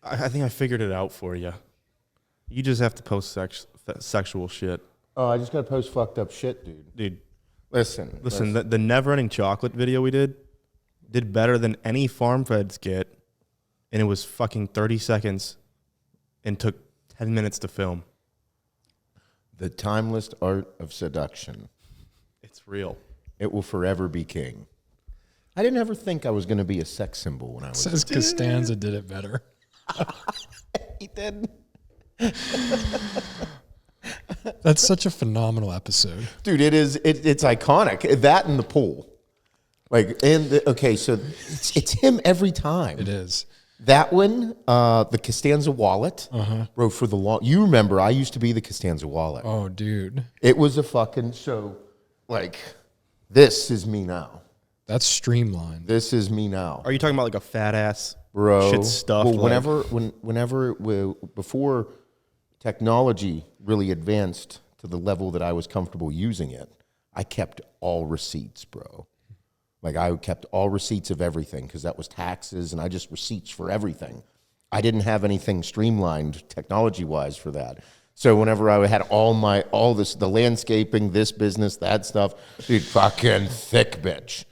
I think I figured it out for you. You just have to post sexual shit. Oh, I just got to post fucked up shit, dude. Dude, listen. The never-ending chocolate video we did better than any farm feds get, and it was fucking 30 seconds and took 10 minutes to film. The timeless art of seduction. It's real. It will forever be king. I didn't ever think I was going to be a sex symbol when I was. Says Costanza did it better. He did. That's such a phenomenal episode, dude. It is. It's iconic. That and the pool, okay. So it's him every time. It is that one. The Costanza wallet, bro. For the long, you remember? I used to be the Costanza wallet. Oh, dude, it was a fucking show. This is me now. That's streamlined. This is me now. Are you talking about like a fat ass, bro? Shit stuff. Well, before technology really advanced to the level that I was comfortable using it, I kept all receipts, bro. I kept all receipts of everything because that was taxes, and I just receipts for everything. I didn't have anything streamlined technology-wise for that. So whenever I had the landscaping, this business, that stuff, dude, fucking thick bitch.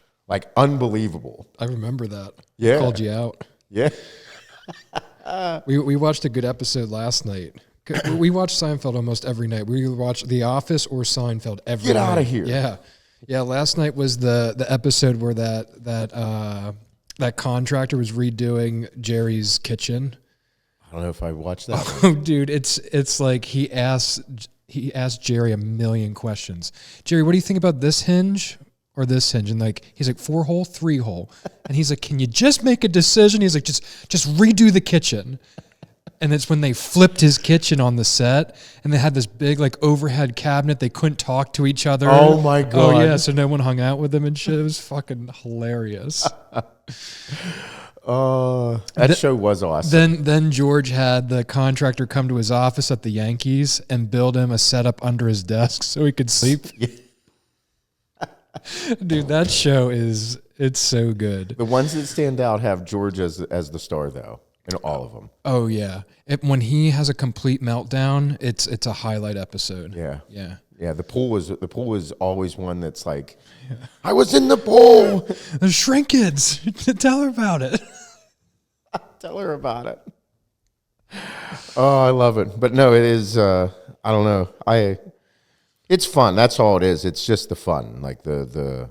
Unbelievable. I remember that. Yeah. I called you out. Yeah. We watched a good episode last night. We watch Seinfeld almost every night. We watch The Office or Seinfeld every night. Get out of here. Yeah. Yeah, last night was the episode where that contractor was redoing Jerry's kitchen. I don't know if I watched that. Oh, dude, it's like he asked Jerry a million questions. Jerry, what do you think about this hinge or this hinge? And he's like 4-hole, 3-hole. And he's like, can you just make a decision? He's like, just redo the kitchen. And it's when they flipped his kitchen on the set, and they had this big overhead cabinet. They couldn't talk to each other. Oh my God. Oh yeah, so no one hung out with them and shit. It was fucking hilarious. That show was awesome. Then George had the contractor come to his office at the Yankees and build him a setup under his desk so he could sleep. Dude, that show it's so good. The ones that stand out have George as the star, though. In all of them. Oh yeah, when he has a complete meltdown, it's a highlight episode. Yeah, yeah, yeah. The pool was always one that's like, I was in the pool. There's shrinkage. Tell her about it. Tell her about it. Oh, I love it. But no, it is. I don't know. It's fun. That's all it is. It's just the fun, the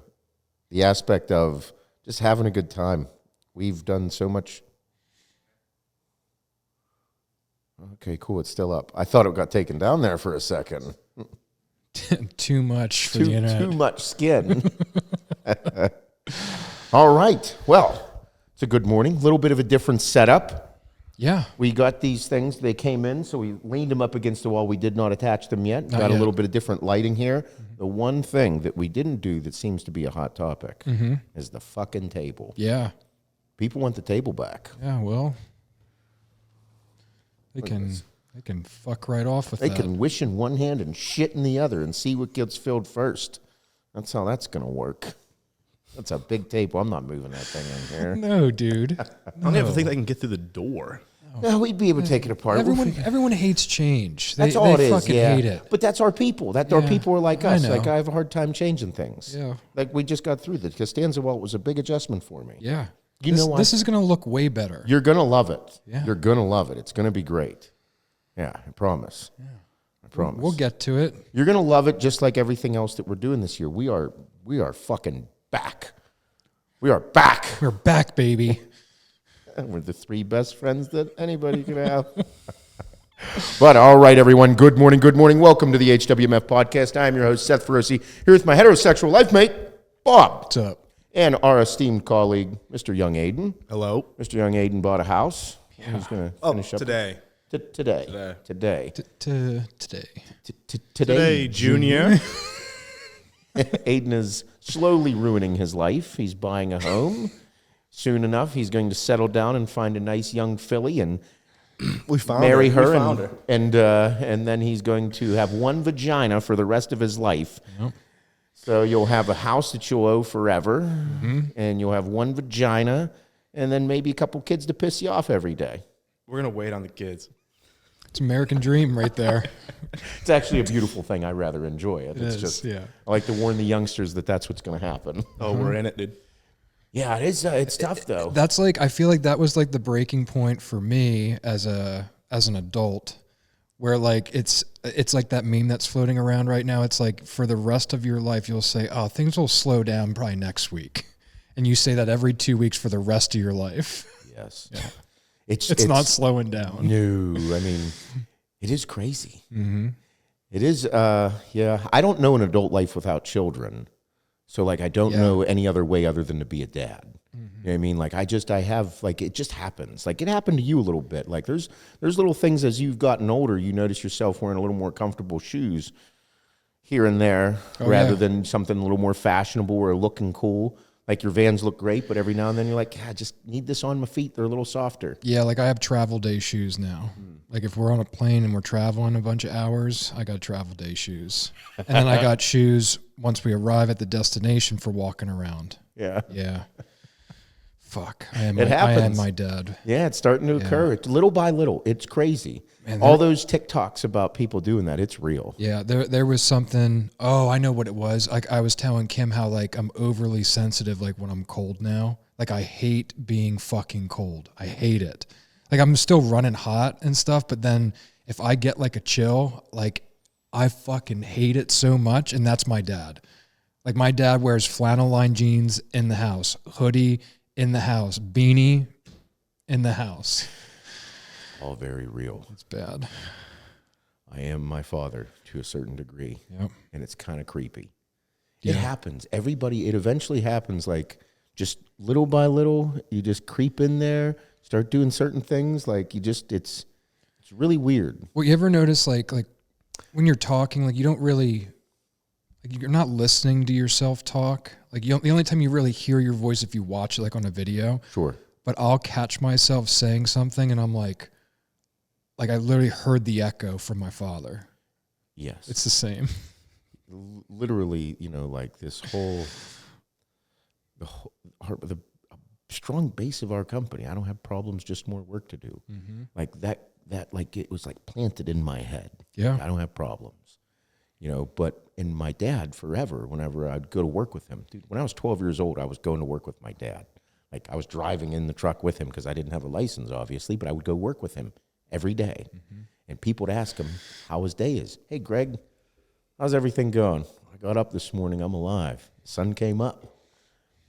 aspect of just having a good time. We've done so much. Okay, cool. It's still up. I thought it got taken down there for a second. Too much for the internet. Too much skin. All right. Well, it's a good morning. A little bit of a different setup. Yeah. We got these things. They came in, so we leaned them up against the wall. We did not attach them yet. Got a little bit of different lighting here. Mm-hmm. The one thing that we didn't do that seems to be a hot topic is the fucking table. Yeah. People want the table back. Yeah, well... They can fuck right off with that. They that. can wish in one hand and shit in the other and see what gets filled first. That's how that's going to work. That's a big table. I'm not moving that thing in here. No, dude. I don't even think they can get through the door. No, we'd be able to take it apart. Everyone hates change. That's all it is. They fucking hate it. But that's our people. Our people are like us. I know. I have a hard time changing things. Yeah. We just got through the Costanza wall. It was a big adjustment for me. Yeah. This is going to look way better. You're going to love it. Yeah. You're going to love it. It's going to be great. Yeah, I promise. Yeah. I promise. We'll get to it. You're going to love it just like everything else that we're doing this year. We are fucking back. We are back. We're back, baby. We're the 3 best friends that anybody could have. But all right, everyone. Good morning. Good morning. Welcome to the HWMF Podcast. I'm your host, Seth Bob, here with my heterosexual life mate, Bob. What's up? And our esteemed colleague, Mr. Young Aiden. Hello. Mr. Young Aiden bought a house. Yeah. He's going to finish up. Today. Today, Junior. Aiden is slowly ruining his life. He's buying a home. Soon enough, he's going to settle down and find a nice young filly and marry her. And then he's going to have one vagina for the rest of his life. Yep. So you'll have a house that you'll owe forever, and you'll have one vagina, and then maybe a couple kids to piss you off every day. We're going to wait on the kids. It's American dream right there. It's actually a beautiful thing. I rather enjoy it. It's is, just, yeah. I like to warn the youngsters that that's what's going to happen. Oh, we're in it, dude. Yeah, it is. It's tough though. That's like, I feel like that was like the breaking point for me as an adult, where like it's like that meme that's floating around right now. It's like for the rest of your life, you'll say, oh, things will slow down probably next week. And you say that every 2 weeks for the rest of your life. Yes. Yeah. It's not slowing down. No, I mean, it is crazy. Mm-hmm. It is, yeah. I don't know an adult life without children. So, like, I don't know any other way other than to be a dad. Mm-hmm. You know what I mean? Like, I have, like, it just happens. Like, it happened to you a little bit. Like, there's little things as you've gotten older, you notice yourself wearing a little more comfortable shoes here and there rather than something a little more fashionable or looking cool. Like, your Vans look great, but every now and then you're like, I just need this on my feet. They're a little softer. Yeah, like I have travel day shoes now. Like if we're on a plane and we're traveling a bunch of hours, I got travel day shoes. And then I got shoes once we arrive at the destination for walking around. Yeah. Yeah. Fuck. I am my dad. Yeah, it's starting to occur. It's little by little. It's crazy. Man, all those TikToks about people doing that, it's real. Yeah, there was something. Oh, I know what it was. Like I was telling Kim how like I'm overly sensitive. Like when I'm cold now, like I hate being fucking cold. I hate it. Like I'm still running hot and stuff, but then if I get like a chill, like I fucking hate it so much. And that's my dad. Like my dad wears flannel lined jeans in the house, hoodie in the house, beanie in the house. All very real. It's bad. I am my father to a certain degree. Yep. And it's kind of creepy. Yeah. It happens. Everybody, it eventually happens like just little by little, you just creep in there, start doing certain things. Like you just, it's really weird. Well, you ever notice like when you're talking, like you don't really, like you're not listening to yourself talk. Like the only time you really hear your voice if you watch it like on a video. Sure. But I'll catch myself saying something and I'm like I literally heard the echo from my father. Yes. It's the same. Literally, you know, like this whole, the strong base of our company. I don't have problems, just more work to do. Mm-hmm. Like that, like it was like planted in my head. Yeah. Like, I don't have problems, you know, but in my dad forever, whenever I'd go to work with him, dude, when I was 12 years old, I was going to work with my dad. Like I was driving in the truck with him because I didn't have a license, obviously, but I would go work with him every day. Mm-hmm. And people would ask him how his day is. Hey, Greg, how's everything going? I got up this morning. I'm alive. Sun came up.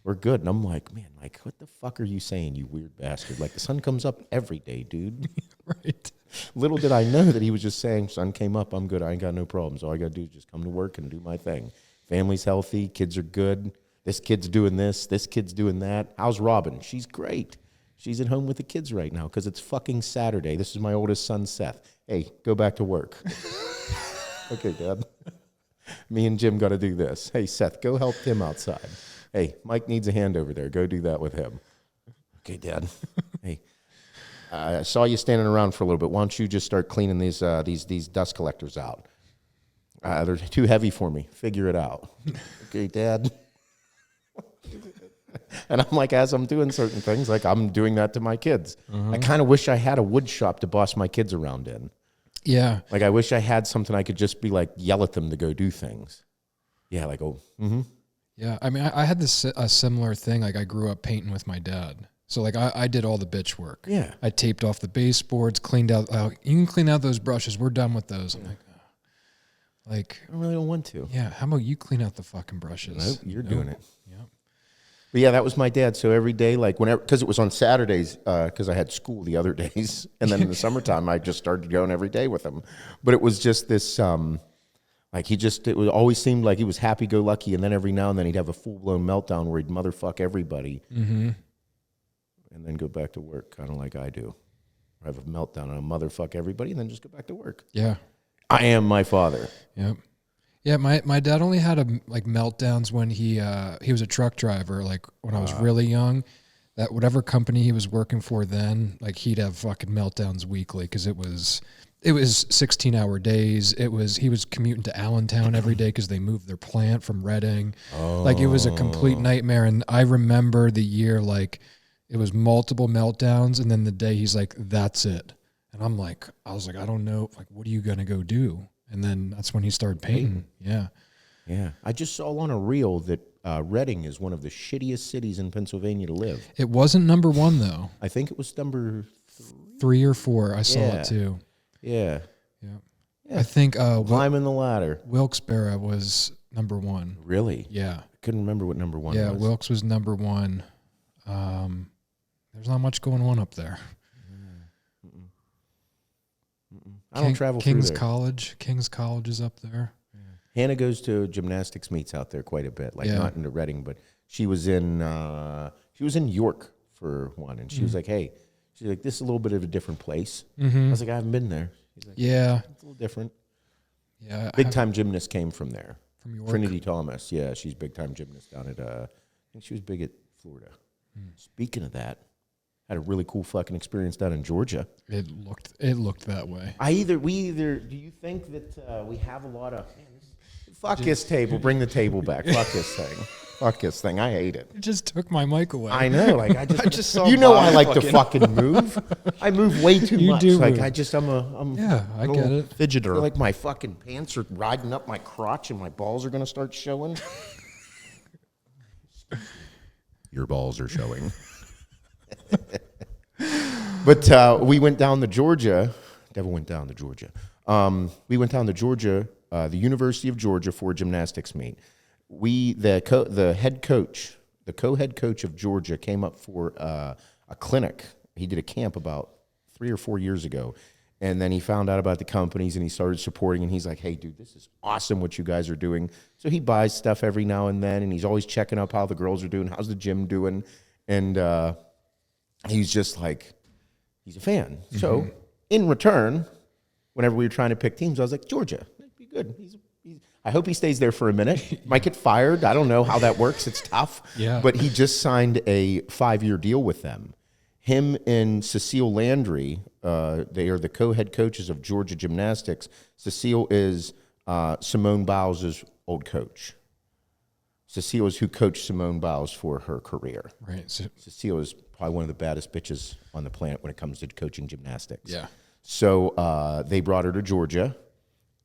We're good. And I'm like, man, like, what the fuck are you saying, you weird bastard? Like, the sun comes up every day, dude. Right. Little did I know that he was just saying, sun came up. I'm good. I ain't got no problems. All I got to do is just come to work and do my thing. Family's healthy. Kids are good. This kid's doing this. This kid's doing that. How's Robin? She's great. She's at home with the kids right now because it's fucking Saturday. This is my oldest son, Seth. Hey, go back to work. Okay, Dad. Me and Jim got to do this. Hey, Seth, go help Tim outside. Hey, Mike needs a hand over there. Go do that with him. Okay, Dad. Hey, I saw you standing around for a little bit. Why don't you just start cleaning these dust collectors out? They're too heavy for me. Figure it out. Okay, Dad. And I'm like, as I'm doing certain things, like I'm doing that to my kids. I kind of wish I had a wood shop to boss my kids around in. Yeah. Like I wish I had something I could just be like, yell at them to go do things. Yeah, like, oh, mm-hmm. Yeah, I mean, I had a similar thing. Like I grew up painting with my dad. So like I did all the bitch work. Yeah. I taped off the baseboards, cleaned out, you can clean out those brushes. We're done with those. I'm like, oh. Like. I really don't want to. Yeah, how about you clean out the fucking brushes? Nope, you're doing it. Yeah. But yeah, that was my dad. So every day, like whenever, because it was on Saturdays, because I had school the other days, and then in the summertime, I just started going every day with him. But it was just this, like it would always seemed like he was happy-go-lucky, and then every now and then he'd have a full-blown meltdown where he'd motherfuck everybody, and then go back to work, kind of like I do. I have a meltdown and I motherfuck everybody, and then just go back to work. Yeah, I am my father. Yep. Yeah, my dad only had meltdowns when he was a truck driver. Like when I was really young, that whatever company he was working for then, like he'd have fucking meltdowns weekly because it was 16-hour days. He was commuting to Allentown every day because they moved their plant from Reading. Like it was a complete nightmare. And I remember the year like It was multiple meltdowns, and then the day he's like, "That's it," and I was like, I don't know, like, what are you gonna go do? And then that's when he started painting. Yeah. Yeah. I just saw on a reel that Reading is one of the shittiest cities in Pennsylvania to live. It wasn't number 1 though. I think it was number 3 or 4. I saw Yeah. it too. Yeah. Yeah. I think Climbing the ladder. Wilkes-Barre was number 1. Really? Yeah. I couldn't remember what number 1 Yeah, was. Wilkes was number 1. There's not much going on up there. I don't travel King's through there. College. King's College is up there. Hannah goes to gymnastics meets out there quite a bit, like not into Reading, but she was in York for one, and she was like, "Hey," she's like, "This is a little bit of a different place." I was like, "I haven't been there." She's like, Yeah. "It's a little different." Yeah. Big time gymnast came from there. From York. Trinity Thomas, yeah, she's big time gymnast down at. I think she was big at Florida. Speaking of that, had a really cool fucking experience down in Georgia. It looked that way. We either. Do you think that we have a lot of? Fuck this table. Bring the table back. Fuck this thing. Fuck this thing. I hate it. It just took my mic away. I know. Like I just saw you know, Bob I like to fucking move. I move way too You much. do Like move. I'm. Yeah, I little get it. I Fidgeter. feel like my fucking pants are riding up my crotch and my balls are gonna start showing. Your balls are showing. But we went down to Georgia. Devil went down to Georgia. We went down to Georgia, the University of Georgia, for a gymnastics meet. The head coach, the co-head coach of Georgia, came up for a clinic. He did a camp about 3 or 4 years ago, and then he found out about the companies and he started supporting. And he's like, "Hey, dude, this is awesome what you guys are doing." So he buys stuff every now and then, and he's always checking up how the girls are doing, how's the gym doing, and he's just like, he's a fan. So in return, whenever we were trying to pick teams, I was like, "Georgia, that'd be good. I hope he stays there for a minute. Might get fired. I don't know how that works. It's tough." Yeah. But he just signed a 5-year deal with them. Him and Cecile Landry, they are the co-head coaches of Georgia Gymnastics. Cecile is Simone Biles' old coach. Cecile is who coached Simone Biles for her career. Right. So, Cecile is probably one of the baddest bitches on the planet when it comes to coaching gymnastics. yeah. So they brought her to Georgia,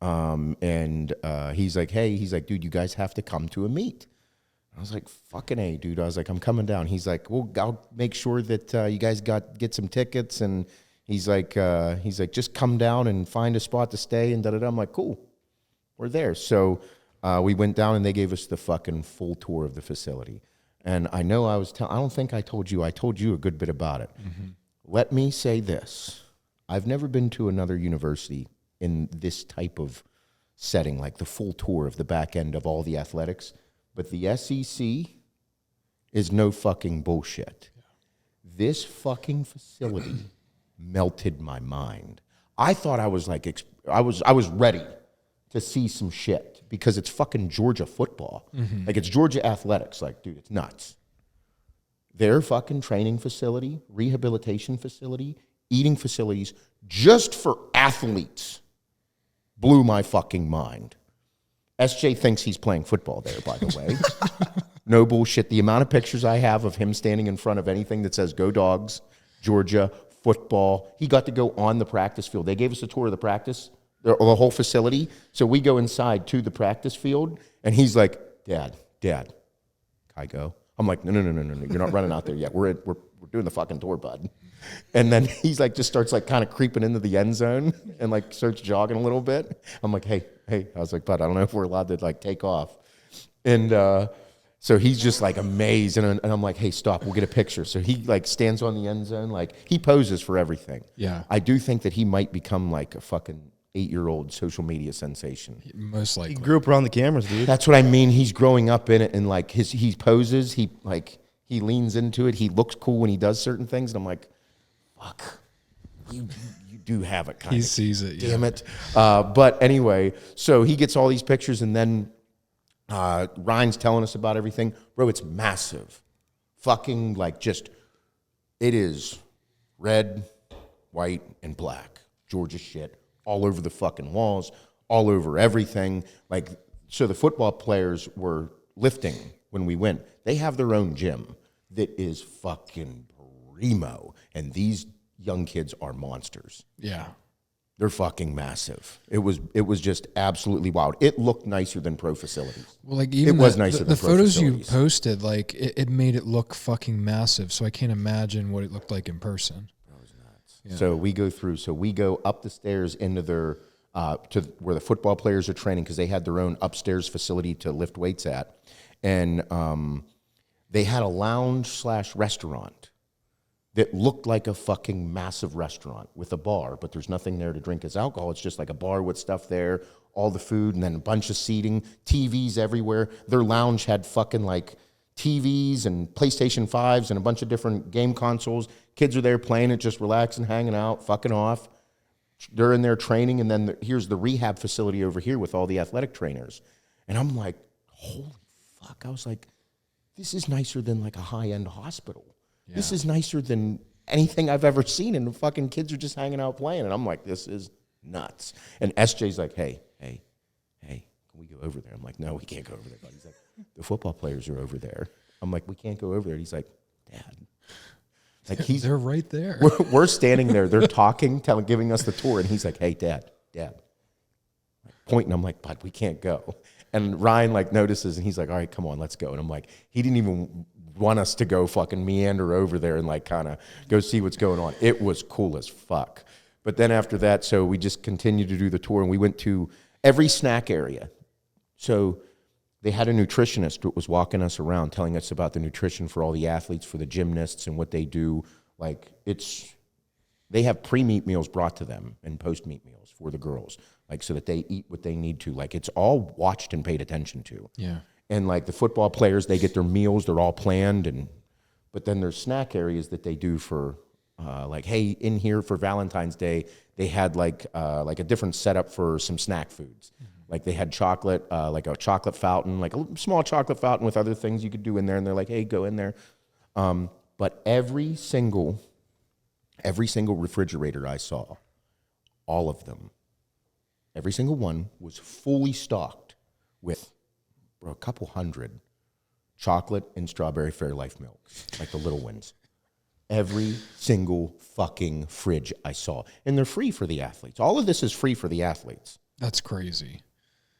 and he's like, "Hey," he's like, "Dude, you guys have to come to a meet." I was like, "Fucking A, dude." I was like, "I'm coming down." He's like, "Well, I'll make sure that you guys get some tickets." And he's like, "Just come down and find a spot to stay." And da-da-da. I'm like, "Cool, we're there." So we went down and they gave us the fucking full tour of the facility. And I know I don't think I told you a good bit about it. Let me say this. I've never been to another university in this type of setting, like the full tour of the back end of all the athletics. But the SEC is no fucking bullshit. This fucking facility melted my mind. I thought I was like, I was ready to see some shit because it's fucking Georgia football. Like it's Georgia athletics. Like, dude, it's nuts. Their fucking training facility, rehabilitation facility, eating facilities just for athletes blew my fucking mind. SJ thinks he's playing football there, by the way. No bullshit. The amount of pictures I have of him standing in front of anything that says "Go Dogs," Georgia, football. He got to go on the practice field. They gave us a tour of the practice, the whole facility. So we go inside to the practice field, and he's like, Dad, can I go? I'm like, no. You're not running out there yet. We're doing the fucking tour, bud. And then he's like, just starts like kind of creeping into the end zone and like starts jogging a little bit. I'm like, hey. I was like, bud, I don't know if we're allowed to like take off. And so he's just like amazed. And I'm like, hey, stop. We'll get a picture. So he like stands on the end zone. Like he poses for everything. Yeah. I do think that he might become like a fucking 8-year-old social media sensation. Most likely. He grew up around the cameras, dude. That's what I mean. He's growing up in it, and like he poses, he leans into it. He looks cool when he does certain things, and I'm like, fuck, you do have it. He sees it. Yeah. Damn it. But anyway, so he gets all these pictures, and then Ryan's telling us about everything. Bro, it's massive. Fucking like just, it is red, white, and black. Georgia shit. All over the fucking walls, all over everything. Like, so the football players were lifting when we went. They have their own gym that is fucking primo. And these young kids are monsters. Yeah. They're fucking massive. It was just absolutely wild. It looked nicer than pro facilities. Well, like even it was nicer than the pro photos facilities. you posted, like it made it look fucking massive. So I can't imagine what it looked like in person. That was nuts. Yeah. So we go up the stairs into their to where the football players are training, because they had their own upstairs facility to lift weights at, and they had a lounge/restaurant that looked like a fucking massive restaurant with a bar, but there's nothing there to drink as alcohol. It's just like a bar with stuff there, all the food, and then a bunch of seating, TVs everywhere. Their lounge had fucking like TVs and PlayStation 5s and a bunch of different game consoles. Kids are there playing it, just relaxing, hanging out, fucking off. They're in there training, and then here's the rehab facility over here with all the athletic trainers. And I'm like, holy fuck. I was like, this is nicer than like a high-end hospital. Yeah. This is nicer than anything I've ever seen, and the fucking kids are just hanging out playing. And I'm like, this is nuts. And SJ's like, hey, can we go over there? I'm like, no, we can't go over there. He's like, the football players are over there. I'm like, we can't go over there. He's like, Dad. Like They're right there. We're standing there. They're talking, giving us the tour. And he's like, hey, Dad. Pointing. I'm like, but we can't go. And Ryan like notices, and he's like, all right, come on, let's go. And I'm like, he didn't even want us to go fucking meander over there and like kind of go see what's going on. It was cool as fuck. But then after that, so we just continued to do the tour, and we went to every snack area. So they had a nutritionist that was walking us around, telling us about the nutrition for all the athletes, for the gymnasts, and what they do. Like they have pre-meet meals brought to them and post-meet meals for the girls, like so that they eat what they need to. Like it's all watched and paid attention to. Yeah. And like the football players, they get their meals, they're all planned, but then there's snack areas that they do for, like, hey, in here for Valentine's Day, they had like a different setup for some snack foods. Mm-hmm. Like they had chocolate, like a chocolate fountain, like a small chocolate fountain with other things you could do in there, and they're like, hey, go in there. But every single refrigerator I saw, all of them, every single one was fully stocked with a couple hundred chocolate and strawberry Fairlife milks, like the little ones. Every single fucking fridge I saw. And they're free for the athletes. All of this is free for the athletes. That's crazy.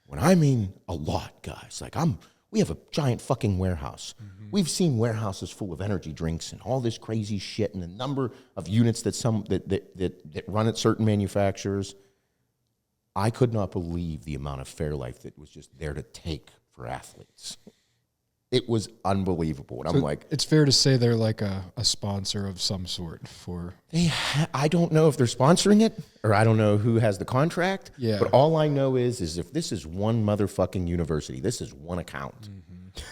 When I mean a lot, guys. Like we have a giant fucking warehouse. Mm-hmm. We've seen warehouses full of energy drinks and all this crazy shit, and the number of units that run at certain manufacturers. I could not believe the amount of Fairlife that was just there to take for athletes. It was unbelievable. And so I'm like, it's fair to say they're like a sponsor of some sort for. I don't know if they're sponsoring it, or I don't know who has the contract. Yeah. But all I know is if this is one motherfucking university, this is one account.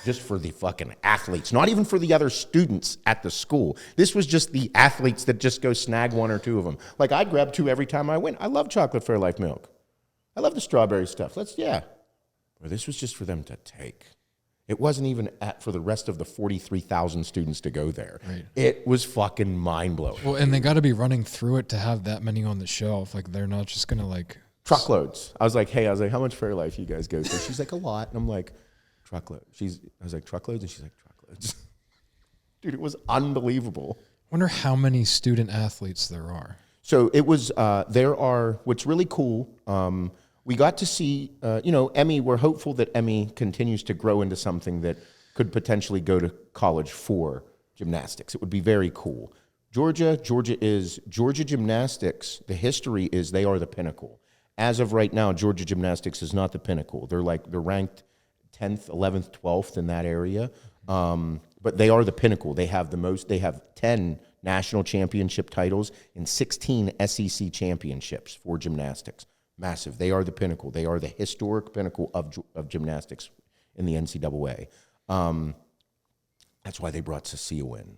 Just for the fucking athletes, not even for the other students at the school. This was just the athletes that just go snag one or two of them. Like I grab two every time I went. I love chocolate Fairlife milk. I love the strawberry stuff. Or this was just for them to take. It wasn't even for the rest of the 43,000 students to go there. Right. It was fucking mind-blowing. Well, and they got to be running through it to have that many on the shelf. Like, they're not just going to, like... Truckloads. I was like, how much Fairlife you guys go to? She's like, a lot. And I'm like, truckload. I was like, truckloads? And she's like, truckloads. Dude, it was unbelievable. Wonder how many student athletes there are. So it was, what's really cool, we got to see, Emmy, we're hopeful that Emmy continues to grow into something that could potentially go to college for gymnastics. It would be very cool. Georgia Gymnastics, the history is they are the pinnacle. As of right now, Georgia Gymnastics is not the pinnacle. They're ranked 10th, 11th, 12th in that area. But they are the pinnacle. They have 10 national championship titles and 16 SEC championships for gymnastics. Massive. They are the pinnacle. They are the historic pinnacle of gymnastics in the NCAA. That's why they brought Cecile in.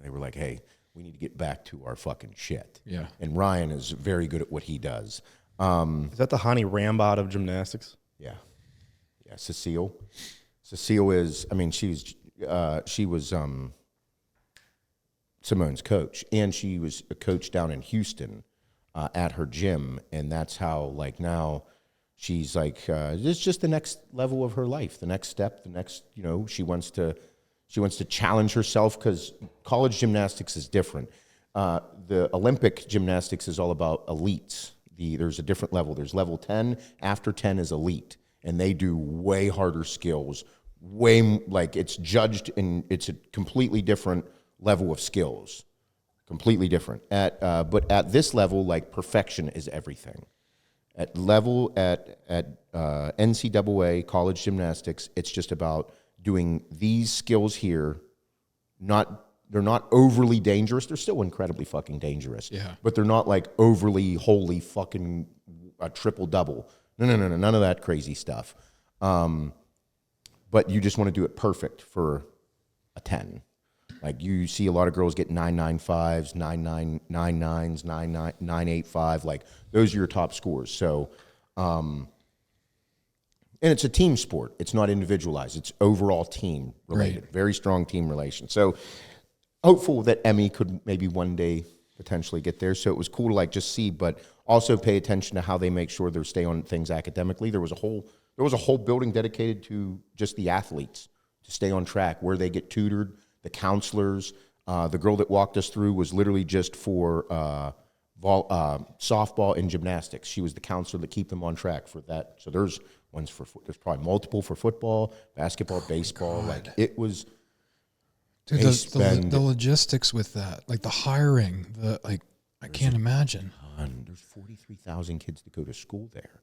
They were like, hey, we need to get back to our fucking shit. Yeah. And Ryan is very good at what he does. Is that the Hani Rambod of gymnastics? Yeah. Yeah, Cecile. Cecile is, she was Simone's coach, and she was a coach down in Houston at her gym, and that's how, now she's it's just the next level of her life, the next step, she wants to She wants to challenge herself because college gymnastics is different. The Olympic gymnastics is all about elites. There's a different level. There's level 10. After 10 is elite. And they do way harder skills. It's judged and it's a completely different level of skills. Completely different. But at this level, like, perfection is everything. At NCAA college gymnastics, it's just about doing these skills here. They're not overly dangerous. They're still incredibly fucking dangerous. Yeah. But they're not like overly holy fucking a triple double. No, none of that crazy stuff. But you just want to do it perfect for a 10. Like, you see a lot of girls get 9.95s, 9.99s, 9.85. Like, those are your top scores. So, and it's a team sport. It's not individualized. It's overall team related. Right. Very strong team relation. So, hopeful that Emmy could maybe one day potentially get there. So it was cool to like just see, but also pay attention to how they make sure they stay on things academically. There was a whole building dedicated to just the athletes to stay on track, where they get tutored, the counselors. The girl that walked us through was literally just for softball and gymnastics. She was the counselor that keep them on track for that. So there's probably multiple for football, basketball, baseball. God. Like, it was. Dude, the logistics with that, like the hiring, I can't imagine. There's 43,000 kids that go to school there.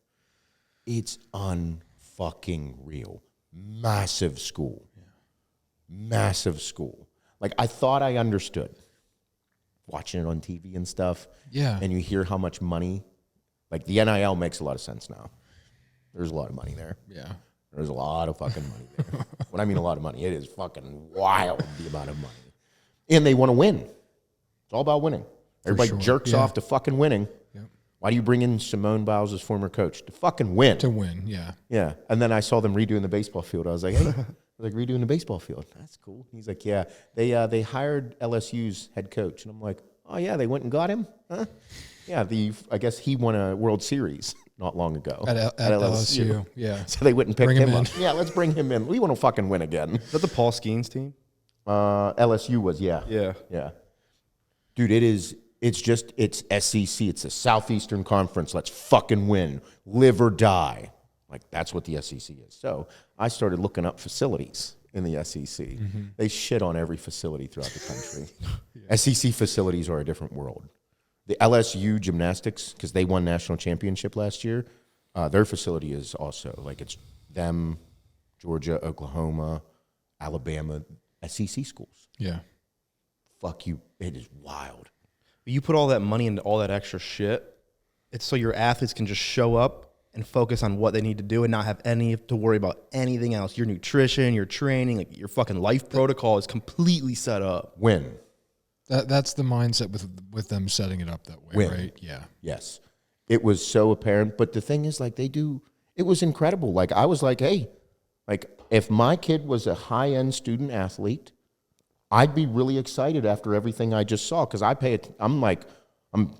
It's unfucking real. Massive school. Yeah. Massive school. Like, I thought I understood watching it on TV and stuff. Yeah. And you hear how much money, like, the NIL makes a lot of sense now. There's a lot of money there. Yeah. There's a lot of fucking money there. When I mean a lot of money, it is fucking wild, the amount of money. And they want to win. It's all about winning. Everybody jerks off to fucking winning. Yep. Why do you bring in Simone Biles as former coach? To fucking win. To win, yeah. Yeah. And then I saw them redoing the baseball field. I was like, hey, redoing the baseball field. That's cool. He's like, yeah. They hired LSU's head coach. And I'm like, oh, yeah, they went and got him? Huh? Yeah, I guess he won a World Series not long ago. At LSU, yeah. So they went and picked him up. in. Yeah, let's bring him in. We want to fucking win again. Is that the Paul Skeens team? LSU was, yeah. Yeah. Dude, it's SEC. It's the Southeastern Conference. Let's fucking win. Live or die. Like, that's what the SEC is. So I started looking up facilities in the SEC. Mm-hmm. They shit on every facility throughout the country. Yeah. SEC facilities are a different world. The LSU gymnastics, because they won national championship last year, their facility is also, like, it's them, Georgia, Oklahoma, Alabama, SEC schools. Yeah. Fuck you. It is wild. You put all that money into all that extra shit, it's so your athletes can just show up and focus on what they need to do and not have any to worry about anything else. Your nutrition, your training, like, your fucking life protocol is completely set up. Win. That's the mindset with them setting it up that way, right? Yeah. Yes. It was so apparent. But the thing is, like, it was incredible. Like, I was like, hey, like, if my kid was a high-end student athlete, I'd be really excited after everything I just saw, because I'm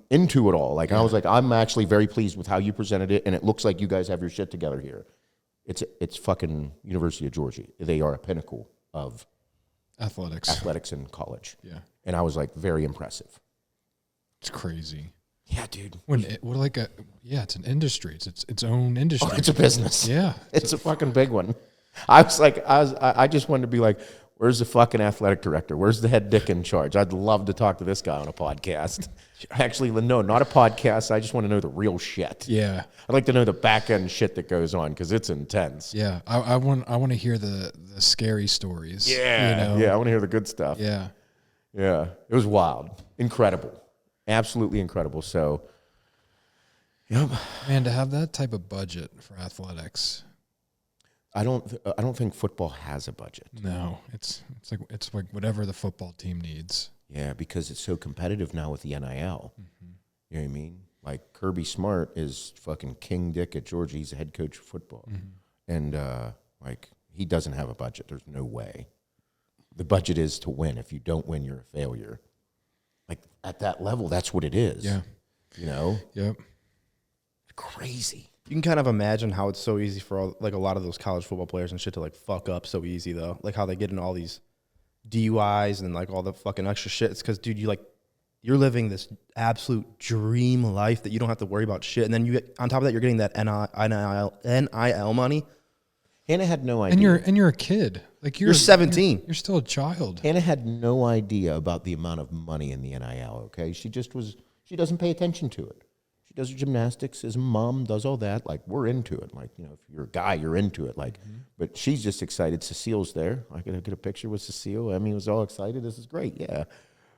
into it all. Like, yeah. I was like, I'm actually very pleased with how you presented it, and it looks like you guys have your shit together here. It's fucking University of Georgia. They are a pinnacle of athletics in college. Yeah. And I was like, very impressive. It's crazy. Yeah, dude. It's an industry. It's its own industry. Oh, it's a business. Yeah. It's a fucking big one. I just wanted to be like, where's the fucking athletic director? Where's the head dick in charge? I'd love to talk to this guy on a podcast. Actually, no, not a podcast. I just want to know the real shit. Yeah. I'd like to know the back end shit that goes on, because it's intense. Yeah. I want to hear the scary stories. Yeah. Yeah. I want to hear the good stuff. Yeah. Yeah. It was wild. Incredible. Absolutely incredible. So, yep. Man, to have that type of budget for athletics. I don't think football has a budget. No, it's like whatever the football team needs. Yeah, because it's so competitive now with the NIL. Mm-hmm. You know what I mean? Like, Kirby Smart is fucking king dick at Georgia. He's the head coach of football. Mm-hmm. And, like, he doesn't have a budget. There's no way. The budget is to win. If you don't win, you're a failure. Like, at that level, that's what it is. Yeah. You know? Yep. Crazy. You can kind of imagine how it's so easy for a lot of those college football players and shit to, like, fuck up so easy, though. Like, how they get in all these DUIs and like all the fucking extra shit. It's because, dude, you're living this absolute dream life that you don't have to worry about shit. And then you get, on top of that, you're getting that NIL money. Hannah had no idea. And you're a kid. Like You're 17. You're still a child. Hannah had no idea about the amount of money in the NIL, okay? She doesn't pay attention to it. She does gymnastics, his mom does all that. Like, we're into it. Like, if you're a guy, you're into it. Like, but she's just excited. Cecile's there. I could get a picture with Cecile. I mean, was all excited. This is great, yeah.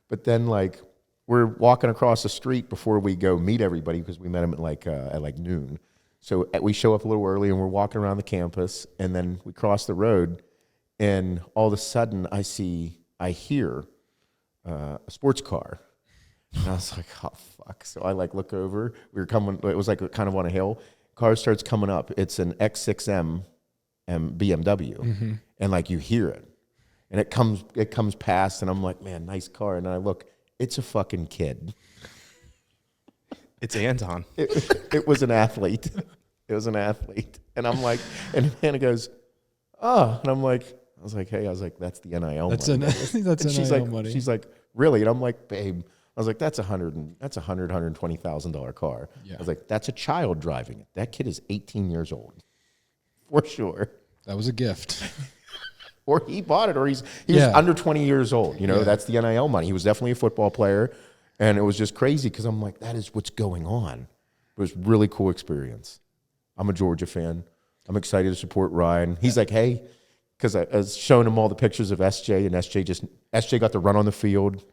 But then, like, we're walking across the street before we go meet everybody because we met them at like noon. So we show up a little early and we're walking around the campus, and then we cross the road, and all of a sudden I hear a sports car. And I was like, oh, fuck. So I like look over. We were coming, it was like kind of on a hill. Car starts coming up. It's an X6M BMW. And like you hear it. And it comes past, and I'm like, man, nice car. And I look, it's a fucking kid. It's Anton. It was an athlete. It was an athlete. And I'm like, and Hannah goes, oh. And I'm like, that's the NIL money. That's NIL money. She's like, really? And I'm like, babe, I was like, that's $120,000 car. Yeah. I was like, that's a child driving it. That kid is 18 years old. For sure. That was a gift. Or he bought it, or he was under 20 years old. That's the NIL money. He was definitely a football player. And it was just crazy because I'm like, that is what's going on. It was a really cool experience. I'm a Georgia fan. I'm excited to support Ryan. He's like, hey, because I was showing him all the pictures of SJ, and SJ got to run on the field,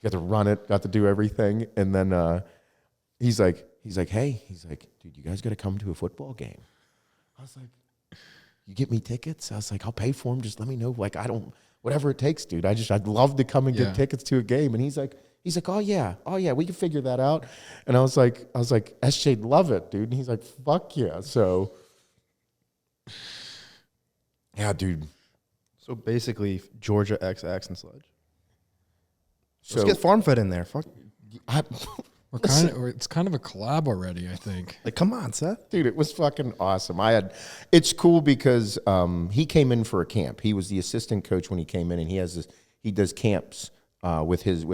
got to run it, got to do everything. And then he's like, hey, dude, you guys got to come to a football game. I was like, you get me tickets? I was like, I'll pay for them. Just let me know. Like, whatever it takes, dude. I'd love to come and get tickets to a game. And he's like, oh yeah, we can figure that out. And I was like, SJ'd love it, dude. And he's like, fuck yeah. So, yeah, dude. So basically, Georgia XX and Sledge. So Let's get Farm Fed in there. Fuck. It's kind of a collab already, I think. Like, come on, Seth. Dude, it was fucking awesome. It's cool because he came in for a camp. He was the assistant coach when he came in, and he does camps with his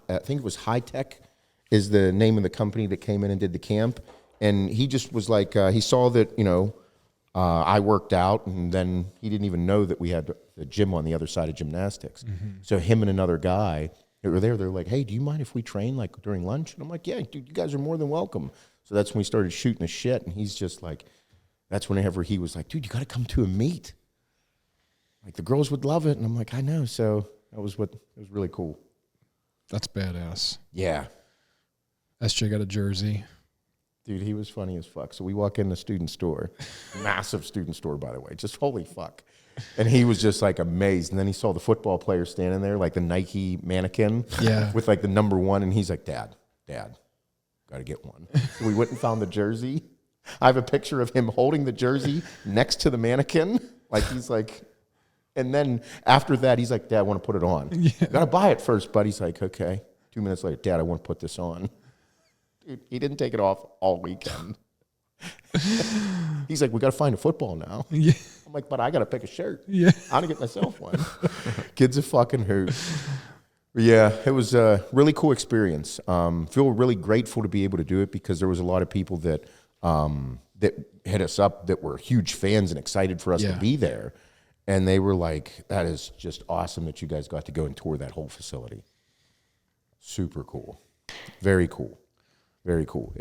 I think it was High Tech is the name of the company that came in and did the camp. And he just was like, he saw that, I worked out, and then he didn't even know that we had the gym on the other side of gymnastics. So him and another guy, they were there. They're like, hey, do you mind if we train like during lunch? And I'm like, yeah, dude, you guys are more than welcome. So that's when we started shooting the shit. And he's just like, that's whenever he was like, dude, you got to come to a meet. Like, the girls would love it. And I'm like, I know. So it was really cool. That's badass. Yeah. SJ got a jersey. Dude, he was funny as fuck. So we walk in the student store, massive student store, by the way, just holy fuck. And he was just like amazed. And then he saw the football player standing there, like the Nike mannequin with like the number 1. And he's like, Dad, got to get one. So we went and found the jersey. I have a picture of him holding the jersey next to the mannequin. Like, he's like, and then after that, he's like, Dad, I want to put it on. Yeah. Got to buy it first, but he's like, okay. 2 minutes later, Dad, I want to put this on. Dude, he didn't take it off all weekend. He's like, we got to find a football now. Yeah. I'm like, but I got to pick a shirt. Yeah. I want to get myself one. Kid's a fucking hoot. But yeah, it was a really cool experience. Feel really grateful to be able to do it because there was a lot of people that hit us up that were huge fans and excited for us to be there. And they were like, that is just awesome that you guys got to go and tour that whole facility. Super cool. Very cool. Very cool.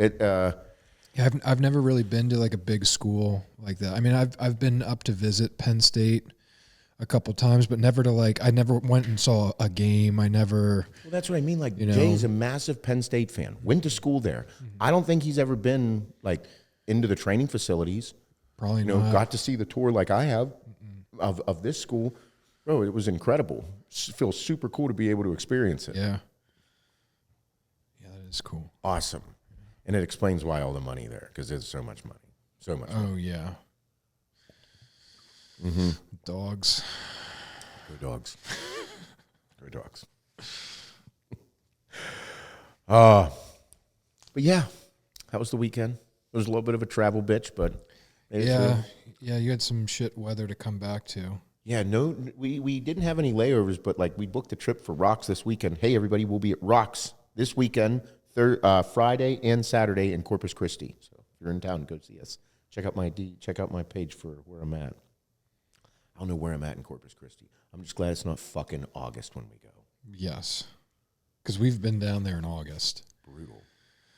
I've never really been to like a big school like that. I mean, I've been up to visit Penn State a couple times, but never to like, I never went and saw a game. I never. Well, that's what I mean. Like, Jay's a massive Penn State fan. Went to school there. I don't think he's ever been like into the training facilities. Probably not. Got to see the tour like I have of this school. Bro, it was incredible. Feels super cool to be able to experience it. Yeah. Yeah, that is cool. Awesome. And it explains why all the money there, because there's so much money. So much money. Oh, yeah. Dogs. Go dogs. Go dogs. But yeah, that was the weekend. It was a little bit of a travel bitch, but yeah, you had some shit weather to come back to. Yeah, no, we didn't have any layovers, but like we booked a trip for Rocks this weekend. Hey, everybody, we'll be at Rocks this weekend, Friday and Saturday in Corpus Christi. So if you're in town, go see us. Check out my page for where I'm at. I don't know where I'm at in Corpus Christi. I'm just glad it's not fucking August when we go. Yes, because we've been down there in August. Brutal.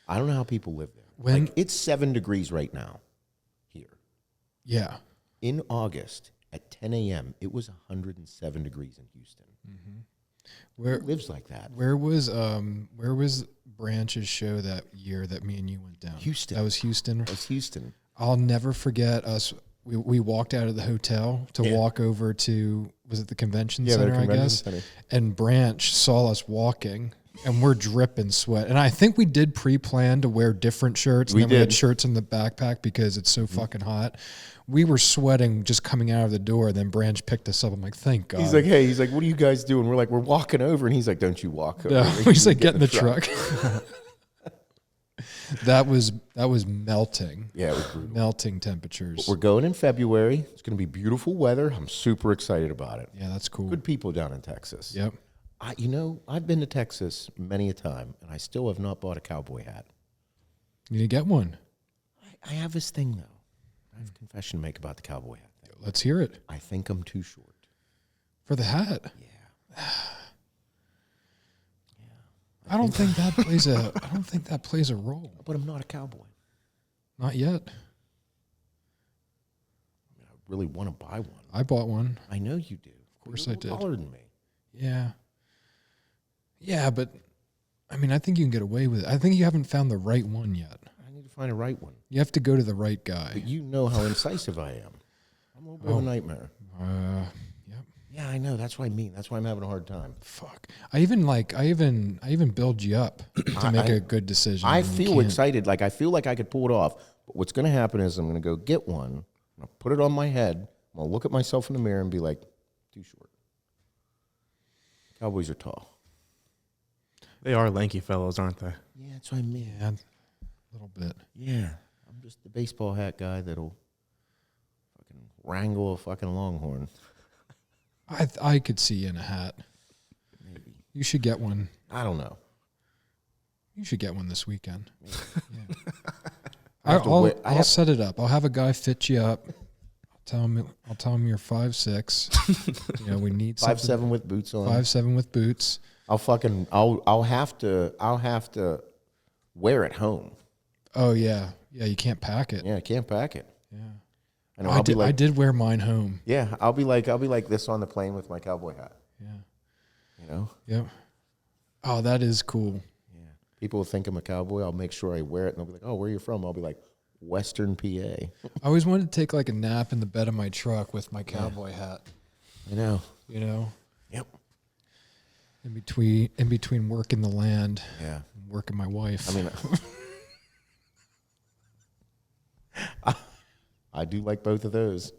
I don't know how people live there. When like, it's 7 degrees right now here. Yeah. In August at 10 a.m., it was 107 degrees in Houston. Mm-hmm. Where Who lives like that? Where was Branch's show that year that me and you went down? Houston. That was Houston. It was Houston. I'll never forget us. We walked out of the hotel to walk over to, was it the convention center, I guess? Center. And Branch saw us walking, and we're dripping sweat. And I think we did pre-plan to wear different shirts. And we had shirts in the backpack because it's so fucking hot. We were sweating just coming out of the door. Then Branch picked us up. I'm like, thank God. He's like, hey, what are you guys doing? We're like, we're walking over. And he's like, don't you walk over. No, he's like, get in the truck. That was melting. Yeah, it was brutal. Melting temperatures. But we're going in February. It's going to be beautiful weather. I'm super excited about it. Yeah, that's cool. Good people down in Texas. Yep. I've been to Texas many a time, and I still have not bought a cowboy hat. You need to get one. I have this thing, though. I have a confession to make about the cowboy hat thing. Let's hear it. I think I'm too short. For the hat? Yeah. I don't think that plays a role. But I'm not a cowboy. Not yet. I really want to buy one. I bought one. I know you do. Of course I did. You're taller than me. Yeah. Yeah, but I mean, I think you can get away with it. I think you haven't found the right one yet. I need to find a right one. You have to go to the right guy. But you know how incisive I am. I'm a little bit of a nightmare. Yep. Yeah, I know. That's what I mean. That's why I'm having a hard time. Fuck. I even build you up to make a good decision. I feel excited. Like I feel like I could pull it off. But what's going to happen is I'm going to go get one. I'll put it on my head. I'm going to look at myself in the mirror and be like, too short. Cowboys are tall. They are lanky fellows, aren't they? Yeah, that's what I mean. Yeah, a little bit. Yeah. I'm just the baseball hat guy that'll fucking wrangle a fucking longhorn. I could see you in a hat. Maybe. You should get one. I don't know. You should get one this weekend. Yeah. I'll set it up. I'll have a guy fit you up. I'll tell him you're 5'6". You know, we need 5'7" with boots on. 5'7" with boots. I'll have to wear it home. Oh yeah. Yeah, you can't pack it. Yeah, I can't pack it. Yeah. I know. I did wear mine home. Yeah, I'll be like this on the plane with my cowboy hat. Yeah. You know? Yep. Oh, that is cool. Yeah. People will think I'm a cowboy. I'll make sure I wear it, and they'll be like, "Oh, where are you from?" I'll be like, "Western PA." I always wanted to take like a nap in the bed of my truck with my cowboy hat. I know. You know? Yep. In between working the land, Yeah, and working my wife. I mean, I do like both of those.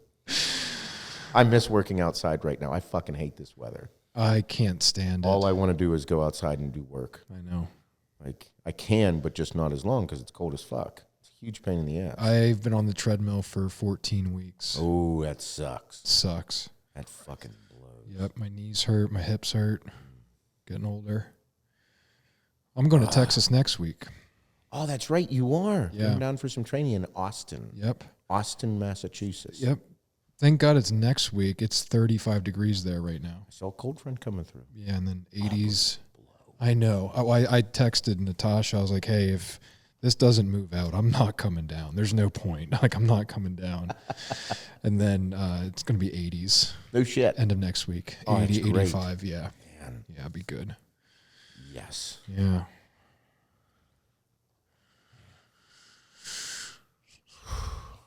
I miss working outside right now. I fucking hate this weather. I can't stand it. All I want to do is go outside and do work. I know. Like, I can, but just not as long because it's cold as fuck. It's a huge pain in the ass. I've been on the treadmill for 14 weeks. Oh, that sucks. Sucks. That fucking blows. Yep, my knees hurt, my hips hurt. Getting older. I'm going to Texas next week. Oh, that's right. You are. Yeah. I'm down for some training in Austin. Yep. Austin, Massachusetts. Yep. Thank God it's next week. It's 35 degrees there right now. I saw a cold front coming through. Yeah, and then 80s. I know. I texted Natasha. I was like, hey, if this doesn't move out, I'm not coming down. There's no point. Like, I'm not coming down. And then it's going to be 80s. No shit. End of next week. Oh, 80, that's great. 85. Yeah. Man. Yeah, it'd be good. Yes. Yeah.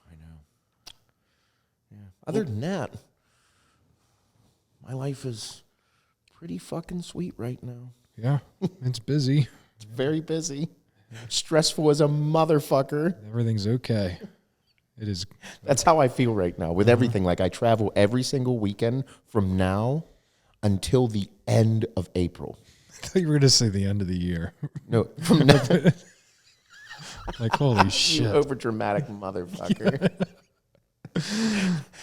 I know. Yeah. Other than that, my life is pretty fucking sweet right now. Yeah. It's busy. It's very busy. Stressful as a motherfucker. Everything's okay. It is. That's how I feel right now with everything. Like, I travel every single weekend from now until the end of April. I thought you were going to say the end of the year. No, from now. Like, holy You shit. over dramatic motherfucker.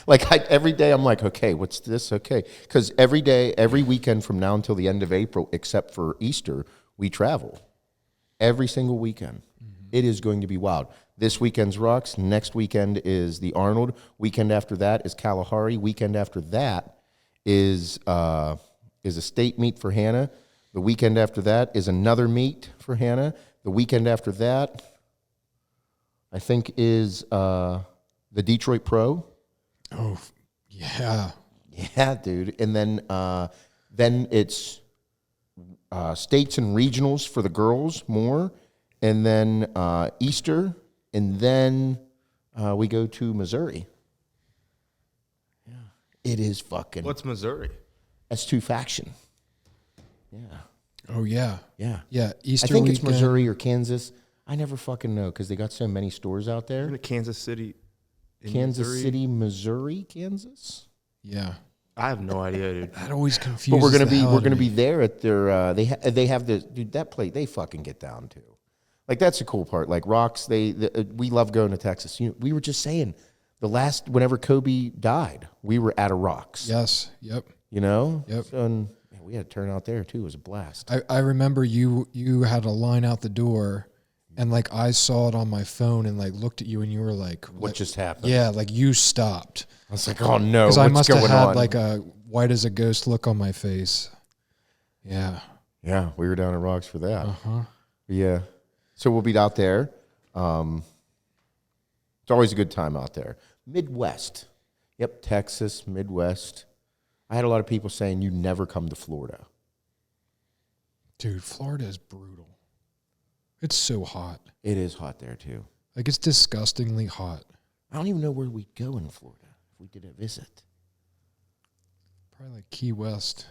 Like every day I'm like, okay, what's this? Okay. Because every day, every weekend from now until the end of April, except for Easter, we travel. Every single weekend. It is going to be wild. This weekend's Rocks. Next weekend is the Arnold. Weekend after that is Kalahari. Weekend after that is a state meet for Hannah. The weekend after that is another meet for Hannah. The weekend after that, I think, is the Detroit Pro. Oh, yeah. Yeah, dude. And then it's states and regionals for the girls more. And then Easter. And then we go to Missouri. Yeah. It is fucking... What's Missouri? S2 faction. Yeah. Oh, yeah. Yeah. Yeah, Easter I think weekend. it's Missouri or Kansas. I never fucking know because they got so many stores out there. Isn't it Kansas City? Kansas City, Missouri, Kansas. Yeah. I have no idea, dude. That always confuses But we're the gonna be there at their. They have the dude that plate. They fucking get down to. Like that's the cool part. Like Rocks, we love going to Texas. We were just saying whenever Kobe died, we were at a Rocks. Yes. Yep. You know. Yep. So, and we had to turn out there too. It was a blast. I remember you had a line out the door, and like I saw it on my phone and like looked at you and you were like, What just happened? Yeah, like you stopped. I was like, oh no, Because what's I must have going had on? like a white as a ghost look on my face. Yeah. Yeah, we were down at Rocks for that. Uh-huh. Yeah. So we'll be out there. It's always a good time out there. Midwest. Yep, Texas, Midwest. I had a lot of people saying you never come to Florida. Dude, Florida is brutal. It's so hot. It is hot there too. Like it's disgustingly hot. I don't even know where we'd go in Florida if we did a visit. Probably like Key West.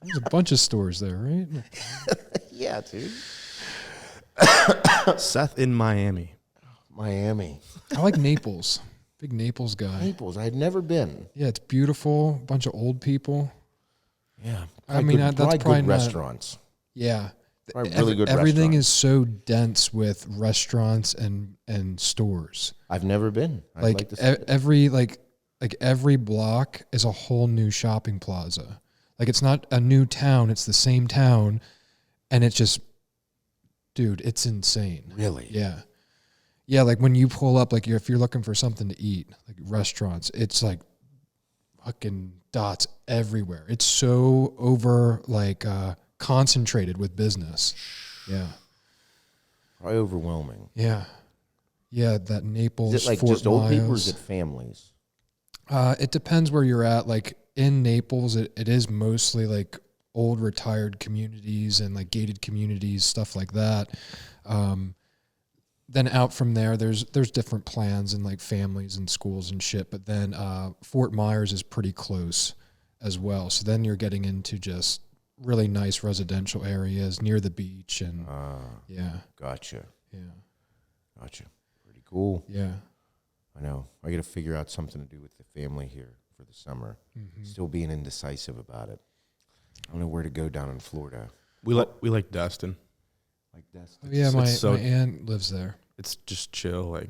There's a bunch of stores there, right? Yeah, dude. Seth in Miami. Miami. I like Naples. Big Naples guy. Naples. I had never been. Yeah, it's beautiful. Bunch of old people. Yeah. I mean, that's probably good not- restaurants. Yeah. Probably really good Everything restaurants. is so dense with restaurants and stores. I've never been. I'd Like, like to see it. every block is a whole new shopping plaza. Like it's not a new town, it's the same town, and it's just, dude, it's insane. Really? Yeah. Yeah, like when you pull up, like if you're looking for something to eat, like restaurants, it's like fucking dots everywhere. It's so over concentrated with business. Yeah. Probably overwhelming. Yeah. Yeah, that Naples, Is it like Fort just old people or Myers. is it families? It depends where you're at. Like in Naples, it is mostly like old retired communities and like gated communities, stuff like that. Then out from there, there's different plans and like families and schools and shit. But then Fort Myers is pretty close as well. So then you're getting into just really nice residential areas near the beach and yeah, Gotcha. yeah, Gotcha. Pretty cool. yeah. I know. I got to figure out something to do with the family here for the summer. Still being indecisive about it. I don't know where to go down in Florida. We like Destin. Like that's Oh, yeah, It's so- my aunt lives there. It's just chill. Like,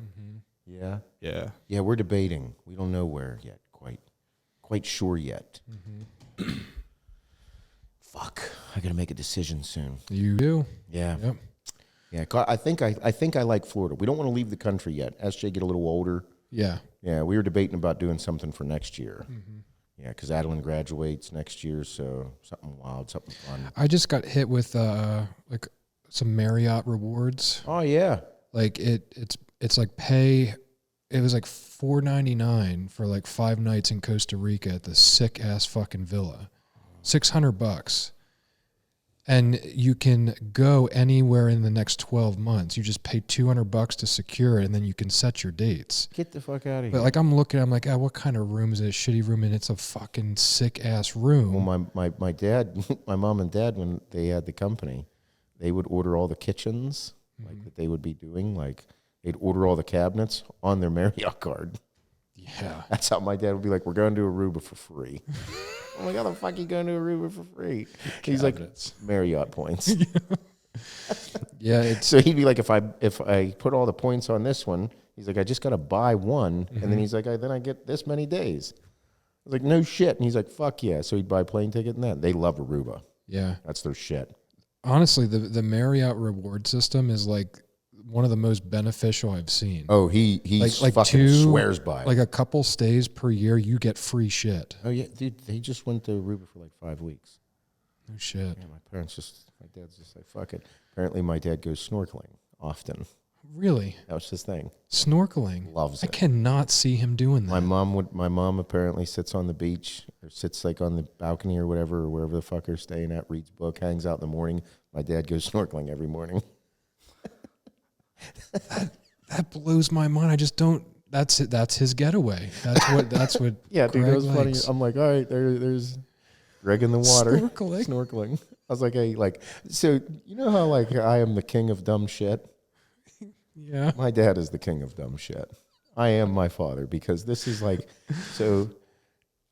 yeah. yeah. Yeah, we're debating. We don't know where yet. Quite sure yet. Fuck. I got to make a decision soon. You do? Yeah. Yep. Yeah, I think I like Florida. We don't want to leave the country yet. SJ get a little older. Yeah. Yeah, we were debating about doing something for next year. Yeah, because Adeline graduates next year, so something wild, something fun. I just got hit with like some Marriott rewards. Oh yeah, Like it's like pay. It was like $4.99 for like 5 nights in Costa Rica at the sick ass fucking villa, $600, and you can go anywhere in the next 12 months. You just pay $200 to secure it, and then you can set your dates. get the fuck out of But here. like I'm like, what kind of room is it? A shitty room, and it's a fucking sick ass room. Well, my dad, my mom and dad, when they had the company, they would order all the kitchens, like that they would be doing, like they'd order all the cabinets on their Marriott card. Yeah. That's how my dad would be like, we're going to Aruba for free. I'm like, how the fuck you going to Aruba for free? He's like, Cabinets. Marriott points. Yeah, So he'd be like, if I put all the points on this one, he's like, I just got to buy one. And then he's like, then I get this many days. I was like, no shit. And he's like, fuck yeah. So he'd buy a plane ticket and that. They love Aruba. Yeah. That's their shit. Honestly, the Marriott reward system is like one of the most beneficial I've seen. Oh, he like fucking swears by it. Like a couple stays per year, you get free shit. Oh, yeah. Dude, they just went to Aruba for like 5 weeks. No shit. Yeah, my dad's just like, fuck it. Apparently my dad goes snorkeling often. Really? That was his thing. Snorkeling. Loves it. I cannot see him doing that. My mom apparently sits on the beach or sits like on the balcony or whatever, or wherever the fuck they're staying at, reads a book, hangs out in the morning. My dad goes snorkeling every morning. That blows my mind. I just don't. That's it. That's his getaway. That's what. Yeah, dude, Greg that was funny. likes. I'm like, all right, there's Greg in the water Snorkeling. I was like, hey, so you know how like I am the king of dumb shit? Yeah. My dad is the king of dumb shit. I am my father, because this is like, so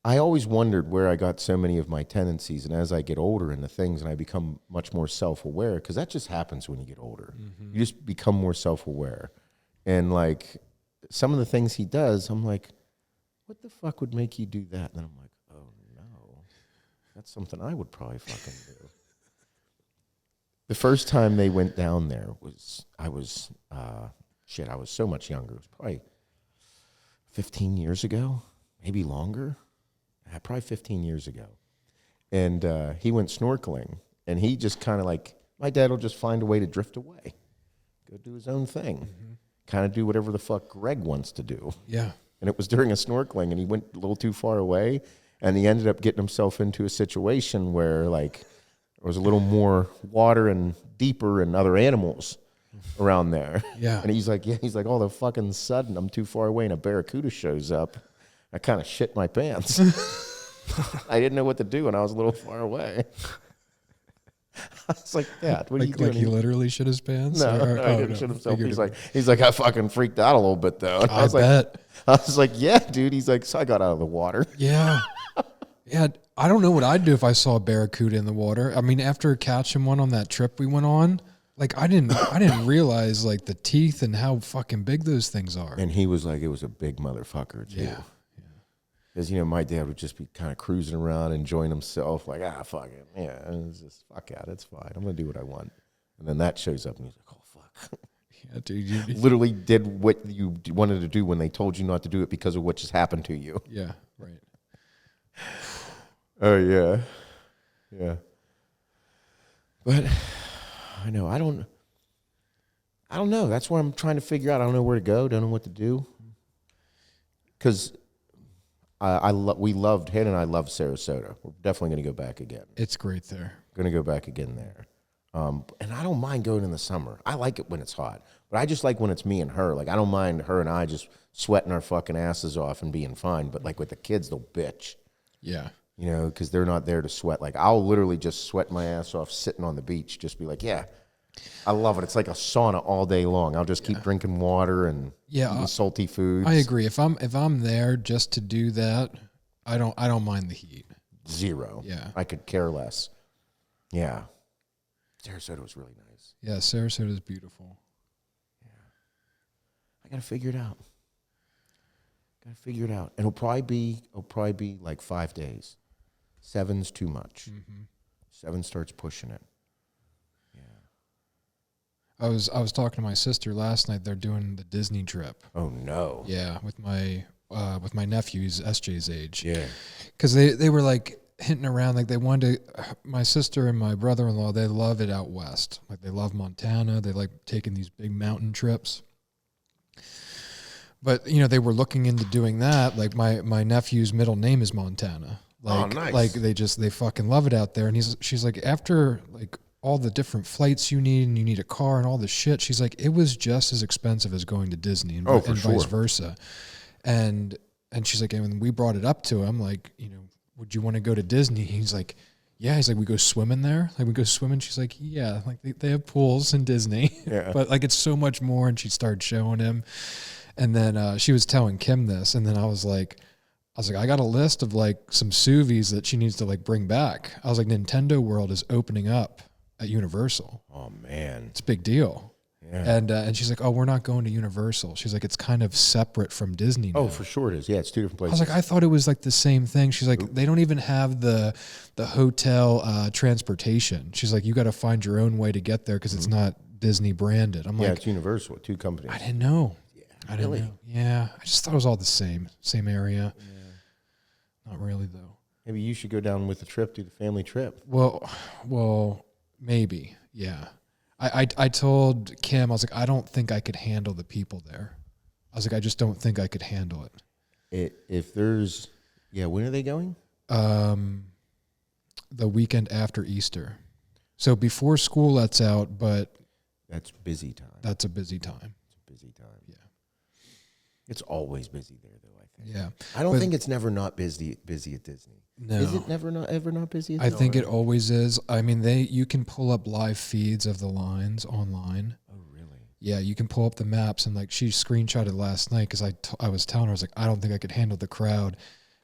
I always wondered where I got so many of my tendencies, and as I get older into things and I become much more self-aware, because that just happens when you get older. Mm-hmm. You just become more self-aware. And like some of the things he does, I'm like, what the fuck would make you do that? And then I'm like, oh no, that's something I would probably fucking do. The first time they went down there I was so much younger. It was probably 15 years ago, maybe longer. Probably 15 years ago. And he went snorkeling, and he just kind of like, my dad will just find a way to drift away, go do his own thing, kind of do whatever the fuck Greg wants to do. Yeah. And it was during a snorkeling, and he went a little too far away, and he ended up getting himself into a situation where like there was a little more water and deeper and other animals around there. Yeah. And he's like, all of a fucking sudden I'm too far away and a barracuda shows up. I kind of shit my pants. I didn't know what to do, and I was a little far away. I was like, Dad, what are you doing? Like he literally shit his pants? No, he didn't shit himself. He's like, I fucking freaked out a little bit though. And I was like, yeah, dude. He's like, so I got out of the water. Yeah. Yeah. I don't know what I'd do if I saw a barracuda in the water. I mean, after catching one on that trip we went on, like I didn't realize like the teeth and how fucking big those things are. And he was like, it was a big motherfucker too. Yeah. Because, my dad would just be kind of cruising around, enjoying himself, like, fuck it. Yeah, and it's just, fuck out, it's fine. I'm going to do what I want. And then that shows up, and he's like, oh, fuck. Yeah, dude. You literally did what you wanted to do when they told you not to do it because of what just happened to you. Yeah, right. Oh, yeah. Yeah. But, I know, I don't know. That's what I'm trying to figure out. I don't know where to go. Don't know what to do. Because we loved, Hannah and I loved Sarasota. We're definitely going to go back again. It's great there. Going to go back again there. And I don't mind going in the summer. I like it when it's hot. But I just like when it's me and her. Like, I don't mind her and I just sweating our fucking asses off and being fine. But, like, with the kids, they'll bitch. Yeah. Because they're not there to sweat. Like, I'll literally just sweat my ass off sitting on the beach. Just be like, yeah, I love it. It's like a sauna all day long. I'll just keep drinking water and eating salty foods. I agree. If I'm there just to do that, I don't mind the heat. Zero. Yeah. I could care less. Yeah. Sarasota was really nice. Yeah, Sarasota is beautiful. Yeah. I gotta figure it out. And it'll probably be like 5 days. 7's too much. Mm-hmm. 7 starts pushing it. I was talking to my sister last night. They're doing the Disney trip. Oh no! Yeah, with my nephews, SJ's age. Yeah, because they were like hinting around, like they wanted to. My sister and my brother-in-law, they love it out west. Like they love Montana. They like taking these big mountain trips. But they were looking into doing that. Like my nephew's middle name is Montana. Like, nice. Like they fucking love it out there. And she's like, after like all the different flights you need, and you need a car and all this shit, she's like, it was just as expensive as going to Disney and vice versa. And she's like, and when we brought it up to him, like, would you want to go to Disney? He's like, yeah. He's like, we go swimming there. Like we go swimming. She's like, yeah, like they have pools in Disney, yeah. But like it's so much more. And she started showing him. And then she was telling Kim this, and then I was like, I got a list of like some sous vides that she needs to like bring back. I was like, Nintendo World is opening up at Universal. Oh man, It's a big deal. yeah. And she's like, oh, we're not going to Universal. She's like, it's kind of separate from Disney now. Oh, for sure it is. Yeah, it's two different I places. was like, I thought it was like the same thing. She's like, they don't even have the hotel transportation. She's like, you got to find your own way to get there because it's not Disney branded. I'm yeah, like, it's Universal, two companies. I didn't know. Yeah, I didn't know. Yeah, I just thought it was all the same area. Yeah. Not really though. Maybe you should go down with the trip, do the family trip. Well, maybe. Yeah. I told Kim, I was like, I don't think I could handle the people there. I was like, I just don't think I could handle it. If there's, when are they going? The weekend after Easter. So before school lets out, but That's busy time. that's a busy time. It's a busy time. Yeah. It's always busy there, though, I think. Yeah. I don't But- think it's never not busy at Disney. No. Is it ever not busy at I Disney? think it always is. I mean, you can pull up live feeds of the lines online. Oh, really? Yeah, you can pull up the maps, and like she screenshotted last night because I was telling her, I was like, I don't think I could handle the crowd.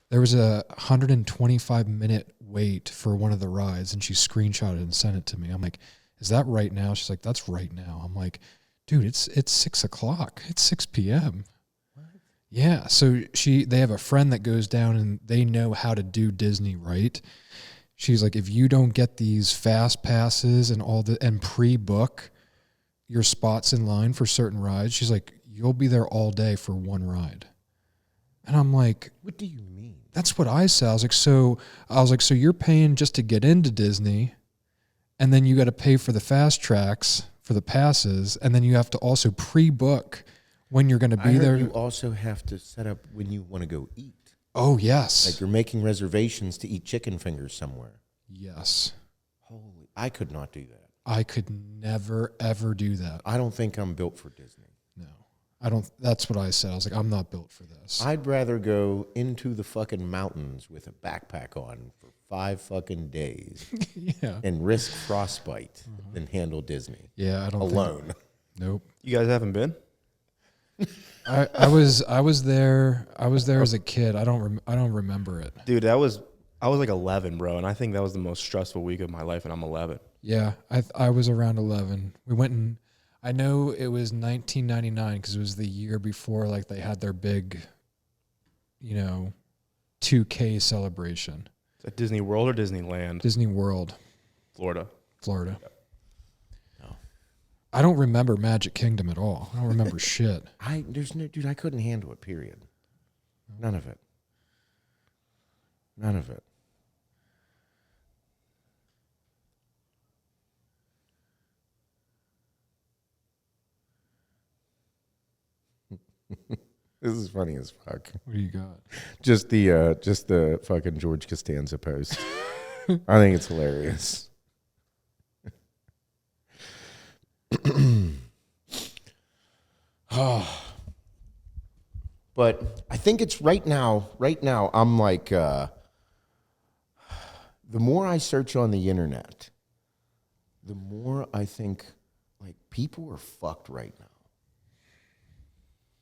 There was a 125-minute wait for one of the rides, and she screenshotted and sent it to me. I'm like, is that right now? She's like, that's right now. I'm like, dude, it's 6 o'clock. It's 6 p.m. Yeah, so they have a friend that goes down and they know how to do Disney right. She's like, if you don't get these fast passes and pre-book your spots in line for certain rides, she's like, you'll be there all day for one ride. And I'm like, What do you mean? that's what I said. I was like, so you're paying just to get into Disney, and then you got to pay for the fast tracks for the passes, and then you have to also pre-book when you're going to be there. You also have to set up when you want to go eat. Oh, yes. Like you're making reservations to eat chicken fingers somewhere. Yes. Holy, I could not do that. I could never, ever do that. I don't think I'm built for Disney. No. I don't. That's what I said. I was like, I'm not built for this. I'd rather go into the fucking mountains with a backpack on for 5 fucking days Yeah. and risk frostbite than handle Disney Yeah, I don't alone. Nope. You guys haven't been? I was there as a kid. I don't remember it. Dude, I was like 11, bro, and I think that was the most stressful week of my life, and I'm 11. Yeah, I was around 11. We went and I know it was 1999 because it was the year before like they had their big, 2K celebration. Is that Disney World or Disneyland? Disney World, Florida. Florida. No. I don't remember Magic Kingdom at all. I don't remember shit. Dude, I couldn't handle it, period. None of it. None of it. This is funny as fuck. What do you got? Just the fucking George Costanza post. I think it's hilarious. But I think it's right now, I'm like, the more I search on the internet, the more I think, like, people are fucked right now.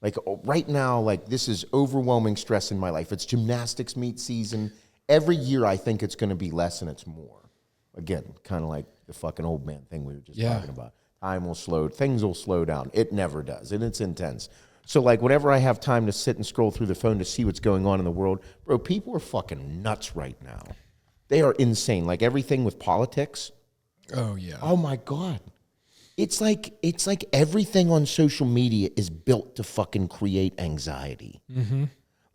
Like, right now, like, this is overwhelming stress in my life. It's gymnastics meet season. Every year I think it's going to be less and it's more. Again, kind of like the fucking old man thing we were just talking about. Things will slow down. It never does, and it's intense. So, like, whenever I have time to sit and scroll through the phone to see what's going on in the world, bro, people are fucking nuts right now. They are insane. Like, everything with politics. Oh yeah. Oh, my God. It's like everything on social media is built to fucking create anxiety. Mm-hmm.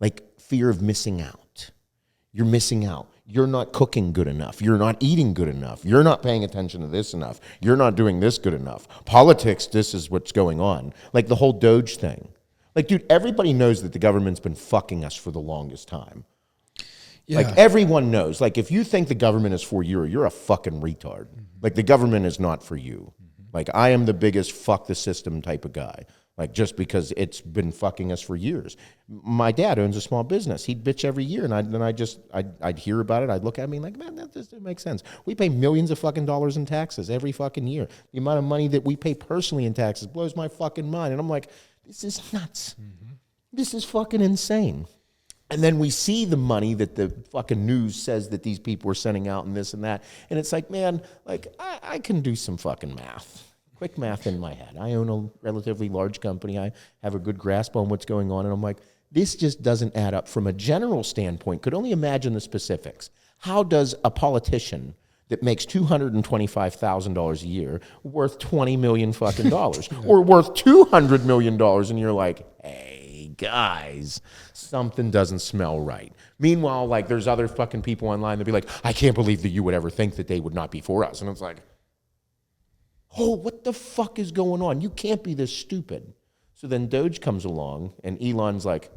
Like fear of missing out. You're missing out. You're not cooking good enough. You're not eating good enough. You're not paying attention to this enough. You're not doing this good enough. Politics, this is what's going on. Like the whole Doge thing. Like, dude, everybody knows that the government's been fucking us for the longest time. Yeah. Like, everyone knows. Like, if you think the government is for you, you're a fucking retard. Mm-hmm. Like, the government is not for you. Mm-hmm. Like, I am the biggest fuck the system type of guy. Like, just because it's been fucking us for years. My dad owns a small business. He'd bitch every year, and I'd hear about it. I'd look at me like, man, that just doesn't make sense. We pay millions of fucking dollars in taxes every fucking year. The amount of money that we pay personally in taxes blows my fucking mind. And I'm like, this is nuts. Mm-hmm. This is fucking insane. And then we see the money that the fucking news says that these people are sending out and this and that. And it's like, man, like I can do some fucking math. Quick math in my head. I own a relatively large company. I have a good grasp on what's going on. And I'm like, this just doesn't add up from a general standpoint. Could only imagine the specifics. How does a politician that makes $225,000 a year worth $20 million fucking dollars or worth $200 million? And you're like, hey, guys, something doesn't smell right. Meanwhile, like there's other fucking people online that be like, I can't believe that you would ever think that they would not be for us. And it's like, oh, what the fuck is going on? You can't be this stupid. So then Doge comes along and Elon's like,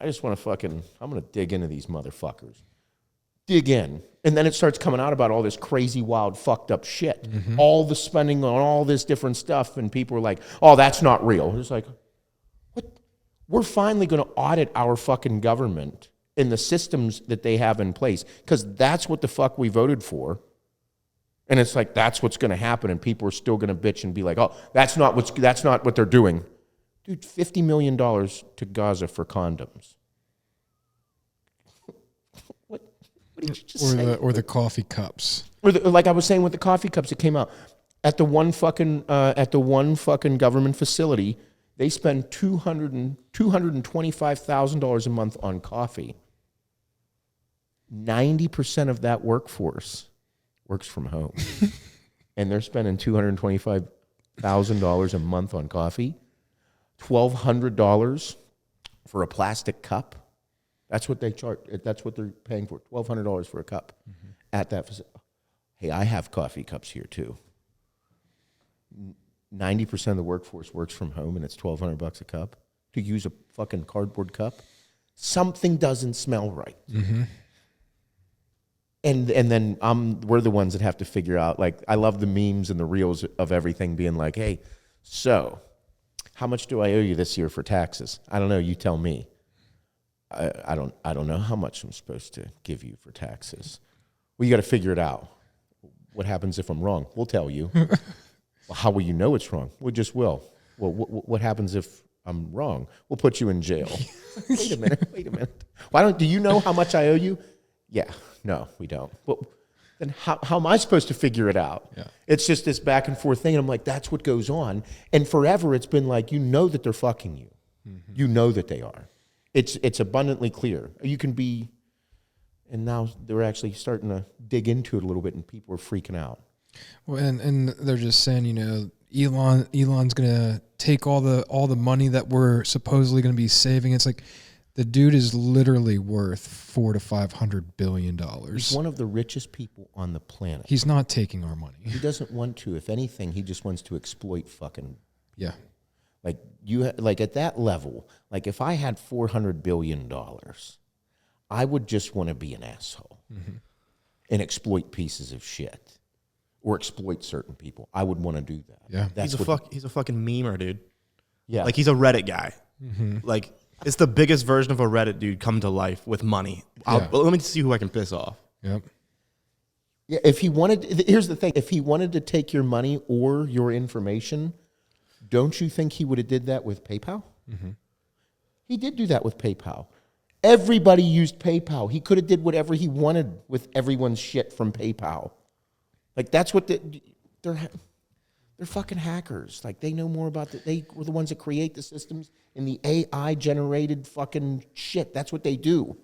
I just want to I'm going to dig into these motherfuckers. Dig in. And then it starts coming out about all this crazy, wild, fucked up shit. Mm-hmm. All the spending on all this different stuff. And people are like, oh, that's not real. It's like, what? We're finally going to audit our fucking government and the systems that they have in place because that's what the fuck we voted for. And it's like, that's what's going to happen. And people are still going to bitch and be like, oh, that's not what they're doing. Dude, $50 million to Gaza for condoms. What did you just say? Or the coffee cups. Like I was saying with the coffee cups that came out. At the one fucking government facility, they spend $225,000 a month on coffee. 90% of that workforce works from home. And they're spending $225,000 a month on coffee. $1,200 for a plastic cup. That's what they charge. That's what they're paying for. $1,200 for a cup at that facility. Hey, I have coffee cups here too. 90% of the workforce works from home, and it's $1,200 a cup to use a fucking cardboard cup. Something doesn't smell right. Mm-hmm. And then we're the ones that have to figure out. Like, I love the memes and the reels of everything being like, hey, so how much do I owe you this year for taxes? I don't know. You tell me. I don't know how much I'm supposed to give you for taxes. Well, you got to figure it out. What happens if I'm wrong? We'll tell you. Well, how will you know it's wrong? We just will. Well, what happens if I'm wrong? We'll put you in jail. Wait a minute. Do you know how much I owe you? Yeah. No, we don't. Well, then how am I supposed to figure it out? Yeah. It's just this back and forth thing. And I'm like, that's what goes on. And forever it's been like, you know that they're fucking you. Mm-hmm. You know that they are. It's abundantly clear. You can be, and now they're actually starting to dig into it a little bit and people are freaking out. Well, and they're just saying, Elon's going to take all the money that we're supposedly going to be saving. It's like, the dude is literally worth $400 to $500 billion. He's one of the richest people on the planet. He's not taking our money. He doesn't want to. If anything, he just wants to exploit fucking. Yeah. Like at that level, like if I had $400 billion, I would just want to be an asshole and exploit pieces of shit or exploit certain people. I would want to do that. Yeah. He's a fucking memer, dude. Yeah. Like he's a Reddit guy. Mm-hmm. Like it's the biggest version of a Reddit dude come to life with money. Let me see who I can piss off. Yep. Yeah. Here's the thing. If he wanted to take your money or your information, don't you think he would have did that with PayPal? Mm-hmm. He did do that with PayPal. Everybody used PayPal. He could have did whatever he wanted with everyone's shit from PayPal. Like that's what they're fucking hackers. Like they know more about they were the ones that create the systems and the AI generated fucking shit. That's what they do.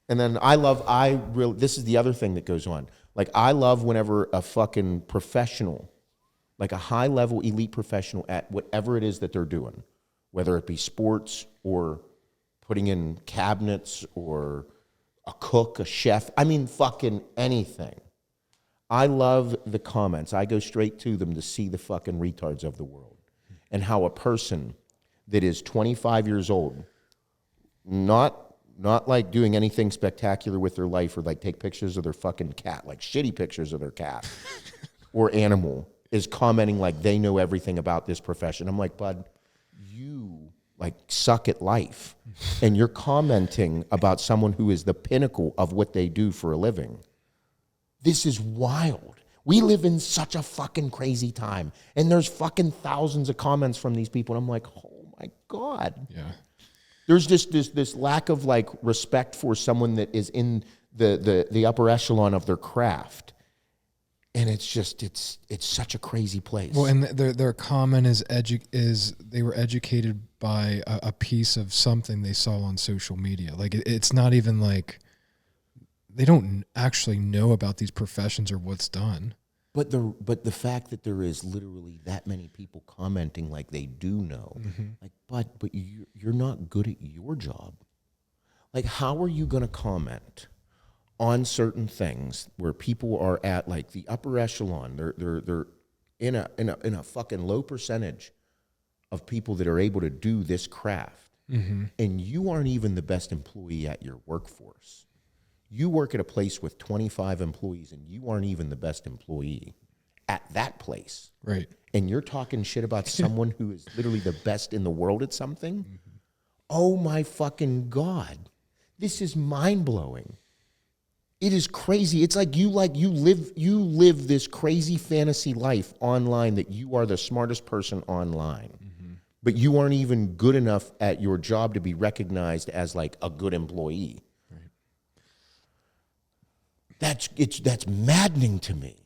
And then this is the other thing that goes on. Like I love whenever a fucking professional, like a high-level elite professional at whatever it is that they're doing, whether it be sports or putting in cabinets or a cook, a chef, I mean fucking anything. I love the comments. I go straight to them to see the fucking retards of the world and how a person that is 25 years old, not like doing anything spectacular with their life or like take pictures of their fucking cat, like shitty pictures of their cat or animal, is commenting like they know everything about this profession. I'm like, bud, you like suck at life. And you're commenting about someone who is the pinnacle of what they do for a living. This is wild. We live in such a fucking crazy time. And there's fucking thousands of comments from these people. And I'm like, oh my God. Yeah. There's just this lack of like respect for someone that is in the upper echelon of their craft. And it's just, it's such a crazy place. Well, and their comment is they were educated by a piece of something they saw on social media. Like it's not even like they don't actually know about these professions or what's done. But the fact that there is literally that many people commenting like they do know, like, but you're not good at your job. Like, how are you going to comment on certain things where people are at like the upper echelon? They're in a fucking low percentage of people that are able to do this craft, and you aren't even the best employee at your workforce. You work at a place with 25 employees and you aren't even the best employee at that place. Right. And you're talking shit about someone who is literally the best in the world at something. Oh my fucking God. This is mind-blowing. It is crazy. It's like you live this crazy fantasy life online that you are the smartest person online. But you aren't even good enough at your job to be recognized as like a good employee. That's maddening to me.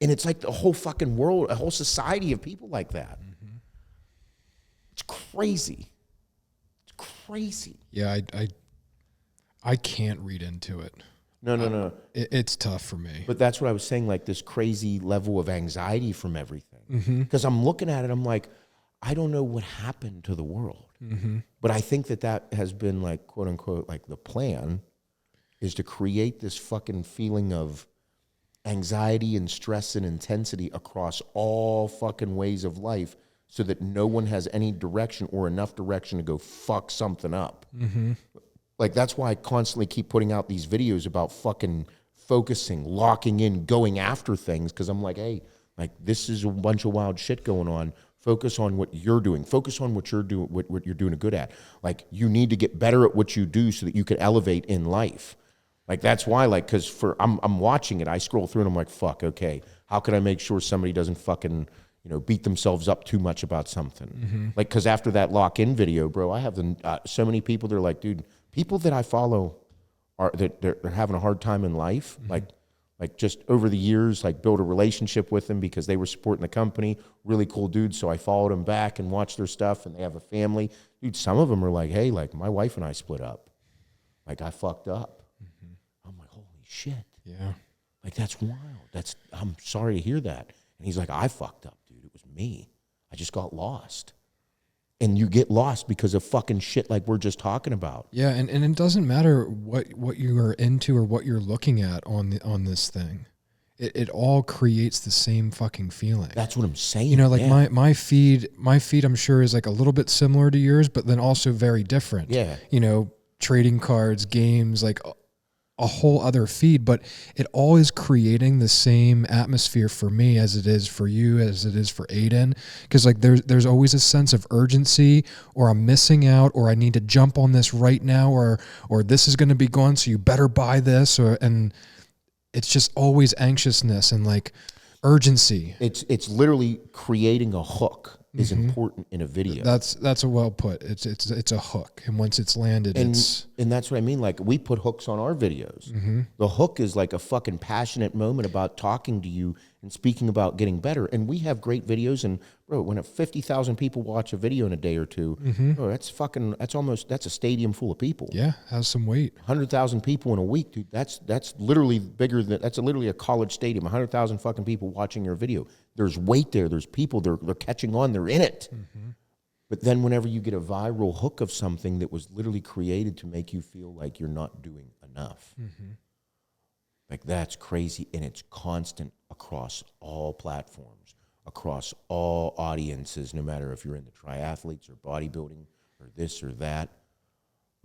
And it's like the whole fucking world, a whole society of people like that. It's crazy. It's crazy. Yeah, I can't read into it. No. It's tough for me. But that's what I was saying, like this crazy level of anxiety from everything. Because I'm looking at it, I'm like, I don't know what happened to the world. But I think that has been like, quote unquote, like the plan is to create this fucking feeling of anxiety and stress and intensity across all fucking ways of life so that no one has any direction or enough direction to go fuck something up. Like, that's why I constantly keep putting out these videos about fucking focusing, locking in, going after things, because I'm like, hey, like, this is a bunch of wild shit going on. Focus on what you're doing. Focus on what you're doing, what you're doing good at. Like, you need to get better at what you do so that you can elevate in life. Like, that's why, like, because I'm watching it, I scroll through and I'm like, fuck, okay, how can I make sure somebody doesn't fucking, beat themselves up too much about something? Like, because after that lock-in video, bro, I have so many people, they're like, dude, people that I follow they're having a hard time in life, like just over the years, like build a relationship with them because they were supporting the company, really cool dudes, so I followed them back and watched their stuff, and they have a family. Dude, some of them are like, hey, like, my wife and I split up. Like, I fucked up. I'm like, holy shit. Yeah. Like, that's wild. I'm sorry to hear that. And he's like, I fucked up, dude. It was me. I just got lost. And you get lost because of fucking shit like we're just talking about. Yeah, and it doesn't matter what you are into or what you're looking at on this thing. It all creates the same fucking feeling. That's what I'm saying. Like my feed I'm sure is like a little bit similar to yours, but then also very different. Yeah. Trading cards, games, like a whole other feed, but it all is creating the same atmosphere for me as it is for you, as it is for Aiden. Because like there's always a sense of urgency, or I'm missing out, or I need to jump on this right now, or this is going to be gone, so you better buy this, and it's just always anxiousness and like urgency. It's literally creating a hook is important in a video. That's a well put. It's a hook, and once it's landed, and that's what I mean. Like, we put hooks on our videos. The hook is like a fucking passionate moment about talking to you and speaking about getting better. And we have great videos. And bro, when 50,000 people watch a video in a day or two, bro, that's a stadium full of people. Yeah, has some weight. 100,000 people in a week, dude. That's literally literally a college stadium. 100,000 fucking people watching your video. There's weight there. There's people. They're catching on. They're in it. But then whenever you get a viral hook of something that was literally created to make you feel like you're not doing enough, like, that's crazy. And it's constant across all platforms, across all audiences, no matter if you're in the triathletes or bodybuilding or this or that.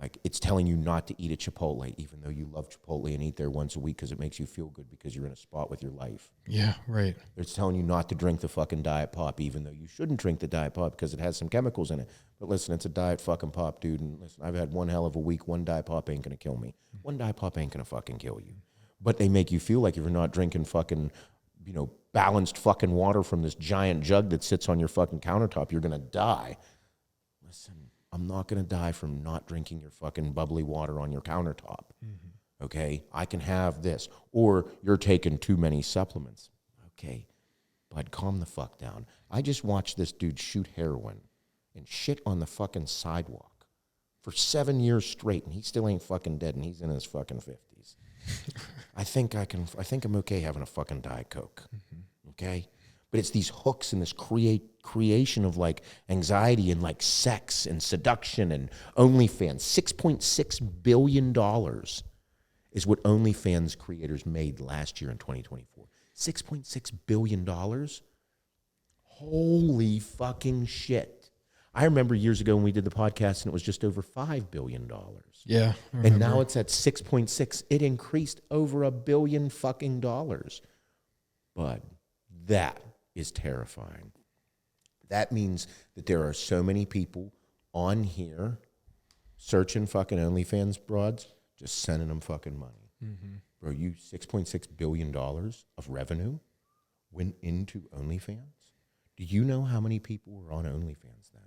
Like, it's telling you not to eat at Chipotle, even though you love Chipotle and eat there once a week because it makes you feel good because you're in a spot with your life. Yeah, right. It's telling you not to drink the fucking Diet Pop, even though you shouldn't drink the Diet Pop because it has some chemicals in it. But listen, it's a Diet fucking Pop, dude. And listen, I've had one hell of a week. One Diet Pop ain't going to kill me. One Diet Pop ain't going to fucking kill you. But they make you feel like if you're not drinking fucking, balanced fucking water from this giant jug that sits on your fucking countertop, you're going to die. Listen, I'm not going to die from not drinking your fucking bubbly water on your countertop. Okay? I can have this. Or you're taking too many supplements. Okay. Bud, calm the fuck down. I just watched this dude shoot heroin and shit on the fucking sidewalk for 7 years straight, and he still ain't fucking dead, and he's in his fucking 50s. I think I'm okay having a fucking Diet Coke. Okay? But it's these hooks and this creation of like anxiety and like sex and seduction and OnlyFans. $6.6 billion is what OnlyFans creators made last year in 2024. $6.6 billion? Holy fucking shit. I remember years ago when we did the podcast and it was just over $5 billion. Yeah. And now it's at 6.6. It increased over $1 billion fucking dollars. But that is terrifying. That means that there are so many people on here searching fucking OnlyFans broads, just sending them fucking money. Bro, you $6.6 billion of revenue went into OnlyFans? Do you know how many people were on OnlyFans then?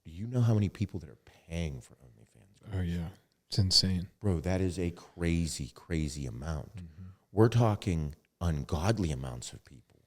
Do you know how many people that are paying for OnlyFans? Oh, yeah. It's insane. Bro, that is a crazy, crazy amount. We're talking ungodly amounts of people.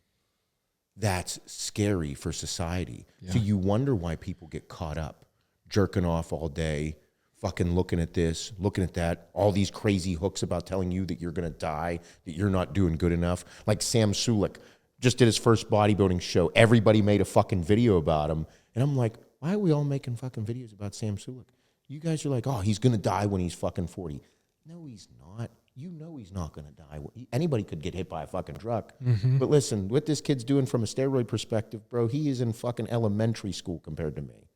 That's scary for society. Yeah. So you wonder why people get caught up, jerking off all day, fucking looking at this, looking at that, all these crazy hooks about telling you that you're going to die, that you're not doing good enough. Like Sam Sulek just did his first bodybuilding show. Everybody made a fucking video about him. And I'm like, why are we all making fucking videos about Sam Sulek? You guys are like, oh, he's going to die when he's fucking 40. No, he's not. You know he's not going to die. Anybody could get hit by a fucking truck. But listen, what this kid's doing from a steroid perspective, bro, he is in fucking elementary school compared to me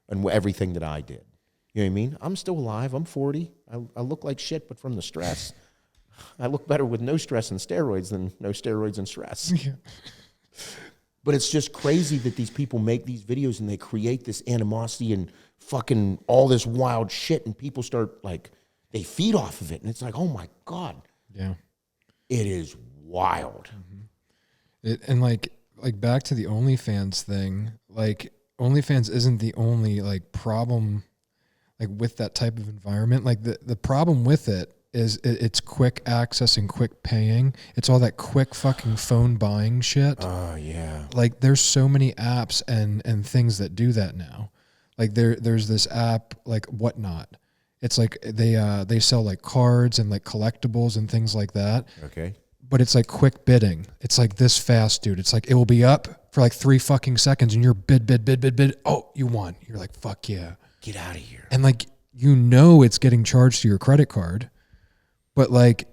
and everything that I did. You know what I mean? I'm still alive. I'm 40. I look like shit, but from the stress. I look better with no stress and steroids than no steroids and stress. Yeah. But it's just crazy that these people make these videos and they create this animosity and fucking all this wild shit, and people start like, they feed off of it. And it's like, oh my God. Yeah. It is wild. And like back to the OnlyFans thing, like OnlyFans isn't the only like problem like with that type of environment. Like the problem with it is it's quick access and quick paying. It's all that quick fucking phone buying shit. Oh yeah. Like there's so many apps and things that do that now. Like there's this app like Whatnot. It's like they sell like cards and like collectibles and things like that. Okay. But it's like quick bidding. It's like this fast, dude. It's like it will be up for like 3 fucking seconds and you're bid. Oh, you won. You're like, fuck yeah. Get out of here. And like, you know, it's getting charged to your credit card, but like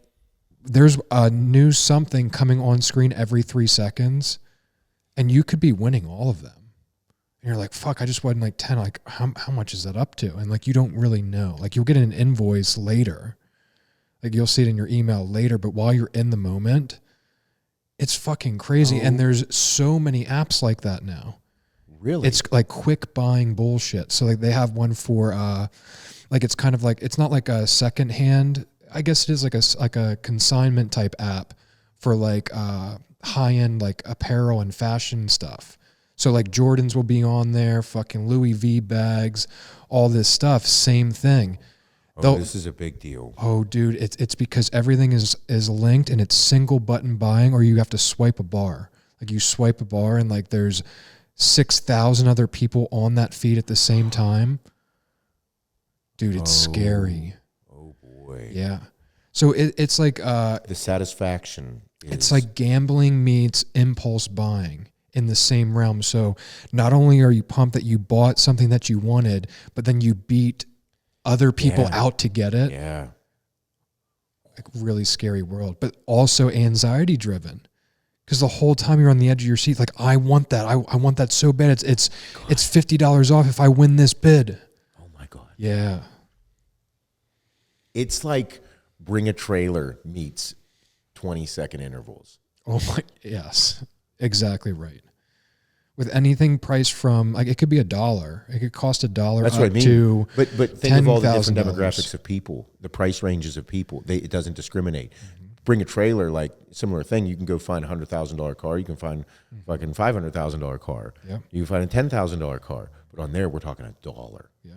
there's a new something coming on screen every 3 seconds and you could be winning all of them. And you're like, fuck, I just won like 10. Like, how much is that up to? And like, you don't really know. Like, you'll get an invoice later. Like, you'll see it in your email later. But while you're in the moment, it's fucking crazy. And there's so many apps like that now. Really? It's like quick buying bullshit. So like, they have one for, like, it's kind of like, it's not like a secondhand. I guess it is like a consignment type app for like high-end like apparel and fashion stuff. So like Jordans will be on there, fucking Louis V bags, all this stuff, same thing. This is a big deal. Oh, dude, it's because everything is linked and it's single button buying, or you have to swipe a bar. Like you swipe a bar and like there's 6,000 other people on that feed at the same time. Dude, it's scary. Oh boy. Yeah. So it's like the satisfaction. It's like gambling meets impulse buying in the same realm. So not only are you pumped that you bought something that you wanted, but then you beat other people out to get it. Yeah. Like really scary world, but also anxiety driven. Because the whole time you're on the edge of your seat, like, I want that. I want that so bad. It's $50 off if I win this bid. Oh my God. Yeah. It's like Bring a Trailer meets 20-second intervals. Oh my, yes. Exactly right. With anything priced from, like, it could be $1. It could cost $1. That's up what I mean. To but think of all the different $10,000. demographics of people, the price ranges of people. It doesn't discriminate. bring a trailer, like similar thing. You can go find $100,000 car. You can find fucking $500,000 car. Yeah. You can find a $10,000 car. But on there, we're talking $1. Yeah.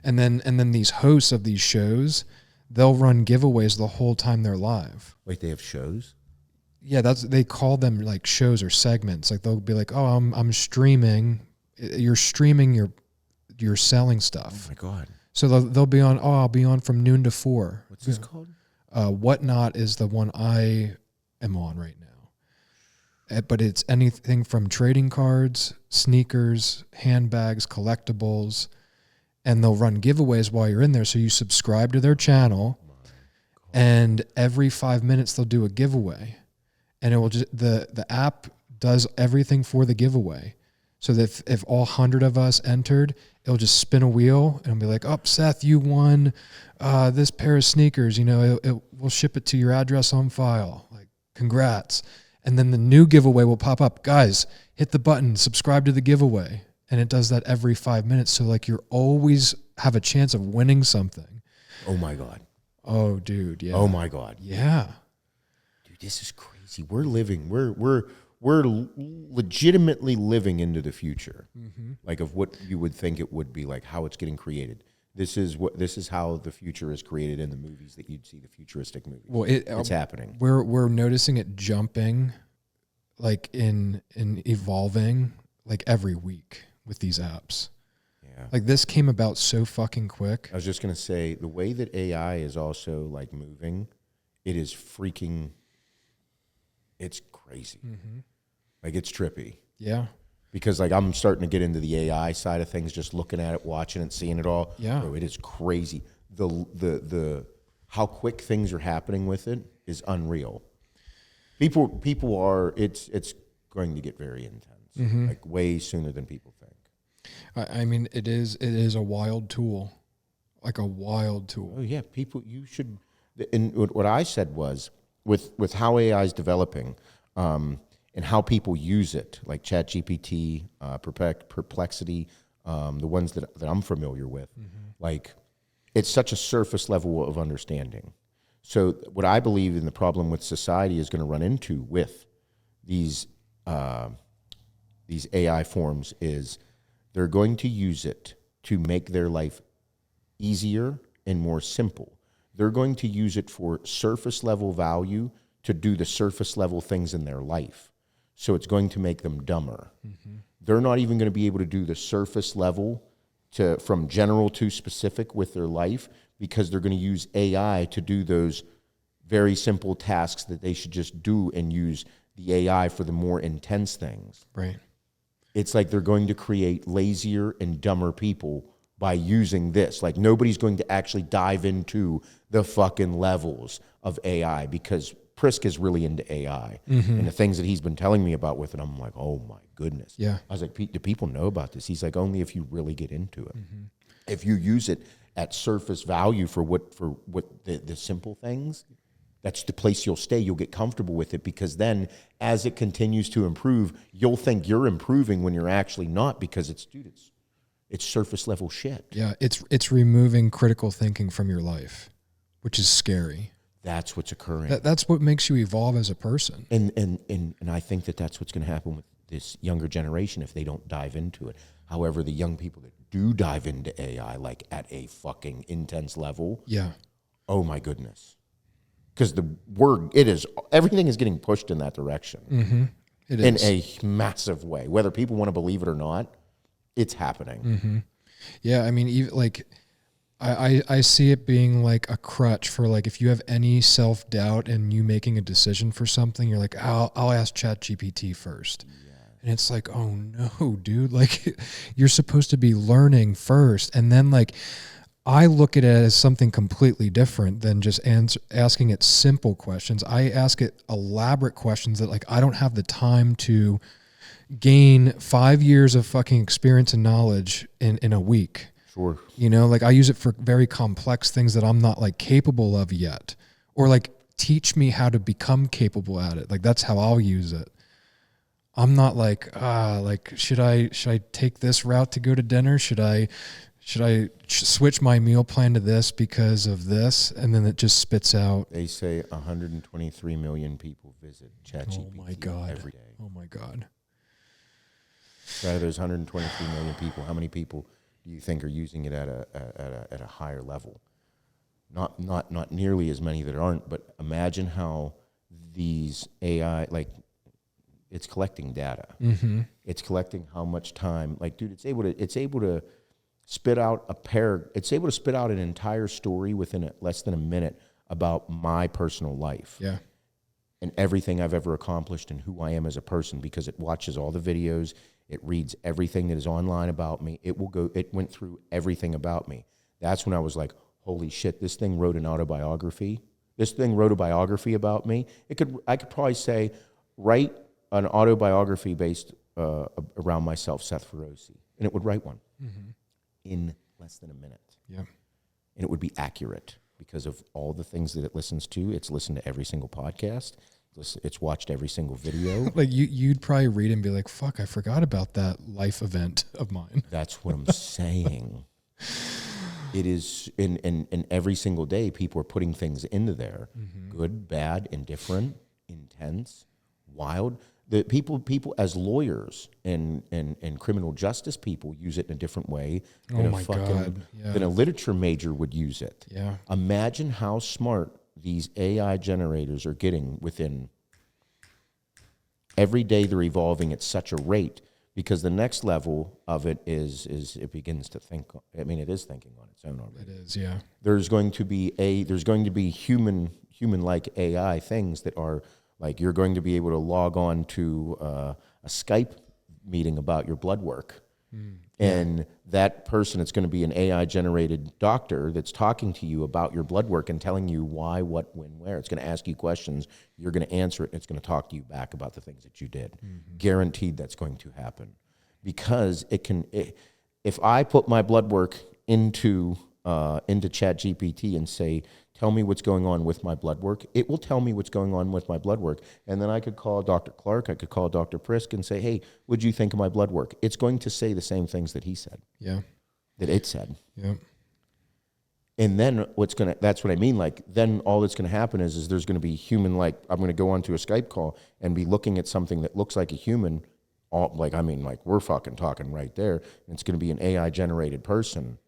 And then these hosts of these shows, they'll run giveaways the whole time they're live. Wait, they have shows? Yeah, they call them like shows or segments. Like they'll be like, "Oh, I'm streaming. You're streaming. You're selling stuff." Oh my God. So they'll be on. Oh, I'll be on from noon to 4. What's this called? Whatnot is the one I am on right now. But it's anything from trading cards, sneakers, handbags, collectibles, and they'll run giveaways while you're in there. So you subscribe to their channel, and every 5 minutes they'll do a giveaway, and it will just the app does everything for the giveaway. So that if all 100 of us entered, it'll just spin a wheel and it'll be like, "Oh, Seth, you won this pair of sneakers. You know, we'll ship it to your address on file. Like, congrats." And then the new giveaway will pop up. Guys, hit the button, subscribe to the giveaway. And it does that every 5 minutes. So like you're always have a chance of winning something. Oh my God. Oh, dude. Yeah. Oh my God. Yeah. Dude, this is crazy. We're living. We're legitimately living into the future, like of what you would think it would be, like how it's getting created. This is how the future is created in the movies that you'd see, the futuristic movies. Well, it's happening. We're noticing it jumping, like in evolving, like every week with these apps. Yeah. Like this came about so fucking quick. I was just gonna say the way that AI is also like moving, it is freaking. It's crazy. Like it's trippy. Yeah. Because like I'm starting to get into the AI side of things, just looking at it, watching it, seeing it all. Yeah. Bro, it is crazy. The how quick things are happening with it is unreal. People are it's going to get very intense. Like way sooner than people think. I mean it is a wild tool. Like a wild tool. Oh yeah, people you should and what I said was with how AI is developing, and how people use it, like ChatGPT, Perplexity, the ones that I'm familiar with, like it's such a surface level of understanding. So what I believe in the problem with society is going to run into with these AI forms is they're going to use it to make their life easier and more simple. They're going to use it for surface level value to do the surface level things in their life. So it's going to make them dumber. They're not even going to be able to do the surface level from general to specific with their life because they're going to use AI to do those very simple tasks that they should just do and use the AI for the more intense things. Right. It's like they're going to create lazier and dumber people by using this. Like nobody's going to actually dive into the fucking levels of AI because Prisk is really into AI and the things that he's been telling me about with it. I'm like, oh my goodness. Yeah. I was like, Pete, do people know about this? He's like, only if you really get into it. If you use it at surface value for what the simple things, that's the place you'll stay. You'll get comfortable with it because then as it continues to improve, you'll think you're improving when you're actually not because it's surface level shit. Yeah, it's removing critical thinking from your life, which is scary. That's what's occurring. That's what makes you evolve as a person. And I think that's what's going to happen with this younger generation if they don't dive into it. However, the young people that do dive into AI like at a fucking intense level, yeah, oh my goodness, because everything is getting pushed in that direction. It is in a massive way. Whether people want to believe it or not, it's happening. Yeah, I mean, even like. I see it being like a crutch for like if you have any self-doubt and you making a decision for something, you're like, I'll ask ChatGPT first. Yeah. And it's like, oh no, dude, like you're supposed to be learning first. And then like I look at it as something completely different than just asking it simple questions. I ask it elaborate questions that like I don't have the time to gain 5 years of fucking experience and knowledge in a week. Sure. You know, like I use it for very complex things that I'm not like capable of yet, or like teach me how to become capable at it. Like that's how I'll use it. I'm not like, should I take this route to go to dinner? Should I should I switch my meal plan to this because of this? And then it just spits out. They say 123 million people visit ChatGPT every day. Oh my God. So out of those 123 million people, how many people do you think are using it at a higher level? Not nearly as many that aren't, but imagine how these AI, like, it's collecting data. Mm-hmm. It's collecting how much time, like, dude, it's able to spit out it's able to spit out an entire story within less than a minute about my personal life. Yeah. And everything I've ever accomplished and who I am as a person, because it watches all the videos, it reads everything that is online about me. It went through everything about me. That's when I was like, holy shit, this thing wrote an autobiography. This thing wrote a biography about me. I could probably say, write an autobiography based around myself, Seth Ferosi, and it would write one in less than a minute. Yeah. And it would be accurate because of all the things that it listens to. It's listened to every single podcast. It's watched every single video. Like you'd probably read and be like, fuck, I forgot about that life event of mine. That's what I'm saying. It is in every single day, people are putting things into there. Good, bad, indifferent, intense, wild. The people as lawyers and criminal justice people use it in a different way than than a literature major would use it. Yeah. Imagine how smart these AI generators are getting within every day. They're evolving at such a rate because the next level of it is it begins to think. I mean, it is thinking on its own already. It is, yeah. There's going to be human-like AI things that are like you're going to be able to log on to a Skype meeting about your blood work. And that person, it's going to be an AI-generated doctor that's talking to you about your blood work and telling you why, what, when, where. It's going to ask you questions. You're going to answer it, and it's going to talk to you back about the things that you did. Guaranteed that's going to happen. Because if I put my blood work into ChatGPT and say, tell me what's going on with my blood work, it will tell me what's going on with my blood work. And then I could call Dr. Clark, I could call Dr. Prisk and say, hey, what'd you think of my blood work? It's going to say the same things that he said. Yeah. That it said. Yeah. And then that's what I mean. Like, then all that's going to happen is there's going to be human, like, I'm going to go onto a Skype call and be looking at something that looks like a human. We're fucking talking right there. And it's going to be an AI generated person,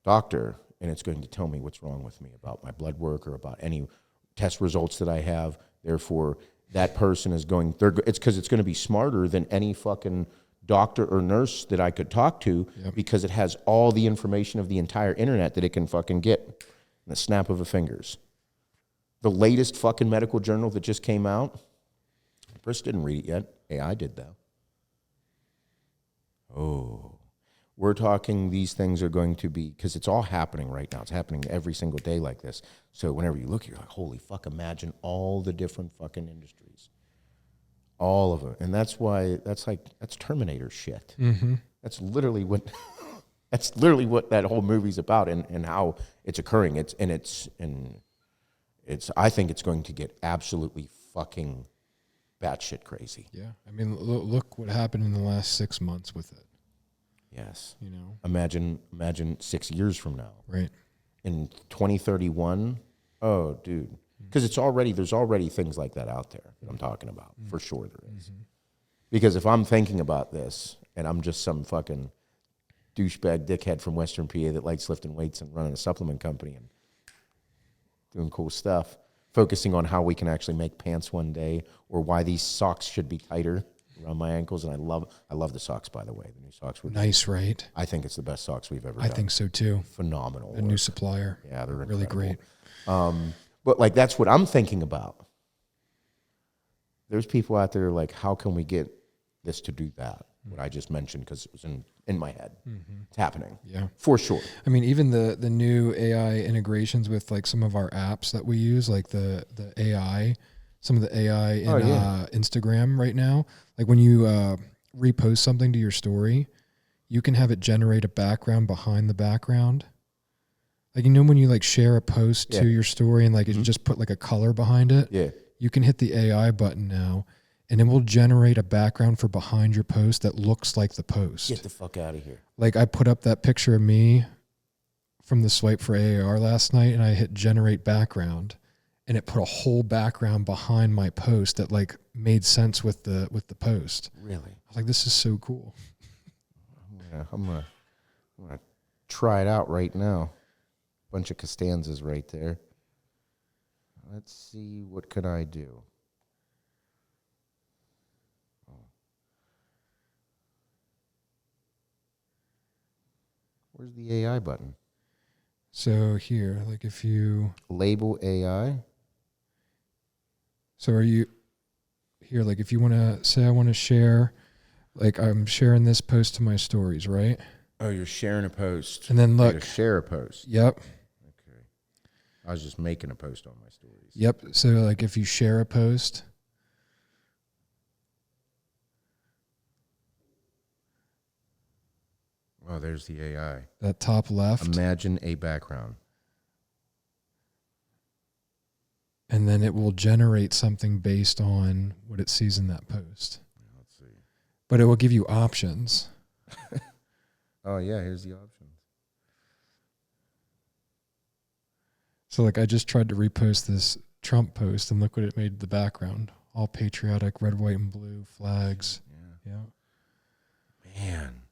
doctor, and it's going to tell me what's wrong with me about my blood work or about any test results that I have. Therefore, that person is it's because it's going to be smarter than any fucking doctor or nurse that I could talk to because it has all the information of the entire internet that it can fucking get in the snap of a fingers. The latest fucking medical journal that just came out, Chris didn't read it yet. AI did, though. Oh. We're talking these things are going to be, because it's all happening right now. It's happening every single day like this. So whenever you look, you're like, holy fuck, imagine all the different fucking industries. All of them. And that's Terminator shit. That's literally what that whole movie's about and how it's occurring. I think it's going to get absolutely fucking batshit crazy. Yeah. I mean, look what happened in the last 6 months with it. Yes. You know, imagine 6 years from now. Right. In 2031, oh, dude. Because there's already things like that out there that I'm talking about. For sure there is. Because if I'm thinking about this and I'm just some fucking douchebag dickhead from Western PA that likes lifting weights and running a supplement company and doing cool stuff, focusing on how we can actually make pants one day or why these socks should be tighter around my ankles, and I love the socks, by the way. The new socks were nice, right? I think it's the best socks we've ever done. I think so too. Phenomenal. A new supplier. Yeah, they're really incredible. Great. But like that's what I'm thinking about. There's people out there like, how can we get this to do that? What I just mentioned, because it was in my head. It's happening. Yeah, for sure. I mean, even the new AI integrations with like some of our apps that we use, like the AI. Some of the AI in Instagram right now, like when you repost something to your story, you can have it generate a background behind the background. Like, you know, when you like share a post to your story and like it just put like a color behind it. Yeah. You can hit the AI button now and it will generate a background for behind your post that looks like the post. Get the fuck out of here. Like I put up that picture of me from the swipe for AAR last night, and I hit generate background, and it put a whole background behind my post that like made sense with the post. Really? I was like, this is so cool. I'm gonna try it out right now. Bunch of Costanzas right there. Let's see, what can I do? Where's the AI button? So here, like if you Label AI. So are you here, like if you want to say I want to share, like I'm sharing this post to my stories, right? Oh, you're sharing a post. And then look. To share a post. Yep. Okay. I was just making a post on my stories. Yep. So like if you share a post. Oh, there's the AI. That top left. Imagine a background. And then it will generate something based on what it sees in that post. Let's see. But it will give you options. Oh, yeah, here's the options. So like I just tried to repost this Trump post, and look what it made the background. All patriotic, red, white, and blue flags. Yeah. Man.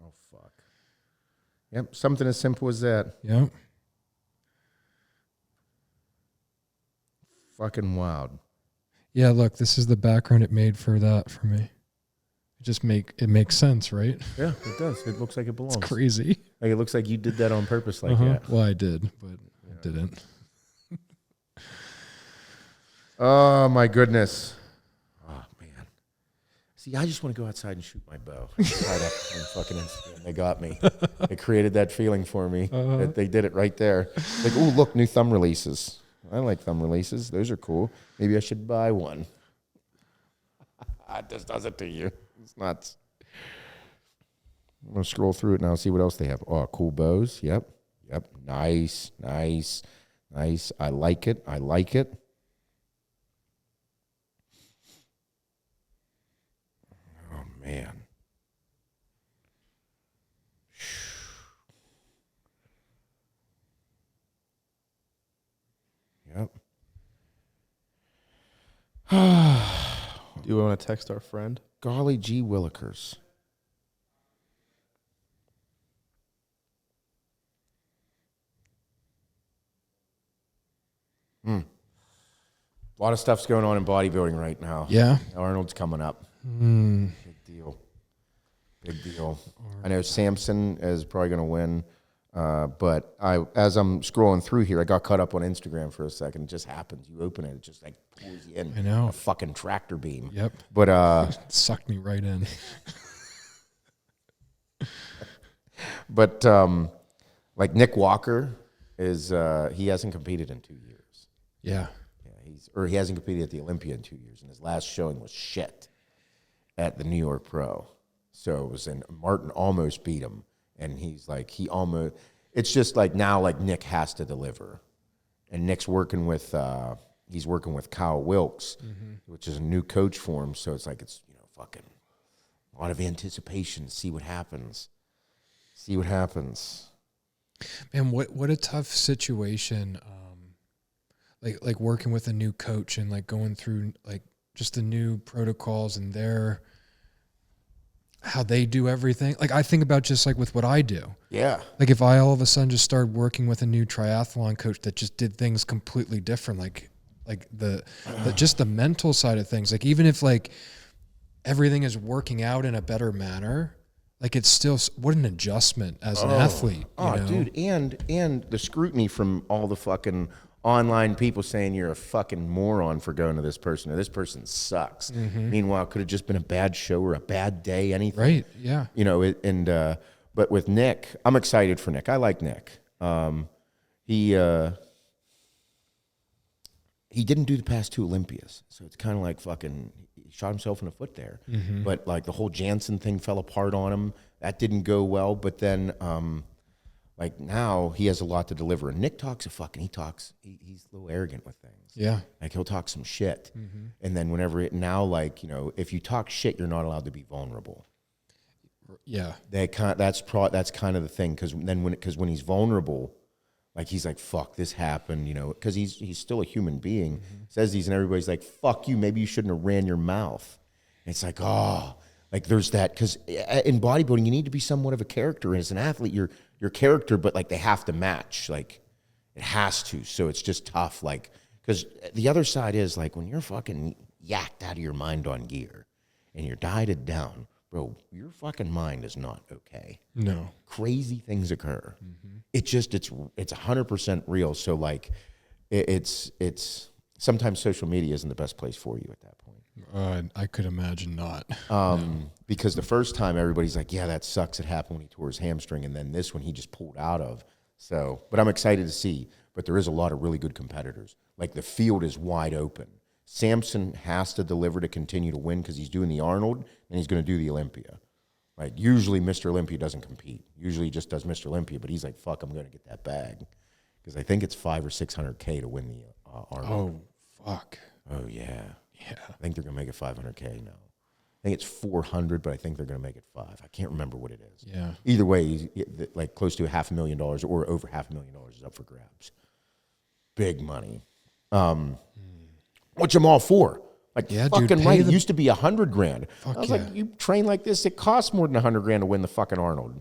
Oh, fuck. Yep, something as simple as that. Yep. Fucking wild. Yeah, look, this is the background it made for that for me. It makes sense, right? Yeah, it does. It looks like it belongs. It's crazy. Like it looks like you did that on purpose like that. Well, I did, but I didn't. Oh, my goodness. Oh, man. See, I just want to go outside and shoot my bow. I tried up on fucking Instagram. They got me. They created that feeling for me. They did it right there. Like, oh, look, new thumb releases. I like thumb releases. Those are cool. Maybe I should buy one. It just does it to you. It's nuts. I'm going to scroll through it now and see what else they have. Oh, cool bows. Yep. Nice. I like it. Oh, man. Yep. Do you want to text our friend? Golly gee willikers. A lot of stuff's going on in bodybuilding right now. Yeah. Arnold's coming up. Big deal. I know Samson is probably going to win. But as I'm scrolling through here, I got caught up on Instagram for a second. It just happens. You open it, it just like pulls you in. I know. A fucking tractor beam. Yep. But It sucked me right in. But like Nick Walker is he hasn't competed in 2 years. Yeah. He hasn't competed at the Olympia in 2 years, and his last showing was shit at the New York Pro. So it was Martin almost beat him, and it's just like now like Nick has to deliver, and Nick's working with Kyle Wilkes, which is a new coach for him. So it's like it's fucking a lot of anticipation to see what happens. Man, what a tough situation. Like working with a new coach and like going through like just the new protocols and how they do everything. Like I think about just like with what I do. Yeah. Like if I all of a sudden just started working with a new triathlon coach that just did things completely different, like the just the mental side of things. Like even if like everything is working out in a better manner, like it's still what an adjustment as an athlete. Oh, dude, and the scrutiny from all the fucking online people saying you're a fucking moron for going to this person or this person sucks. Meanwhile, it could have just been a bad show or a bad day, anything. Right, yeah. But with Nick, I'm excited for Nick. I like Nick. He didn't do the past two Olympias, so it's kind of like fucking he shot himself in the foot there. But like the whole Jansen thing fell apart on him. That didn't go well. But then Like now he has a lot to deliver. And Nick talks he's a little arrogant with things. Yeah. Like he'll talk some shit. And then if you talk shit, you're not allowed to be vulnerable. Yeah. That's kind of the thing. Cause when he's vulnerable, like he's like, fuck, this happened, cause he's still a human being, says these and everybody's like, fuck you. Maybe you shouldn't have ran your mouth. And it's like, like there's that. Cause in bodybuilding, you need to be somewhat of a character. As an athlete, your character, but like they have to match, like it has to. So it's just tough. Like, cause the other side is like when you're fucking yacked out of your mind on gear and you're dieted down, bro, your fucking mind is not okay. No. Crazy things occur. It's 100% real. So like it's sometimes social media isn't the best place for you at that point. I could imagine not. Because the first time everybody's like, yeah, that sucks. It happened when he tore his hamstring. And then this one he just pulled out of. So, but I'm excited to see. But there is a lot of really good competitors. Like the field is wide open. Samson has to deliver to continue to win because he's doing the Arnold and he's going to do the Olympia. Like usually Mr. Olympia doesn't compete. Usually he just does Mr. Olympia, but he's like, fuck, I'm going to get that bag. Because I think it's $500 or $600K to win the Arnold. Oh, fuck. Oh, yeah. Yeah. I think they're going to make it $500K now. I think it's 400, but I think they're going to make it 5. I can't remember what it is. Yeah. Either way, like close to $500,000 or over $500,000 is up for grabs. Big money. Which I'm all for. Like, yeah, fucking dude, right. It used to be $100,000. I was yeah. like, you train like this, it costs more than $100,000 to win the fucking Arnold.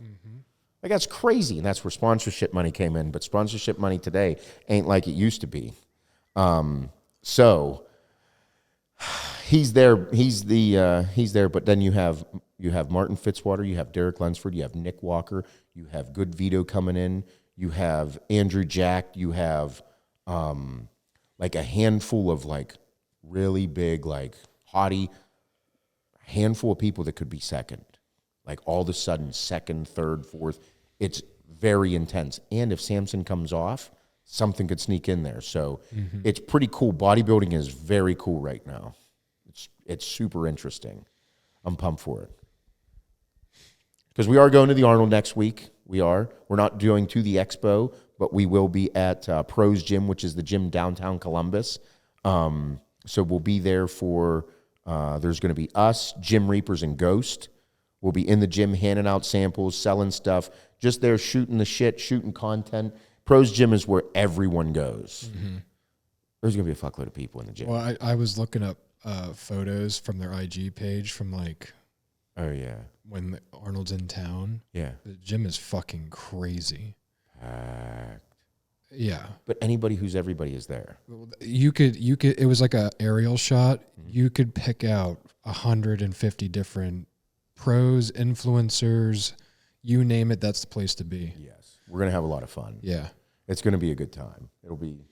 Like, that's crazy. And that's where sponsorship money came in. But sponsorship money today ain't like it used to be. So he's there. He's there. But then you have Martin Fitzwater, you have Derek Lunsford, you have Nick Walker, you have Good Vito coming in, you have Andrew Jack, you have like a handful of like really big, like haughty handful of people that could be second. Like all of a sudden, second, third, fourth. It's very intense. And if Samson comes off, something could sneak in there. So it's pretty cool. Bodybuilding is very cool right now. It's super interesting. I'm pumped for it. Because we are going to the Arnold next week. We're not going to the expo, but we will be at Pro's Gym, which is the gym downtown Columbus. So we'll be there for, there's going to be us, Gym Reapers, and Ghost. We'll be in the gym handing out samples, selling stuff, just there shooting the shit, shooting content. Pro's Gym is where everyone goes. There's going to be a fuckload of people in the gym. Well, I was looking up photos from their IG page from like, oh, yeah. when Arnold's in town. Yeah. The gym is fucking crazy. Packed. Yeah. But everybody is there. You could, it was like a aerial shot. You could pick out 150 different pros, influencers, you name it, that's the place to be. Yes. We're going to have a lot of fun. Yeah. It's going to be a good time. It'll be,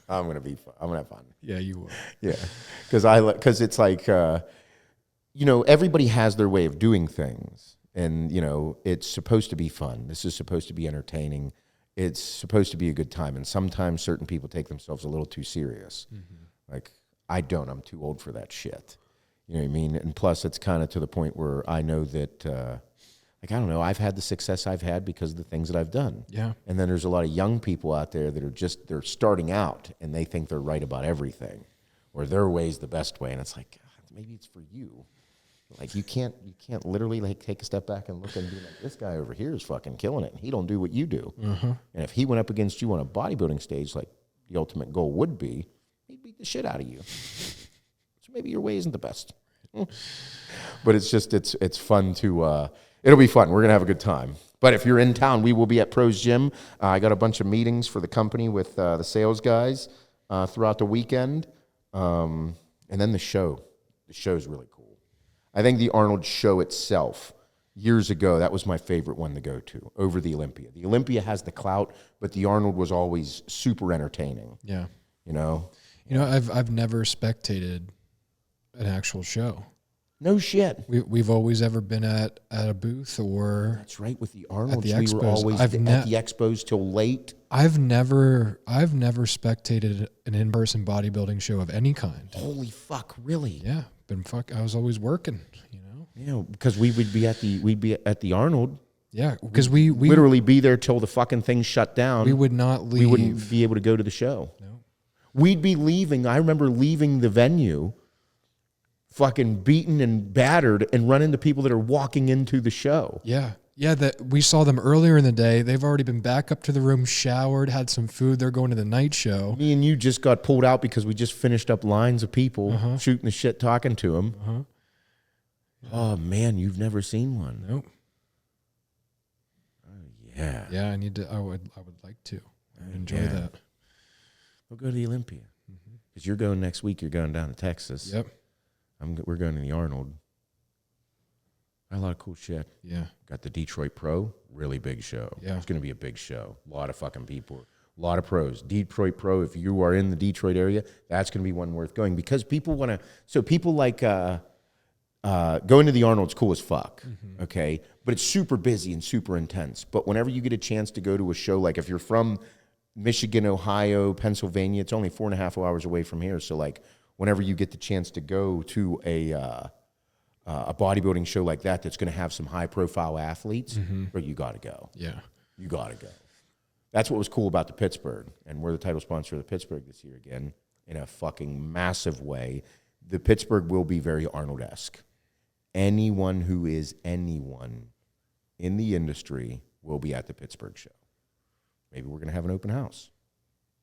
I'm going to have fun. Yeah, you will. Yeah. Because it's like, everybody has their way of doing things. And, it's supposed to be fun. This is supposed to be entertaining. It's supposed to be a good time. And sometimes certain people take themselves a little too serious. Like, I don't. I'm too old for that shit. You know what I mean? And plus, it's kind of to the point where I know that, I don't know, I've had the success I've had because of the things that I've done. Yeah. And then there's a lot of young people out there that are they're starting out and they think they're right about everything or their way's the best way. And it's like, God, maybe it's for you. Like you can't literally like take a step back and look and be like, this guy over here is fucking killing it. And he don't do what you do. And if he went up against you on a bodybuilding stage, like the ultimate goal would be, he'd beat the shit out of you. So maybe your way isn't the best. But it's just, it's fun to, it'll be fun. We're going to have a good time. But if you're in town, we will be at Pro's Gym. I got a bunch of meetings for the company with the sales guys throughout the weekend. And then the show. The show's really cool. I think the Arnold show itself, years ago, that was my favorite one to go to over the Olympia. The Olympia has the clout, but the Arnold was always super entertaining. Yeah. I've never spectated an actual show. No shit. We've always ever been at a booth or that's right with the Arnold. The expos. We were always at the expos till late. I've never spectated an in-person bodybuilding show of any kind. Holy fuck, really? Yeah, I was always working. Because we'd be at the Arnold. Yeah, because we literally be there till the fucking thing shut down. we would not leave. We wouldn't be able to go to the show. No. We'd be leaving. I remember leaving the venue fucking beaten and battered and run into people that are walking into the show. Yeah. Yeah, that we saw them earlier in the day. They've already been back up to the room, showered, had some food. They're going to the night show. Me and you just got pulled out because we just finished up lines of people shooting the shit, talking to them. Oh, man, you've never seen one. Nope. Yeah. Yeah, I need to. I would like to. I enjoy that. We'll go to the Olympia. Because you're going next week. You're going down to Texas. Yep. We're going to the Arnold. Got a lot of cool shit. Yeah. Got the Detroit Pro, really big show. Yeah. It's going to be a big show. A lot of fucking people. A lot of pros. Detroit Pro, if you are in the Detroit area, that's going to be one worth going. Because people want to, so people like going to the Arnold's cool as fuck, okay? But it's super busy and super intense. But whenever you get a chance to go to a show, like if you're from Michigan, Ohio, Pennsylvania, it's only 4.5 hours away from here. So like whenever you get the chance to go to a bodybuilding show like that that's going to have some high-profile athletes, or you got to go. Yeah. You got to go. That's what was cool about the Pittsburgh, and we're the title sponsor of the Pittsburgh this year again in a fucking massive way. The Pittsburgh will be very Arnold-esque. Anyone who is anyone in the industry will be at the Pittsburgh show. Maybe we're going to have an open house.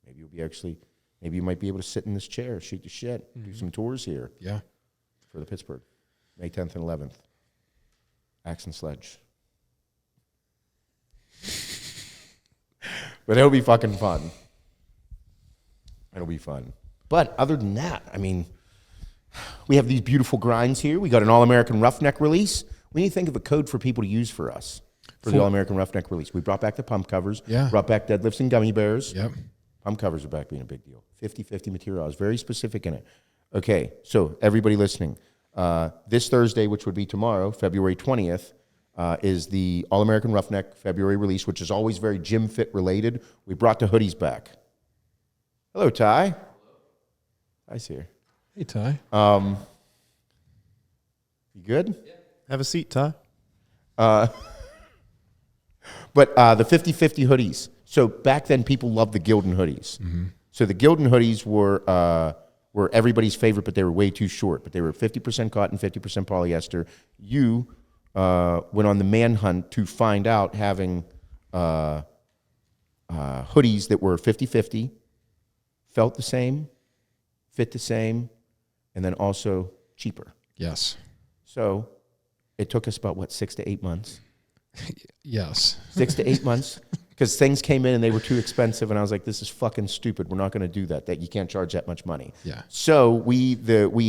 Maybe you might be able to sit in this chair, shoot the shit, do some tours here. Yeah. For the Pittsburgh. May 10th and 11th. Axe and Sledge. But it'll be fucking fun. It'll be fun. But other than that, I mean, we have these beautiful grinds here. We got an All-American Roughneck release. We need to think of a code for people to use for us for the All-American Roughneck release. We brought back the pump covers. Yeah. Brought back deadlifts and gummy bears. Yep. Pump covers are back being a big deal. 50-50 material. I was very specific in it. Okay, so everybody listening, this Thursday, which would be tomorrow, February 20th, is the All-American Roughneck February release, which is always very gym fit related. We brought the hoodies back. Hello, Ty. Ty's here. Hey, Ty. You good? Yeah. Have a seat, Ty. But the 50-50 hoodies. So back then, people loved the Gildan hoodies. So the Gildan hoodies were everybody's favorite, but they were way too short. But they were 50% cotton, 50% polyester. You went on the manhunt to find out having hoodies that were 50-50, felt the same, fit the same, and then also cheaper. Yes. So it took us about, 6 to 8 months? Yes. 6 to 8 months? Because things came in and they were too expensive, and I was like, this is fucking stupid. We're not going to do that. You can't charge that much money. Yeah. So we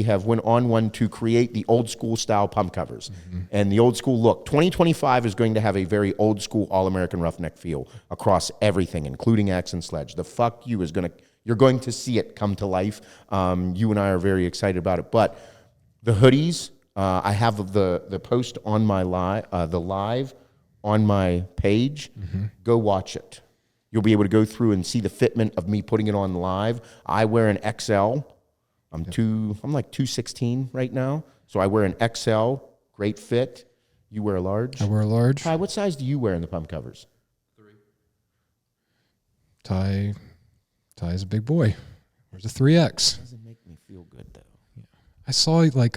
have went on one to create the old school style pump covers. And the old school look. 2025 is going to have a very old school All-American Roughneck feel across everything, including Axe and Sledge. The fuck you is you're going to see it come to life. You and I are very excited about it. But the hoodies, I have the post on my live on my page. Go watch it. You'll be able to go through and see the fitment of me putting it on live. I wear an XL. I'm like 216 right now. So I wear an XL, great fit. You wear a large? I wear a large. Ty, what size do you wear in the pump covers? 3. Ty's a big boy. Where's a 3X? Doesn't make me feel good though. Yeah. I saw like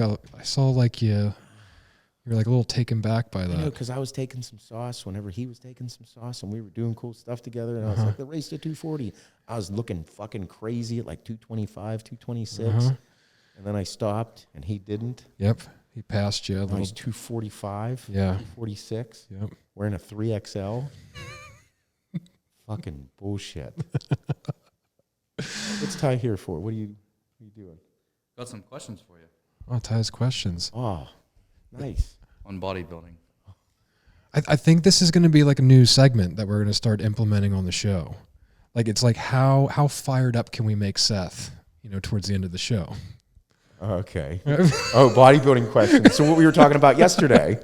you're like a little taken back by that. Because I was taking some sauce whenever he was taking some sauce, and we were doing cool stuff together. And I was like, the race to 240. I was looking fucking crazy at like 225, 226. And then I stopped, and he didn't. Yep. He passed you. Now he's 245, Yeah. 246. Yep. Wearing a 3XL. Fucking bullshit. What's Ty here for? What are you doing? Got some questions for you Oh, Ty's questions. Oh, nice. on bodybuilding. I think this is going to be like a new segment that we're going to start implementing on the show. Like it's like how fired up can we make Seth, towards the end of the show? Okay. Oh, bodybuilding questions. So what we were talking about yesterday.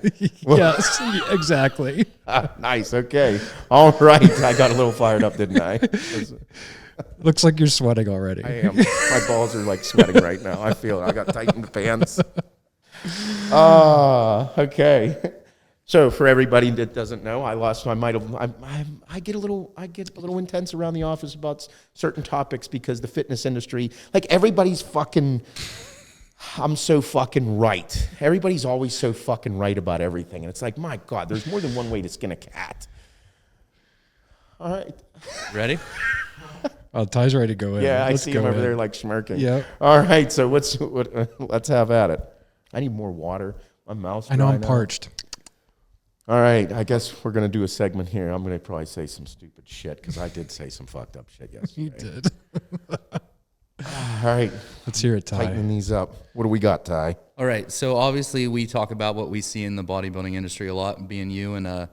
Yes, exactly. Nice. Okay. All right. I got a little fired up, didn't I? Looks like you're sweating already. I am. My balls are like sweating right now. I feel it. I got tight in the pants. Okay. So for everybody that doesn't know, I get a little intense around the office about certain topics because the fitness industry, like everybody's fucking, I'm so fucking right. Everybody's always so fucking right about everything. And it's like, my God, there's more than one way to skin a cat. All right. Ready? Oh, Ty's ready to go in. Yeah, I Let's see go him over in. there like smirking. Yeah. All right, so let's have at it. I need more water. My mouth's I know dry I'm now. parched. All right, I guess we're going to do a segment here. I'm going to probably say some stupid shit because I did say some fucked up shit yesterday. You did. All right, Let's hear it, Ty. tightening these up. What do we got, Ty? All right. So obviously we talk about what we see in the bodybuilding industry a lot, being you and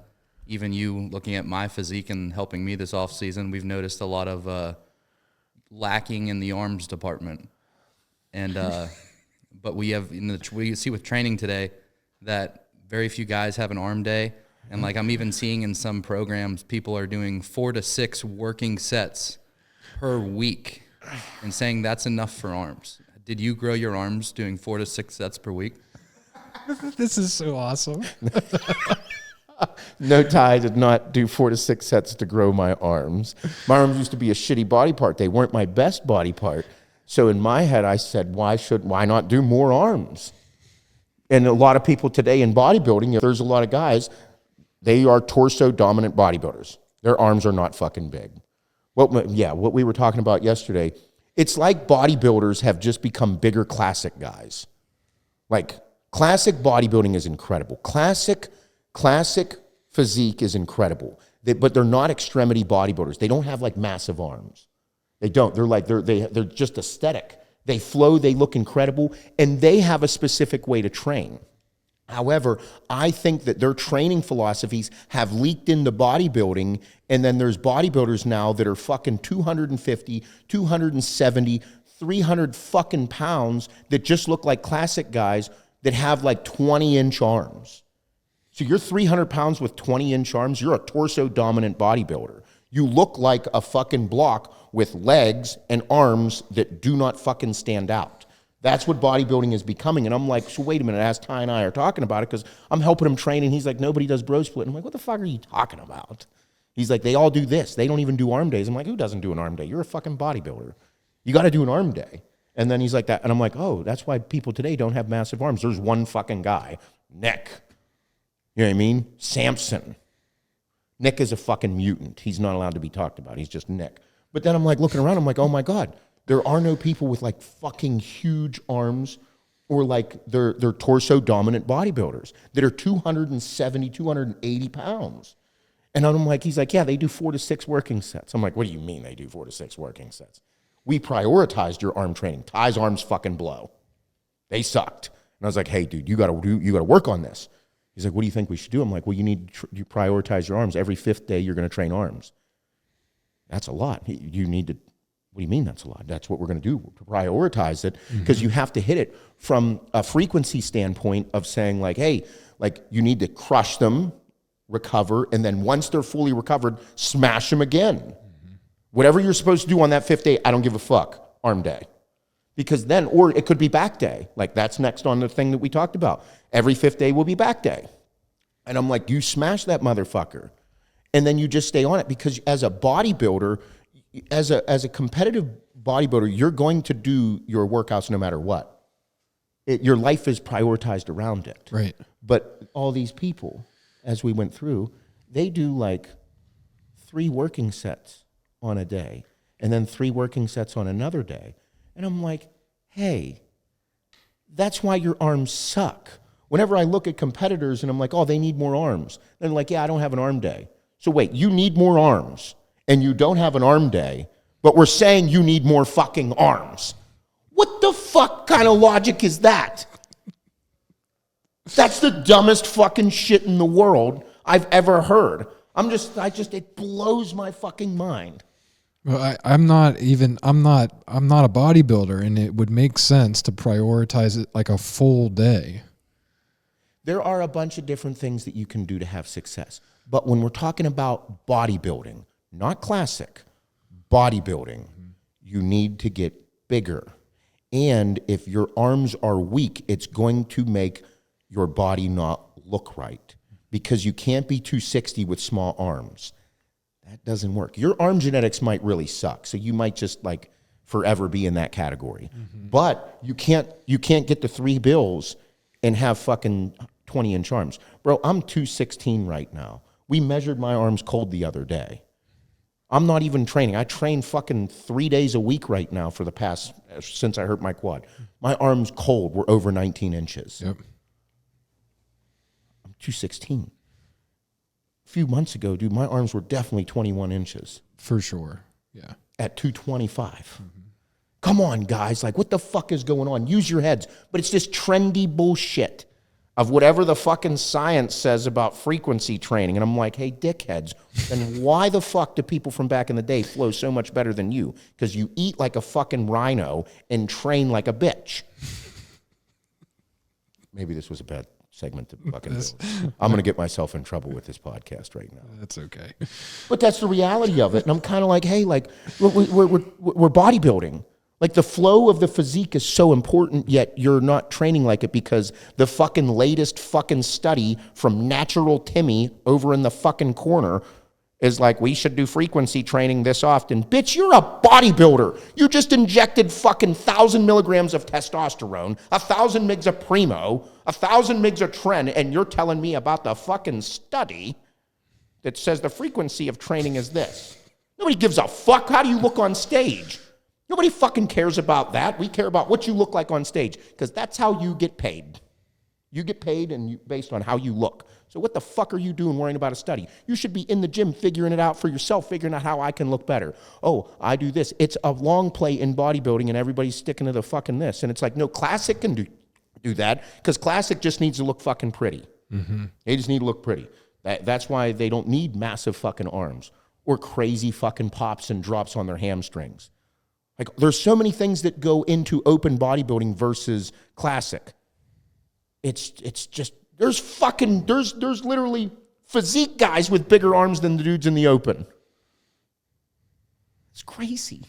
even you looking at my physique and helping me this off season. We've noticed a lot of lacking in the arms department. And but we have we see with training today that very few guys have an arm day. And like I'm even seeing in some programs, people are doing 4 to 6 working sets per week and saying that's enough for arms. Did you grow your arms doing 4 to 6 sets per week? This is so awesome. No, Ty did not do 4 to 6 sets to grow my arms. My arms used to be a shitty body part. They weren't my best body part. So in my head, I said, why not do more arms? And a lot of people today in bodybuilding, there's a lot of guys, they are torso dominant bodybuilders. Their arms are not fucking big. What we were talking about yesterday, it's like bodybuilders have just become bigger classic guys. Like classic bodybuilding is incredible. Classic physique is incredible. But they're not extremity bodybuilders. They don't have like massive arms. They don't. They're just aesthetic. They flow, they look incredible, and they have a specific way to train. However, I think that their training philosophies have leaked into bodybuilding, and then there's bodybuilders now that are fucking 250, 270, 300 fucking pounds that just look like classic guys that have like 20-inch arms. So you're 300 pounds with 20-inch arms, you're a torso-dominant bodybuilder. You look like a fucking block with legs and arms that do not fucking stand out. That's what bodybuilding is becoming. And I'm like, so wait a minute, as Ty and I are talking about it, because I'm helping him train, and he's like, nobody does bro split. I'm like, what the fuck are you talking about? He's like, they all do this. They don't even do arm days. I'm like, who doesn't do an arm day? You're a fucking bodybuilder. You got to do an arm day. And then he's like that. And I'm like, oh, that's why people today don't have massive arms. There's one fucking guy, Nick. You know what I mean? Samson. Nick is a fucking mutant. He's not allowed to be talked about. He's just Nick. But then I'm like looking around, I'm like, oh my God, there are no people with like fucking huge arms or like they're torso dominant bodybuilders that are 270, 280 pounds. And I'm like, he's like, yeah, they do 4 to 6 working sets. I'm like, what do you mean they do 4 to 6 working sets? We prioritized your arm training. Ty's arms fucking blow. They sucked. And I was like, hey dude, you gotta work on this. He's like, what do you think we should do? I'm like, well, you prioritize your arms. Every 5th day, you're going to train arms. That's a lot. You need to, what do you mean that's a lot? That's what we're going to do, to prioritize it, because you have to hit it from a frequency standpoint of saying like, hey, like you need to crush them, recover, and then once they're fully recovered, smash them again. Whatever you're supposed to do on that 5th day, I don't give a fuck, arm day. Because then, or it could be back day. Like that's next on the thing that we talked about. Every 5th day will be back day. And I'm like, you smash that motherfucker. And then you just stay on it, because as a bodybuilder, as a competitive bodybuilder, you're going to do your workouts no matter what. Your life is prioritized around it. Right. But all these people, as we went through, they do like 3 working sets on a day and then 3 working sets on another day. And I'm like, hey, that's why your arms suck. Whenever I look at competitors and I'm like, oh, they need more arms. They're like, yeah, I don't have an arm day. So wait, you need more arms and you don't have an arm day, but we're saying you need more fucking arms. What the fuck kind of logic is that? That's the dumbest fucking shit in the world I've ever heard. It blows my fucking mind. Well, I'm not a bodybuilder, and it would make sense to prioritize it like a full day. There are a bunch of different things that you can do to have success. But when we're talking about bodybuilding, not classic, bodybuilding, you need to get bigger. And if your arms are weak, it's going to make your body not look right. because you can't be 260 with small arms. That doesn't work. Your arm genetics might really suck, so you might just like forever be in that category. But you can't get the 3 bills and have fucking 20-inch arms. Bro, I'm 216 right now. We measured my arms cold the other day. I'm not even training. I train fucking 3 days a week right now for the past, since I hurt my quad. My arms cold were over 19 inches. Yep. I'm 216. A few months ago, dude, my arms were definitely 21 inches. For sure. Yeah. At 225. Come on, guys. Like, what the fuck is going on? Use your heads. But it's this trendy bullshit of whatever the fucking science says about frequency training. And I'm like, hey, dickheads, then why the fuck do people from back in the day flow so much better than you? Because you eat like a fucking rhino and train like a bitch. Maybe this was a bad segment to fucking do. I'm going to get myself in trouble with this podcast right now. That's okay. But that's the reality of it. And I'm kind of like, hey, like, we're bodybuilding. Like, the flow of the physique is so important, yet you're not training like it because the fucking latest fucking study from Natural Timmy over in the fucking corner is like, we should do frequency training this often. Bitch, you're a bodybuilder. You just injected fucking 1,000 milligrams of testosterone, 1,000 mgs of Primo, 1,000 mgs of Tren, and you're telling me about the fucking study that says the frequency of training is this. Nobody gives a fuck. How do you look on stage? Nobody fucking cares about that. We care about what you look like on stage because that's how you get paid. You get paid based on how you look. So what the fuck are you doing worrying about a study? You should be in the gym figuring it out for yourself, figuring out how I can look better. Oh, I do this. It's a long play in bodybuilding and everybody's sticking to the fucking this. And it's like, no, Classic can do that because Classic just needs to look fucking pretty. They just need to look pretty. That's why they don't need massive fucking arms or crazy fucking pops and drops on their hamstrings. Like, there's so many things that go into open bodybuilding versus Classic. It's just, there's literally physique guys with bigger arms than the dudes in the open. It's crazy.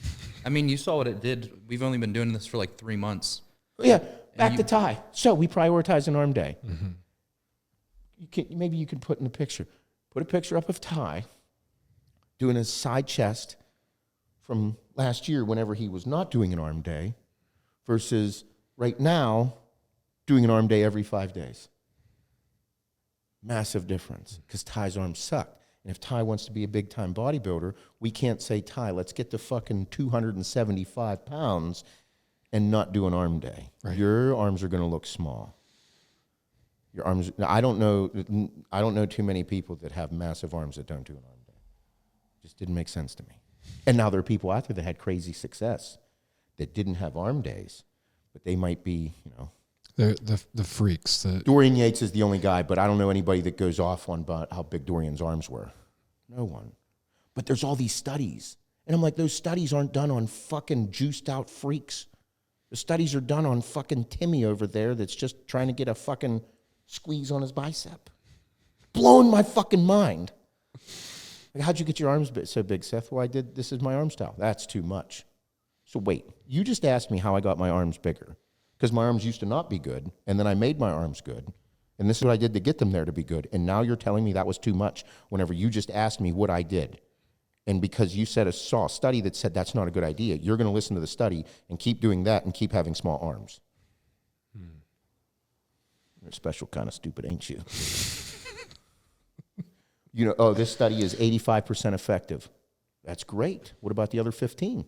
I mean, you saw what it did. We've only been doing this for like 3 months. Yeah, back to Ty. So we prioritize an arm day. Maybe you could put in a picture. Put a picture up of Ty doing his side chest from last year whenever he was not doing an arm day versus right now doing an arm day every 5 days. Massive difference because Ty's arms suck. And if Ty wants to be a big-time bodybuilder, we can't say, Ty, let's get to fucking 275 pounds and not do an arm day. Right. Your arms are going to look small. Your arms. I don't know too many people that have massive arms that don't do an arm day. Just didn't make sense to me. And now there are people out there that had crazy success that didn't have arm days, but they might be, you know. The freaks. Dorian Yates is the only guy, but I don't know anybody that goes off on about how big Dorian's arms were. No one. But there's all these studies. And I'm like, those studies aren't done on fucking juiced out freaks. The studies are done on fucking Timmy over there that's just trying to get a fucking squeeze on his bicep. Blowing my fucking mind. Like, how'd you get your arms so big, Seth? Well, this is my arm style. That's too much. So wait, you just asked me how I got my arms bigger. Because my arms used to not be good, and then I made my arms good. And this is what I did to get them there to be good. And now you're telling me that was too much whenever you just asked me what I did. And because you saw a study that said that's not a good idea, you're going to listen to the study and keep doing that and keep having small arms. You're a special kind of stupid, ain't you? You know, oh, this study is 85% effective. That's great. What about the other 15?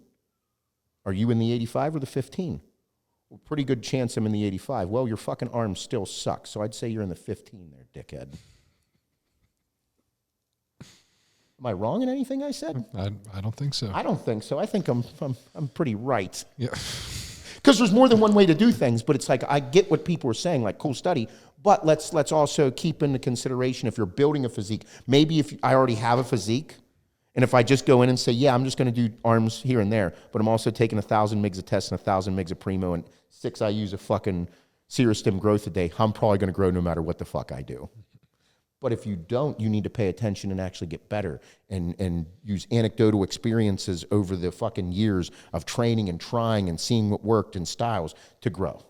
Are you in the 85 or the 15? Well, pretty good chance I'm in the 85. Well, your fucking arms still suck, so I'd say you're in the 15 there, dickhead. Am I wrong in anything I said? I don't think so. I don't think so. I think I'm pretty right. Yeah. Because there's more than one way to do things, but it's like I get what people are saying, like cool study, but let's also keep into consideration if you're building a physique, maybe if I already have a physique, and if I just go in and say, yeah, I'm just going to do arms here and there, but I'm also taking 1,000 mgs of test and 1,000 mgs of Primo and 6 IUs of fucking Serostim growth a day, I'm probably going to grow no matter what the fuck I do. But if you don't, you need to pay attention and actually get better and use anecdotal experiences over the fucking years of training and trying and seeing what worked and styles to grow.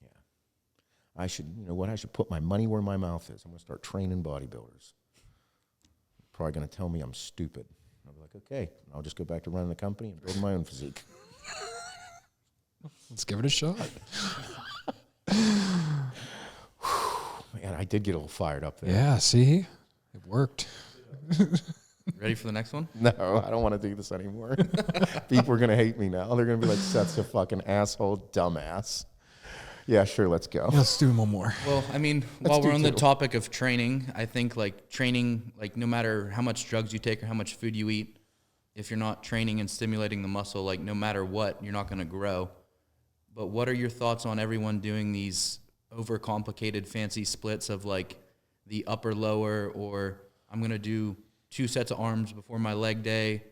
Yeah. I should, you know what, I should put my money where my mouth is. I'm going to start training bodybuilders. Probably going to tell me I'm stupid. I'll be like, okay, I'll just go back to running the company and building my own physique. Let's give it a shot. Man, I did get a little fired up there. Yeah, see? It worked. Ready for the next one? No, I don't want to do this anymore. People are going to hate me now. They're going to be like, Seth's a fucking asshole, dumbass. Yeah, sure, let's go. Let's do one more. Well, I mean, while we're on the topic of training, I think like training, like no matter how much drugs you take or how much food you eat, if you're not training and stimulating the muscle, like no matter what, you're not going to grow. But what are your thoughts on everyone doing these overcomplicated fancy splits of like the upper lower, or I'm going to do 2 sets of arms before my leg day,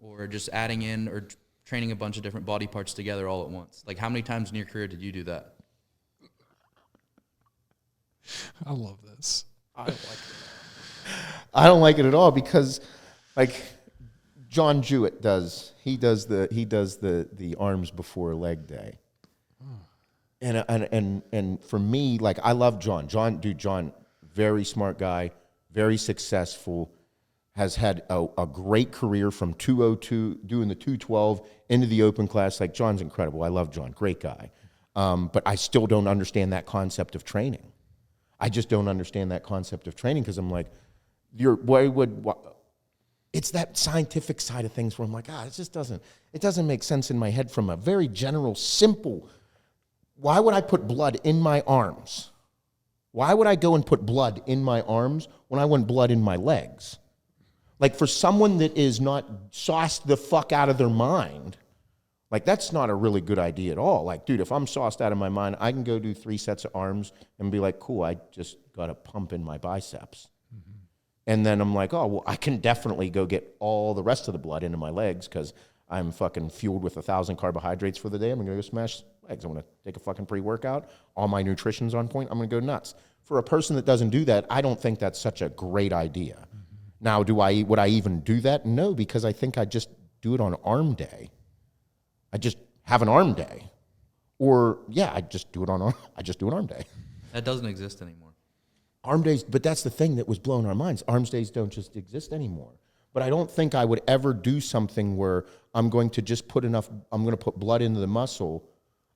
or just adding in or training a bunch of different body parts together all at once? Like how many times in your career did you do that? I love this. I don't like it. I don't like it at all because, like, John Jewett does. He does the arms before leg day. And for me, like, I love John. John, very smart guy, very successful, has had a great career from 202, doing the 212 into the open class. Like, John's incredible. I love John, great guy. But I still don't understand that concept of training. I just don't understand that concept of training because I'm like, it's that scientific side of things where I'm like, it doesn't make sense in my head from a very general, simple. Why would I put blood in my arms? Why would I go and put blood in my arms when I want blood in my legs? Like, for someone that is not sauced the fuck out of their mind, like, that's not a really good idea at all. Like, dude, if I'm sauced out of my mind, I can go do 3 sets of arms and be like, cool, I just got a pump in my biceps. Mm-hmm. And then I'm like, oh, well, I can definitely go get all the rest of the blood into my legs because I'm fucking fueled with 1,000 carbohydrates for the day. I'm going to go smash legs. I'm going to take a fucking pre-workout. All my nutrition's on point. I'm going to go nuts. For a person that doesn't do that, I don't think that's such a great idea. Mm-hmm. Now, would I even do that? No, because I think I just do it on arm day. I just have an arm day. Or, yeah, I just do it on arm day. That doesn't exist anymore. Arm days, but that's the thing that was blowing our minds. Arms days don't just exist anymore. But I don't think I would ever do something where I'm going to just I'm going to put blood into the muscle,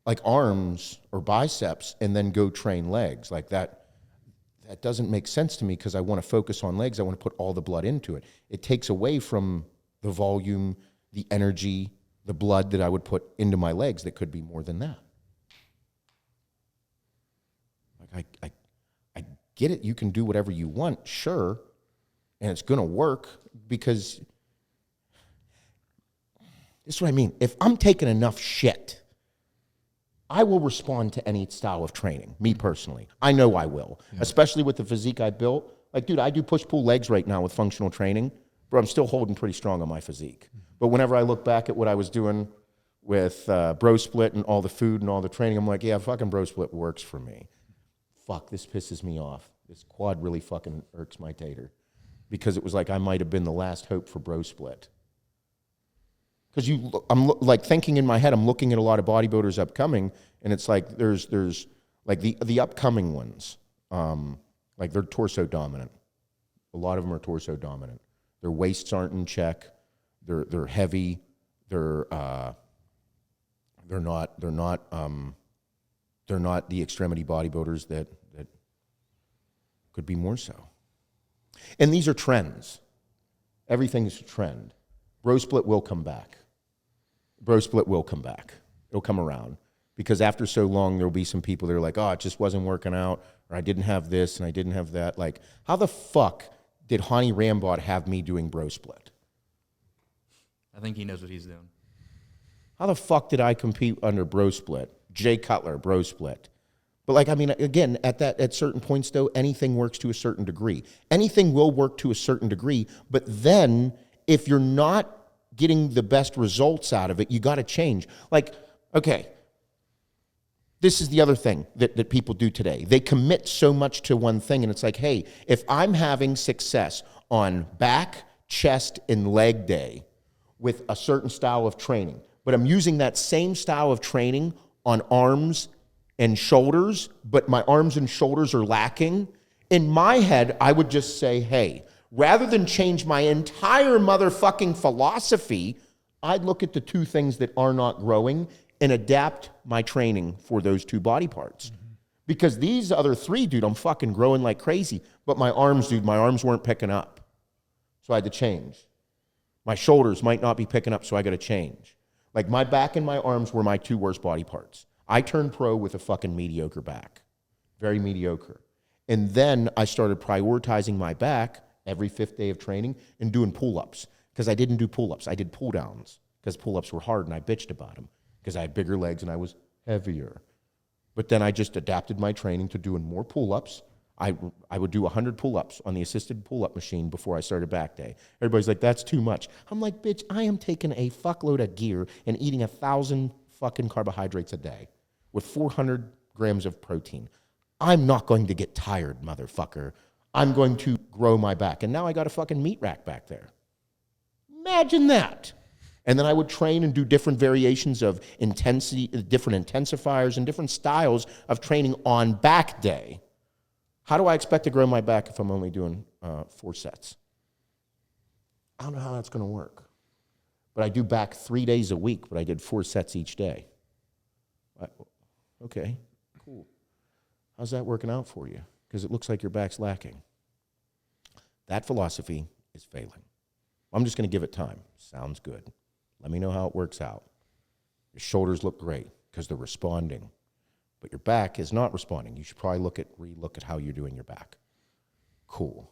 like arms or biceps, and then go train legs. Like that doesn't make sense to me because I want to focus on legs. I want to put all the blood into it. It takes away from the volume, the energy, the blood that I would put into my legs that could be more than that. Like I get it. You can do whatever you want, sure, and it's going to work because this is what I mean. If I'm taking enough shit, I will respond to any style of training, me personally. I know I will, especially with the physique I built. Like, dude, I do push-pull legs right now with functional training, but I'm still holding pretty strong on my physique. But whenever I look back at what I was doing with bro split and all the food and all the training, I'm like, yeah, fucking bro split works for me. Fuck, this pisses me off. This quad really fucking irks my tater. Because it was like I might have been the last hope for bro split. Because I'm like thinking in my head, I'm looking at a lot of bodybuilders upcoming, and it's like there's like the upcoming ones, like they're torso dominant. A lot of them are torso dominant. Their waists aren't in check. They're heavy. They're not the extremity bodybuilders that could be more so. And these are trends. Everything's a trend. Bro split will come back. Bro split will come back. It'll come around. Because after so long, there'll be some people that are like, oh, it just wasn't working out, or I didn't have this and I didn't have that. Like, how the fuck did Hani Rambod have me doing bro split? I think he knows what he's doing. How the fuck did I compete under bro split? Jay Cutler, bro split. But like, I mean, again, at certain points though, anything works to a certain degree. Anything will work to a certain degree, but then if you're not getting the best results out of it, you got to change. Like, okay, this is the other thing that people do today. They commit so much to one thing, and it's like, hey, if I'm having success on back, chest, and leg day with a certain style of training, but I'm using that same style of training on arms and shoulders, but my arms and shoulders are lacking, in my head, I would just say, hey, rather than change my entire motherfucking philosophy, I'd look at the two things that are not growing and adapt my training for those two body parts. Mm-hmm. Because these other three, dude, I'm fucking growing like crazy. But my arms, dude, my arms weren't picking up. So I had to change. My shoulders might not be picking up, so I got to change. Like my back and my arms were my two worst body parts. I turned pro with a fucking mediocre back. Very mediocre. And then I started prioritizing my back every 5th day of training and doing pull-ups. Because I didn't do pull-ups. I did pull-downs because pull-ups were hard and I bitched about them because I had bigger legs and I was heavier. But then I just adapted my training to doing more pull-ups. I would do 100 pull-ups on the assisted pull-up machine before I started back day. Everybody's like, that's too much. I'm like, bitch, I am taking a fuckload of gear and eating 1,000 fucking carbohydrates a day with 400 grams of protein. I'm not going to get tired, motherfucker. I'm going to grow my back. And now I got a fucking meat rack back there. Imagine that. And then I would train and do different variations of intensity, different intensifiers and different styles of training on back day. How do I expect to grow my back if I'm only doing 4 sets? I don't know how that's going to work. But I do back 3 days a week, but I did 4 sets each day. Okay, cool. How's that working out for you? Because it looks like your back's lacking. That philosophy is failing. I'm just going to give it time. Sounds good. Let me know how it works out. Your shoulders look great because they're responding, but your back is not responding. You should probably relook at how you're doing your back. Cool.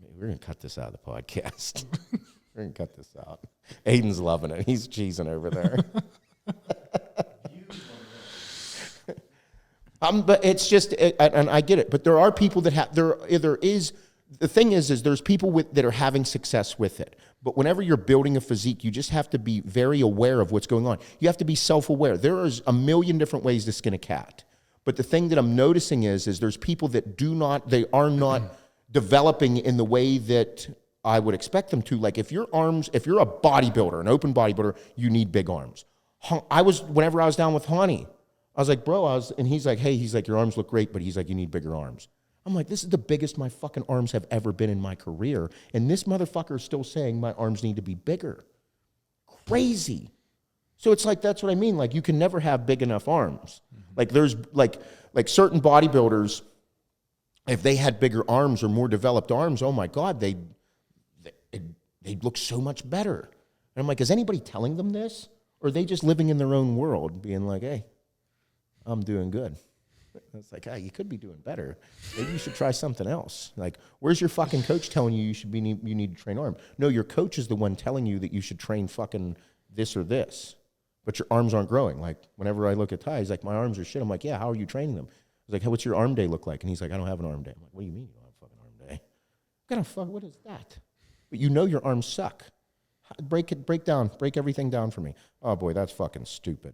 We're going to cut this out of the podcast. We're going to cut this out. Aiden's loving it. He's cheesing over there. But it's just, and I get it, but there are people that have, the thing is there's people that are having success with it. But whenever you're building a physique, you just have to be very aware of what's going on. You have to be self-aware. There is a million different ways to skin a cat. But the thing that I'm noticing is there's people that are not developing in the way that I would expect them to. Like if you're a bodybuilder, an open bodybuilder, you need big arms. Whenever I was down with Hani, I was like, bro, and he's like, hey, your arms look great, but he's like, you need bigger arms. I'm like, this is the biggest my fucking arms have ever been in my career. And this motherfucker is still saying my arms need to be bigger. Crazy. So it's like, that's what I mean. Like you can never have big enough arms. Mm-hmm. Like there's like certain bodybuilders, if they had bigger arms or more developed arms, oh my God, they'd look so much better. And I'm like, is anybody telling them this? Or are they just living in their own world being like, hey, I'm doing good. It's like, hey, you could be doing better. Maybe you should try something else. Like, where's your fucking coach telling you you need to train arm? No, your coach is the one telling you that you should train fucking this or this, but your arms aren't growing. Like, whenever I look at Ty, he's like, my arms are shit. I'm like, yeah, how are you training them? I was like, hey, what's your arm day look like? And he's like, I don't have an arm day. I'm like, what do you mean you don't have a fucking arm day? What is that? But you know your arms suck. Break everything down for me. Oh boy, that's fucking stupid.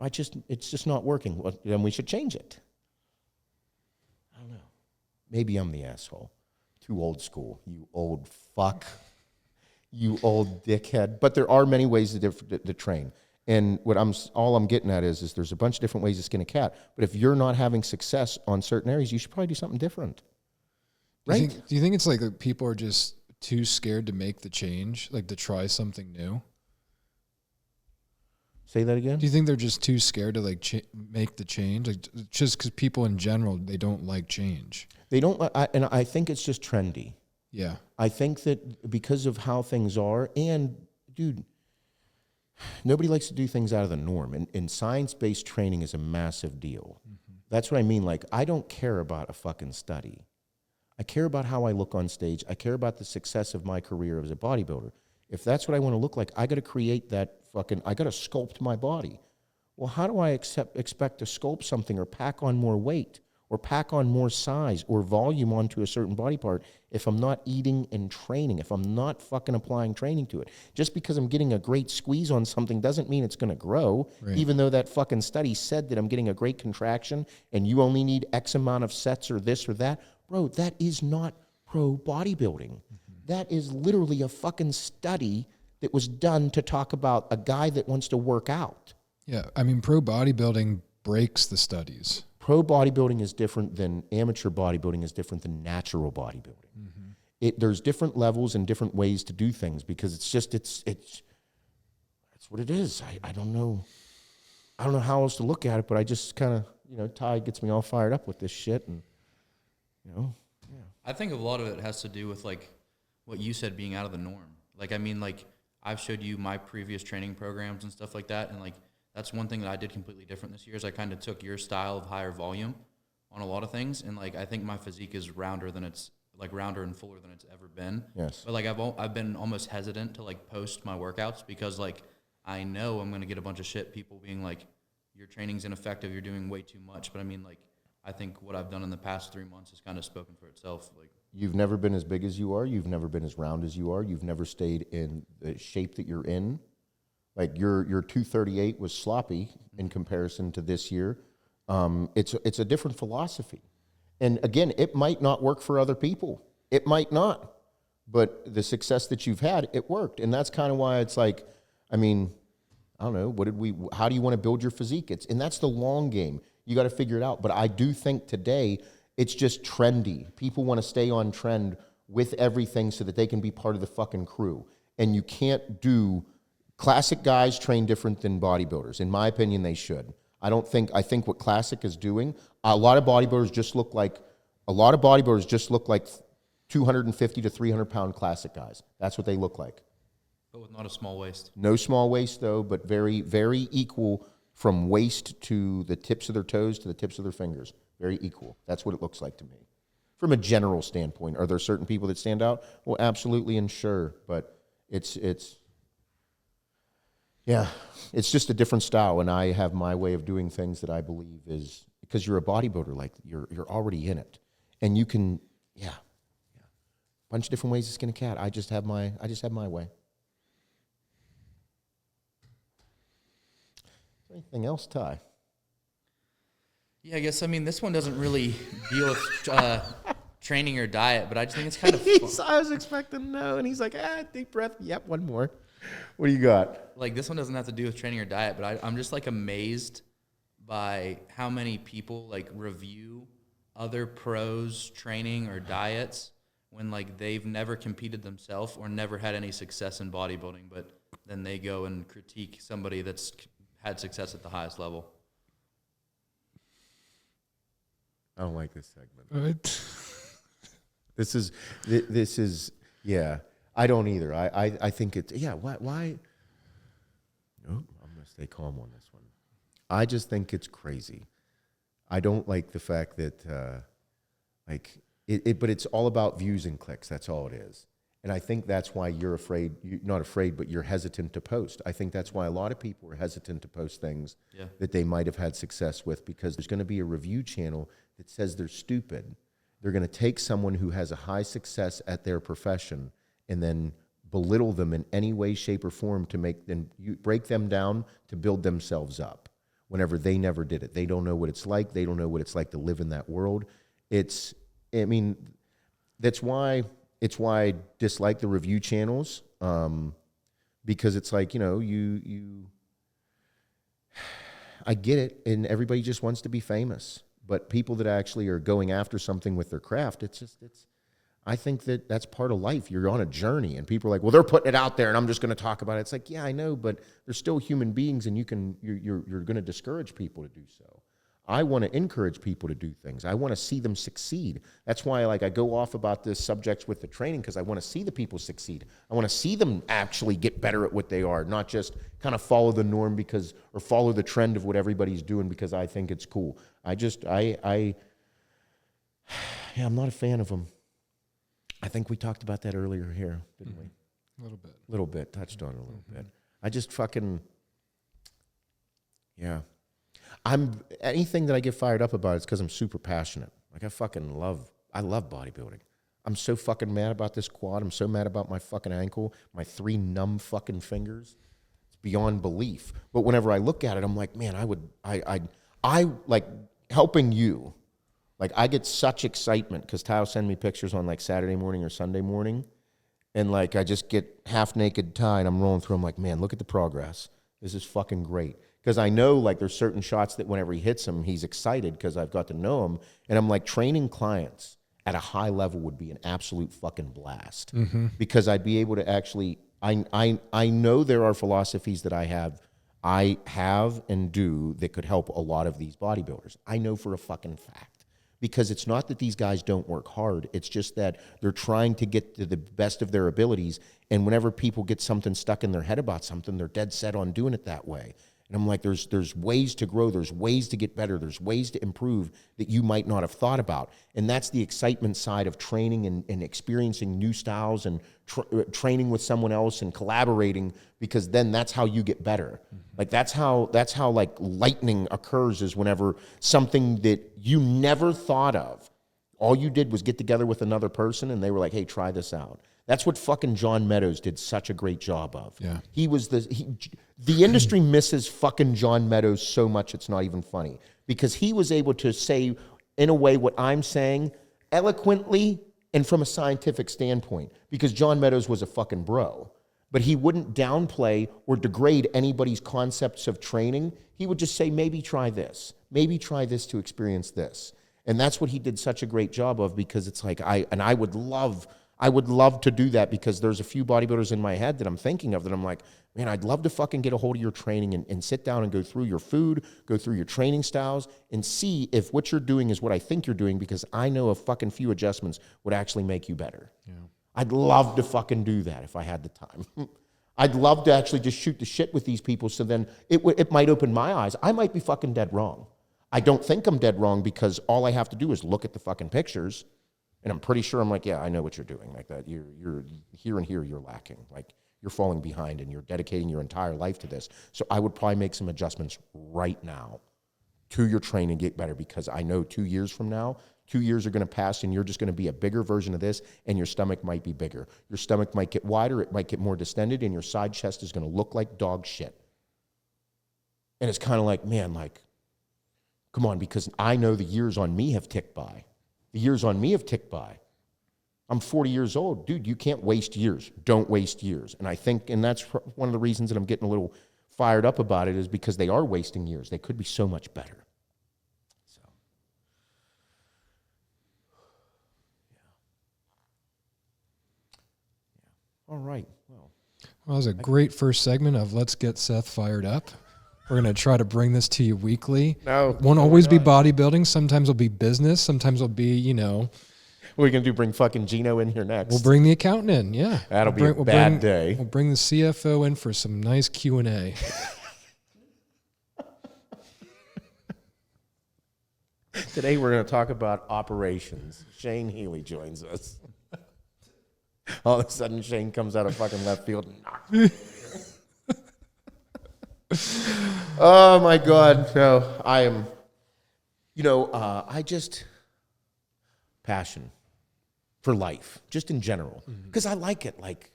It's just not working. Well, then we should change it. I don't know. Maybe I'm the asshole. Too old school. You old fuck. You old dickhead. But there are many ways to train. And all I'm getting at is there's a bunch of different ways to skin a cat. But if you're not having success on certain areas, you should probably do something different. Right? Do you think it's like people are just too scared to make the change, like to try something new? Say that again? Do you think they're just too scared to like make the change? Like just because people in general, they don't like change. They don't, and I think it's just trendy. Yeah. I think that because of how things are, and dude, nobody likes to do things out of the norm. And science-based training is a massive deal. Mm-hmm. That's what I mean. Like, I don't care about a fucking study. I care about how I look on stage. I care about the success of my career as a bodybuilder. If that's what I want to look like, I got to create that I got to sculpt my body. Well, how do I expect to sculpt something or pack on more weight or pack on more size or volume onto a certain body part if I'm not eating and training, if I'm not fucking applying training to it? Just because I'm getting a great squeeze on something doesn't mean it's going to grow, right. Even though that fucking study said that I'm getting a great contraction and you only need X amount of sets or this or that. Bro, that is not pro bodybuilding. Mm-hmm. That is literally a fucking study that was done to talk about a guy that wants to work out. Yeah, I mean, pro bodybuilding breaks the studies. Pro bodybuilding is different than amateur bodybuilding is different than natural bodybuilding. There's different levels and different ways to do things because it's that's what it is. I don't know how else to look at it, but I just kind of, Ty gets me all fired up with this shit and, I think a lot of it has to do with like what you said, being out of the norm. Like, I mean, like I've showed you my previous training programs and stuff like that. And like, that's one thing that I did completely different this year is I kind of took your style of higher volume on a lot of things. And like, I think my physique is rounder and fuller than it's ever been. Yes. But like, I've been almost hesitant to like post my workouts because like, I know I'm going to get a bunch of shit, people being like, your training's ineffective, you're doing way too much. But I mean, like, I think what I've done in the past 3 months has kind of spoken for itself. Like, you've never been as big as you are. You've never been as round as you are. You've never stayed in the shape that you're in. Like your 238 was sloppy in comparison to this year. It's a different philosophy. And again, it might not work for other people. It might not. But the success that you've had, it worked. And that's kind of why it's like, I mean, I don't know, how do you want to build your physique? And that's the long game. You got to figure it out. But I do think today it's just trendy. People want to stay on trend with everything so that they can be part of the fucking crew. And you can't do classic guys train different than bodybuilders. In my opinion, they should. I think what classic is doing, a lot of bodybuilders just look like 250 to 300 pound classic guys. That's what they look like. but with not a small waist. No small waist though, but very, very equal from waist to the tips of their toes to the tips of their fingers. Very equal. That's what it looks like to me. From a general standpoint, are there certain people that stand out? Well, absolutely and sure, but it's just a different style, and I have my way of doing things that I believe is because you're a bodybuilder, like you're already in it, and you can, bunch of different ways to skin a cat. I just have my way. Anything else, Ty? Yeah, I guess, I mean, this one doesn't really deal with training or diet, but I just think it's kind of fun. I was expecting no, and he's like, deep breath. Yep, one more. What do you got? Like, this one doesn't have to do with training or diet, but I'm just, like, amazed by how many people, like, review other pros' training or diets when, like, they've never competed themselves or never had any success in bodybuilding, but then they go and critique somebody that's had success at the highest level. I don't like this segment. What? This is yeah. I don't either. I think it's why? Nope, I'm gonna stay calm on this one. I just think it's crazy. I don't like the fact that but it's all about views and clicks. That's all it is. And I think that's why you're afraid. You're not afraid, but you're hesitant to post. I think that's why a lot of people are hesitant to post things that they might have had success with, because there's going to be a review channel that says they're stupid. They're going to take someone who has a high success at their profession and then belittle them in any way, shape, or form to make them break them down to build themselves up. Whenever they never did it, they don't know what it's like. They don't know what it's like to live in that world. That's why. It's why I dislike the review channels, because it's like, I get it, and everybody just wants to be famous. But people that actually are going after something with their craft, I think that's part of life. You're on a journey, and people are like, well, they're putting it out there, and I'm just going to talk about it. It's like, yeah, I know, but they're still human beings, and you're going to discourage people to do so. I want to encourage people to do things. I want to see them succeed. That's why I go off about this subjects with the training, because I want to see the people succeed. I want to see them actually get better at what they are, not just kind of follow the norm or follow the trend of what everybody's doing because I think it's cool. I'm not a fan of them. I think we talked about that earlier here, didn't we? A little bit. A little bit. Touched on it a little bit. I just fucking, anything that I get fired up about is because I'm super passionate. Like I love bodybuilding. I'm so fucking mad about this quad. I'm so mad about my fucking ankle, my 3 numb fucking fingers. It's beyond belief. But whenever I look at it, I'm like, man, I like helping you. Like I get such excitement because Ty will send me pictures on like Saturday morning or Sunday morning. And like, I just get half naked tie and I'm rolling through. I'm like, man, look at the progress. This is fucking great. Because I know like there's certain shots that whenever he hits them, he's excited because I've got to know him. And I'm like, training clients at a high level would be an absolute fucking blast. Because I'd be able to actually, I know there are philosophies that I have and do that could help a lot of these bodybuilders. I know for a fucking fact. Because it's not that these guys don't work hard. It's just that they're trying to get to the best of their abilities. And whenever people get something stuck in their head about something, they're dead set on doing it that way. And I'm like, there's ways to grow. There's ways to get better. There's ways to improve that you might not have thought about. And that's the excitement side of training and experiencing new styles and training with someone else and collaborating, because then that's how you get better. Like that's how like lightning occurs, is whenever something that you never thought of, all you did was get together with another person and they were like, hey, try this out. That's what fucking John Meadows did such a great job of. Yeah. He was the industry misses fucking John Meadows so much it's not even funny, because he was able to say in a way what I'm saying eloquently and from a scientific standpoint, because John Meadows was a fucking bro. But he wouldn't downplay or degrade anybody's concepts of training. He would just say, maybe try this. Maybe try this to experience this. And that's what he did such a great job of, because it's like, I would love to do that, because there's a few bodybuilders in my head that I'm thinking of that I'm like, man, I'd love to fucking get a hold of your training and sit down and go through your food, go through your training styles, and see if what you're doing is what I think you're doing, because I know a fucking few adjustments would actually make you better. Yeah. I'd love to fucking do that if I had the time. I'd love to actually just shoot the shit with these people, so then it might open my eyes. I might be fucking dead wrong. I don't think I'm dead wrong, because all I have to do is look at the fucking pictures, and I'm pretty sure I'm like, yeah, I know what you're doing. Like that, you're here and here, you're lacking. Like you're falling behind, and you're dedicating your entire life to this. So I would probably make some adjustments right now to your training, get better, because I know 2 years from now, 2 years are going to pass, and you're just going to be a bigger version of this, and your stomach might be bigger. Your stomach might get wider, it might get more distended, and your side chest is going to look like dog shit. And it's kind of like, man, like, come on, because I know the years on me have ticked by. The years on me have ticked by. I'm 40 years old. Dude, you can't waste years. Don't waste years. And I think, and that's one of the reasons that I'm getting a little fired up about it, is because they are wasting years. They could be so much better. So, yeah. All right. Well, that was a great first segment of Let's Get Seth Fired Up. We're going to try to bring this to you weekly. No, won't always be bodybuilding. Sometimes it'll be business. Sometimes it'll be, we're going to bring fucking Gino in here next. We'll bring the accountant in, yeah. That'll be a bad day. We'll bring the CFO in for some nice Q&A. Today we're going to talk about operations. Shane Healy joins us. All of a sudden Shane comes out of fucking left field and knocks me. Oh my God. No, I am, I just, passion for life, just in general. Because I like it. Like,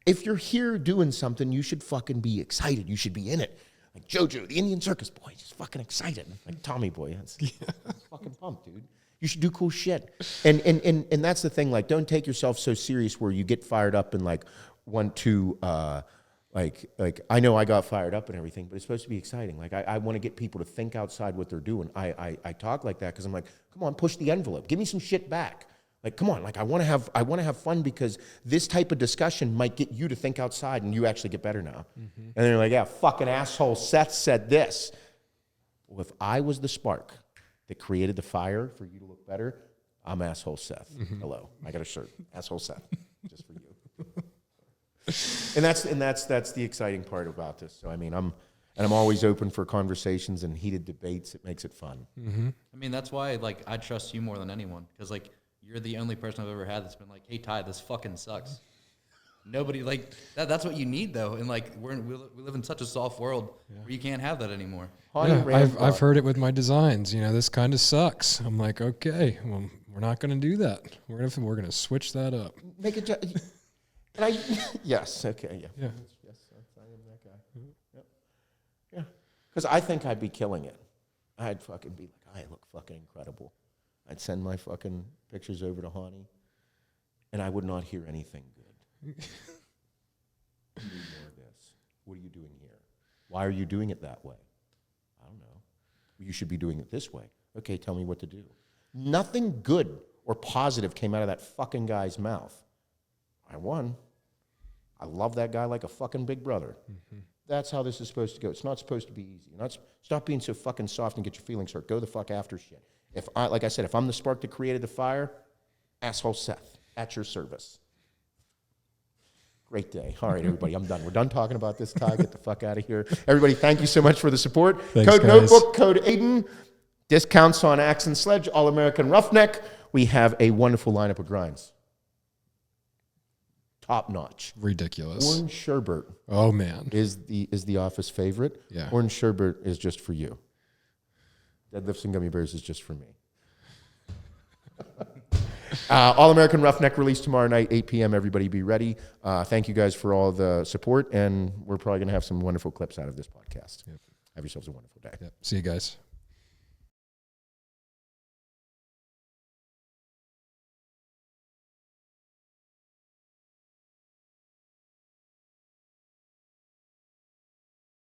if you're here doing something, you should fucking be excited. You should be in it. Like Jojo, the Indian circus boy, just fucking excited. Like Tommy boy, that's fucking pumped, dude. You should do cool shit. And that's the thing. Like, don't take yourself so serious where you get fired up and like want to, like I know I got fired up and everything, but it's supposed to be exciting. Like I want to get people to think outside what they're doing. I talk like that because I'm like, come on, push the envelope. Give me some shit back. Like, come on, like I want to have fun, because this type of discussion might get you to think outside and you actually get better now. And they're like, yeah, fucking asshole Seth said this. Well, if I was the spark that created the fire for you to look better, I'm asshole Seth. Hello, I got a shirt, asshole Seth, just for you. And that's the exciting part about this. So I mean, I'm always open for conversations and heated debates. It makes it fun. I mean, that's why like I trust you more than anyone, because like you're the only person I've ever had that's been like, hey Ty, this fucking sucks. Nobody like that. That's what you need though, and like we live in such a soft world where you can't have that anymore. Yeah, I've heard it with my designs. This kind of sucks. I'm like, okay, well, we're not going to do that. We're going to switch that up. Make it. Yes. Okay. Yeah. Yeah. Yes. I am that guy. Yep. Yeah. Because I think I'd be killing it. I'd fucking be like, I look fucking incredible. I'd send my fucking pictures over to Hani, and I would not hear anything good. You need more of this. What are you doing here? Why are you doing it that way? I don't know. You should be doing it this way. Okay, tell me what to do. Nothing good or positive came out of that fucking guy's mouth. I won. I love that guy like a fucking big brother. Mm-hmm. That's how this is supposed to go. It's not supposed to be easy. Stop being so fucking soft and get your feelings hurt. Go the fuck after shit. Like I said, if I'm the spark that created the fire, asshole Seth, at your service. Great day. All right, everybody, I'm done. We're done talking about this, Ty. Get the fuck out of here. Everybody, thank you so much for the support. Thanks, code guys. Notebook, code Aiden. Discounts on Axe and Sledge, all American Roughneck. We have a wonderful lineup of grinds. Top notch. Ridiculous. Orange sherbet Oh man. is the office favorite. Yeah. Orange sherbet is just for you. Deadlifts and gummy bears is just for me. All American Roughneck release tomorrow night, 8 p.m. Everybody be ready. Thank you guys for all the support, and we're probably going to have some wonderful clips out of this podcast. Yep. Have yourselves a wonderful day. Yep. See you guys.